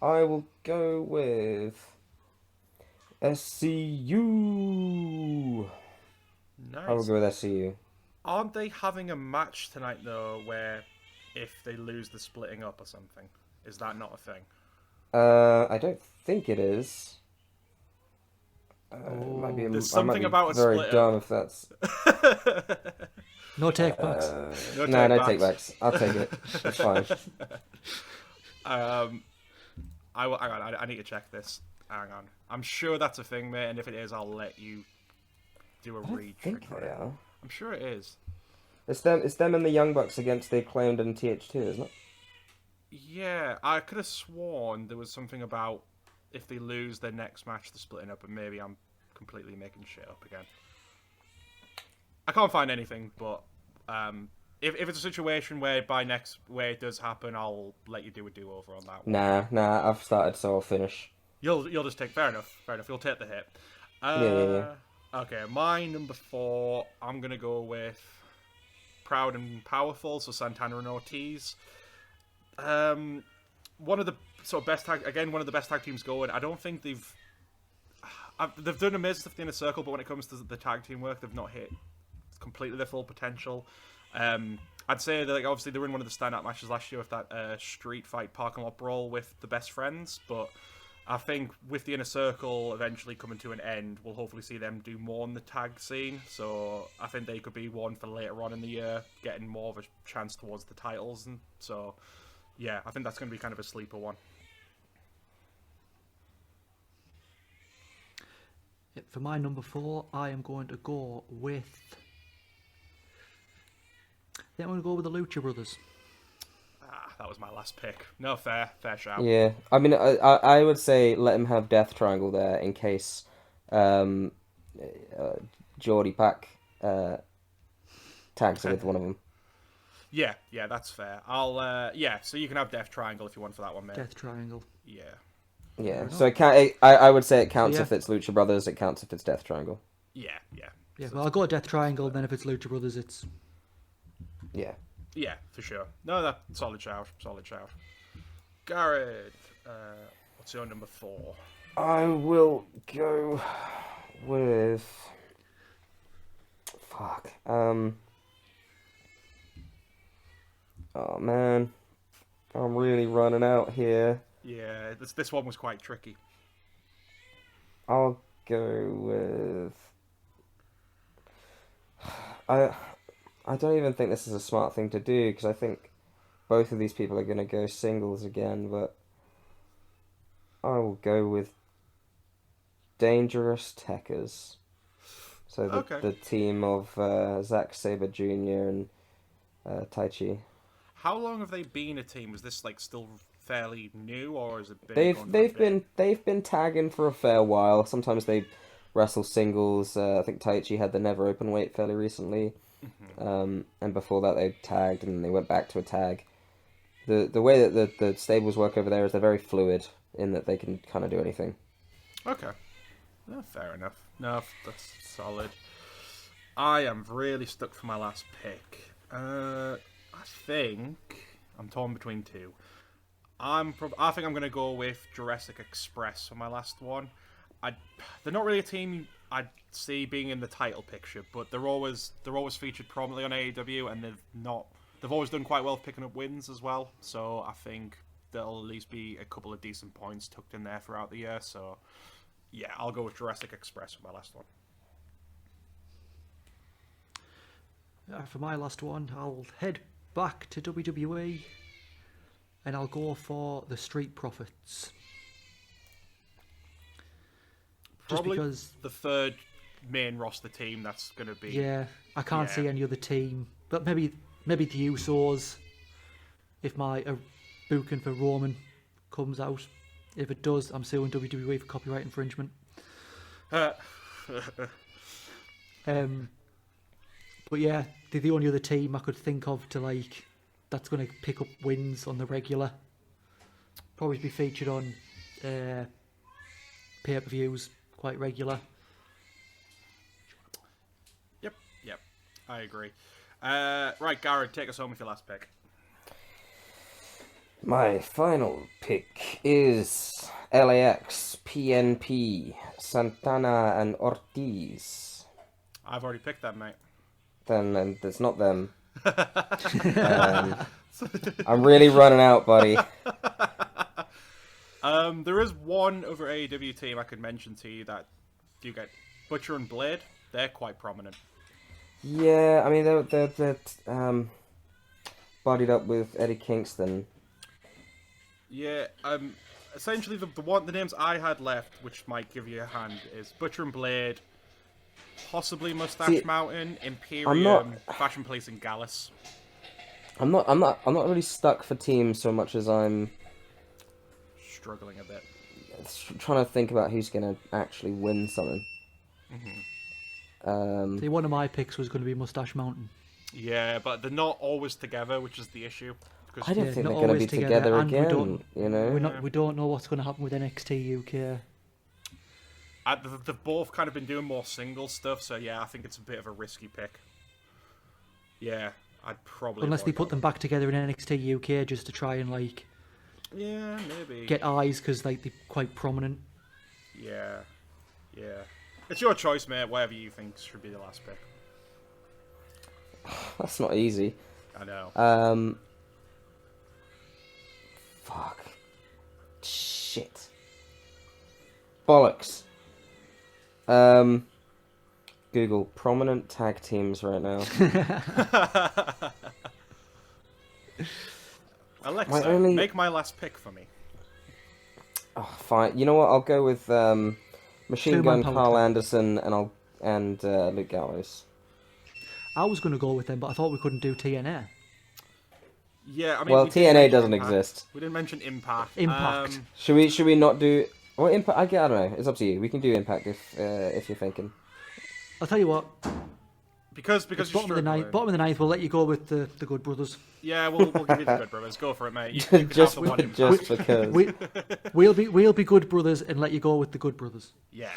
Speaker 3: I will go with SCU.
Speaker 2: Nice.
Speaker 3: I will go with SCU.
Speaker 2: Aren't they having a match tonight though, where if they lose, the splitting up or something? Is that not a thing?
Speaker 3: I don't think it is. Might be,
Speaker 2: There's something about a
Speaker 3: very
Speaker 2: split
Speaker 3: dumb
Speaker 2: up.
Speaker 3: if that's.
Speaker 4: No take backs.
Speaker 3: No take backs. I'll take it. It's fine.
Speaker 2: Hang on. I need to check this. Hang on. I'm sure that's a thing, mate. And if it is, I'll let you do a read.
Speaker 3: I think they are.
Speaker 2: I'm sure it is.
Speaker 3: It's them and the Young Bucks against the Acclaimed and TH2, isn't it?
Speaker 2: Yeah, I could have sworn there was something about if they lose their next match, they're splitting up, and maybe I'm completely making shit up again. I can't find anything, but if it's a situation where where it does happen, I'll let you do a do-over on that one.
Speaker 3: Nah, I've started, so I'll finish.
Speaker 2: You'll just take fair enough. You'll take the hit.
Speaker 3: Yeah.
Speaker 2: Okay, my number 4, I'm gonna go with Proud and Powerful, so Santana and Ortiz. One of the sort of best one of the best tag teams going. I don't think they've done amazing stuff in the Inner Circle, but when it comes to the tag team work, they've not hit completely their full potential. I'd say that obviously they were in one of the standout matches last year with that street fight parking lot brawl with the Best Friends, but I think with the Inner Circle eventually coming to an end, we'll hopefully see them do more in the tag scene. So I think they could be one for later on in the year, getting more of a chance towards the titles. And so, yeah, I think that's going to be kind of a sleeper one.
Speaker 4: For my number 4, I am going to go with think I'm going to go with the Lucha Brothers.
Speaker 2: That was my last pick. No, fair shout.
Speaker 3: Yeah, I mean, I would say let him have Death Triangle there in case Geordie Pack tags with one of them.
Speaker 2: Yeah, that's fair. So you can have Death Triangle if you want for that one, mate.
Speaker 4: Death Triangle.
Speaker 2: Yeah.
Speaker 3: Yeah, so I would say it counts
Speaker 4: Yeah.
Speaker 3: if it's Lucha Brothers, it counts if it's Death Triangle.
Speaker 2: Yeah.
Speaker 4: Yeah, well, I'll go Death Triangle, then if it's Lucha Brothers, it's...
Speaker 3: Yeah.
Speaker 2: Yeah, for sure. No, that solid shout. Garrett, what's your number 4?
Speaker 3: I will go with... Fuck. Oh, man. I'm really running out here.
Speaker 2: Yeah, this one was quite tricky.
Speaker 3: I'll go with... I don't even think this is a smart thing to do, because I think both of these people are going to go singles again, but I will go with Dangerous Techers. So the team of Zack Sabre Jr. and Taichi.
Speaker 2: How long have they been a team? Was this like still fairly new, or has it been?
Speaker 3: They've been tagging for a fair while. Sometimes they wrestle singles. I think Taichi had the Never Open Weight fairly recently. And before that they tagged and then they went back to a tag. The way that the stables work over there is they're very fluid in that they can kind of do anything.
Speaker 2: Okay. No, fair enough. No, that's solid. I am really stuck for my last pick. I think I'm torn between two. I think I'm going to go with Jurassic Express for my last one. They're not really a team I'd see being in the title picture, but they're always featured prominently on AEW, and they've always done quite well picking up wins as well. So I think there'll at least be a couple of decent points tucked in there throughout the year. So yeah, I'll go with Jurassic Express for my last one.
Speaker 4: For my last one, I'll head back to WWE, and I'll go for the Street Profits.
Speaker 2: Probably
Speaker 4: just because
Speaker 2: the third main roster team that's going to be...
Speaker 4: Yeah, I can't see any other team. But maybe the Usos, if my booking for Roman comes out. If it does, I'm suing WWE for copyright infringement. But yeah, they're the only other team I could think of to that's going to pick up wins on the regular. Probably be featured on pay-per-views quite regular.
Speaker 2: Yep, I agree. Right, Garrett, take us home with your last pick.
Speaker 3: My final pick is LAX, PNP, Santana and Ortiz.
Speaker 2: I've already picked that, mate.
Speaker 3: Then it's not them. I'm really running out, buddy.
Speaker 2: There is one other AEW team I could mention to you that you get Butcher and Blade. They're quite prominent.
Speaker 3: Yeah, I mean they're bodied up with Eddie Kingston.
Speaker 2: Yeah, essentially the names I had left, which might give you a hand, is Butcher and Blade, possibly Mustache Mountain, Imperium, Fashion Police, and Gallus.
Speaker 3: I'm not really stuck for teams so much as I'm
Speaker 2: struggling a bit.
Speaker 3: Trying to think about who's going to actually win something.
Speaker 4: See, one of my picks was going to be Mustache Mountain.
Speaker 2: Yeah, but they're not always together, which is the issue.
Speaker 3: I don't think they're going to be together again.
Speaker 4: We don't know what's going to happen with NXT UK.
Speaker 2: They've both kind of been doing more single stuff, so yeah, I think it's a bit of a risky pick. Yeah, I'd probably...
Speaker 4: Unless they put them back together in NXT UK just to try and,
Speaker 2: yeah, maybe.
Speaker 4: get eyes, because, they're quite prominent.
Speaker 2: Yeah. It's your choice, mate, whatever you think should be the last pick.
Speaker 3: That's not easy.
Speaker 2: I know.
Speaker 3: Fuck. Shit. Bollocks. Google prominent tag teams right now.
Speaker 2: Alexa, make my last pick for me.
Speaker 3: Oh, fine. You know what? I'll go with Machine Gun Carl Anderson and Luke Gallows.
Speaker 4: I was going to go with them, but I thought we couldn't do TNA.
Speaker 2: Yeah, I mean,
Speaker 3: Well,
Speaker 2: we didn't
Speaker 3: TNA
Speaker 2: mention
Speaker 3: doesn't
Speaker 2: Impact.
Speaker 3: exist.
Speaker 2: We didn't mention Impact.
Speaker 4: Impact.
Speaker 3: Should we not do? Well, Impact. I don't know. It's up to you. We can do Impact if you're thinking.
Speaker 4: I'll tell you what.
Speaker 2: Because
Speaker 4: It's
Speaker 2: you're
Speaker 4: bottom of the
Speaker 2: struggling.
Speaker 4: ninth. Bottom of the ninth. We'll let you go with the Good Brothers.
Speaker 2: Yeah, we'll give you the Good Brothers. Go for it, mate. You can
Speaker 3: just
Speaker 2: have the one Impact.
Speaker 3: just because.
Speaker 4: We'll be Good Brothers and let you go with the Good Brothers.
Speaker 2: Yeah,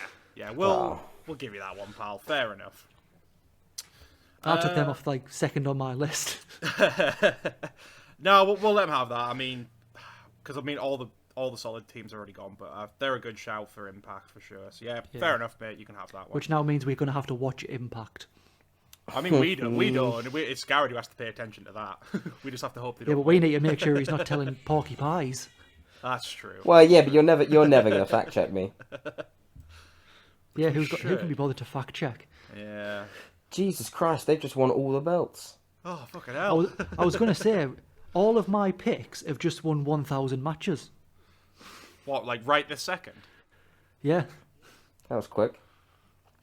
Speaker 2: we'll give you that one, pal. Fair enough.
Speaker 4: I took them off like second on my list.
Speaker 2: No, we'll let them have that. I mean, because all the solid teams are already gone, but they're a good shout for Impact for sure. So yeah, fair enough, mate. You can have that one.
Speaker 4: Which now means we're going to have to watch Impact.
Speaker 2: I mean, we don't. It's Garrett who has to pay attention to that. We just have to hope they don't.
Speaker 4: Yeah, but we need to make sure he's not telling Porky Pies.
Speaker 2: That's true.
Speaker 3: Well, yeah, but you're never gonna fact check me.
Speaker 4: Yeah, who can be bothered to fact check?
Speaker 2: Yeah.
Speaker 3: Jesus Christ, they've just won all the belts.
Speaker 2: Oh, fucking hell.
Speaker 4: I was going to say, all of my picks have just won 1,000 matches.
Speaker 2: What, like right this second?
Speaker 4: Yeah.
Speaker 3: That was quick.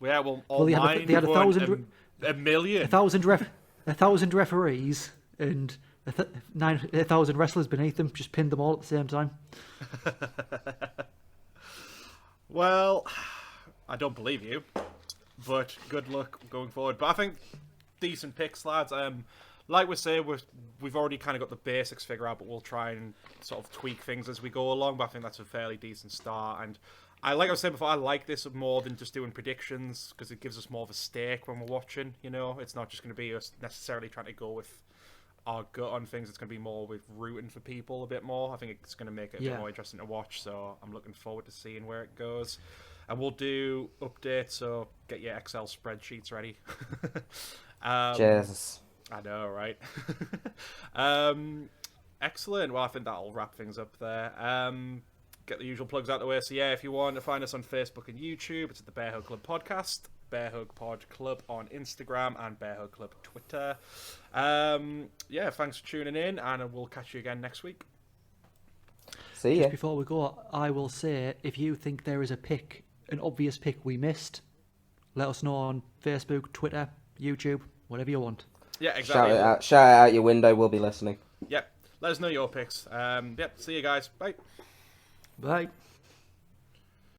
Speaker 2: Yeah, well,
Speaker 4: They had 1,000
Speaker 2: a million.
Speaker 4: 1,000 referees and 1,000 wrestlers beneath them. Just pinned them all at the same time.
Speaker 2: Well, I don't believe you, but good luck going forward. But I think decent picks, lads. Like we say, we've already kind of got the basics figured out, but we'll try and sort of tweak things as we go along. But I think that's a fairly decent start. And like I was saying before, I like this more than just doing predictions because it gives us more of a stake when we're watching. You know, it's not just going to be us necessarily trying to go with our gut on things. It's going to be more with rooting for people a bit more. I think it's going to make it a bit more interesting to watch. So I'm looking forward to seeing where it goes. And we'll do updates, so get your Excel spreadsheets ready.
Speaker 3: Jesus.
Speaker 2: I know, right? Excellent. Well, I think that'll wrap things up there. Get the usual plugs out the way. So yeah, if you want to find us on Facebook and YouTube, it's at the Bearhug Club Podcast, Bearhug Pod Club on Instagram, and Bearhug Club Twitter. Yeah, thanks for tuning in, and we'll catch you again next week.
Speaker 3: See ya.
Speaker 4: Just before we go, I will say, if you think there is an obvious pick we missed, let us know on Facebook, Twitter, YouTube, whatever you want.
Speaker 2: Yeah, exactly.
Speaker 3: Shout it out your window. We'll be listening.
Speaker 2: Yep. Let us know your picks. Yep. See you guys. Bye.
Speaker 4: Bye.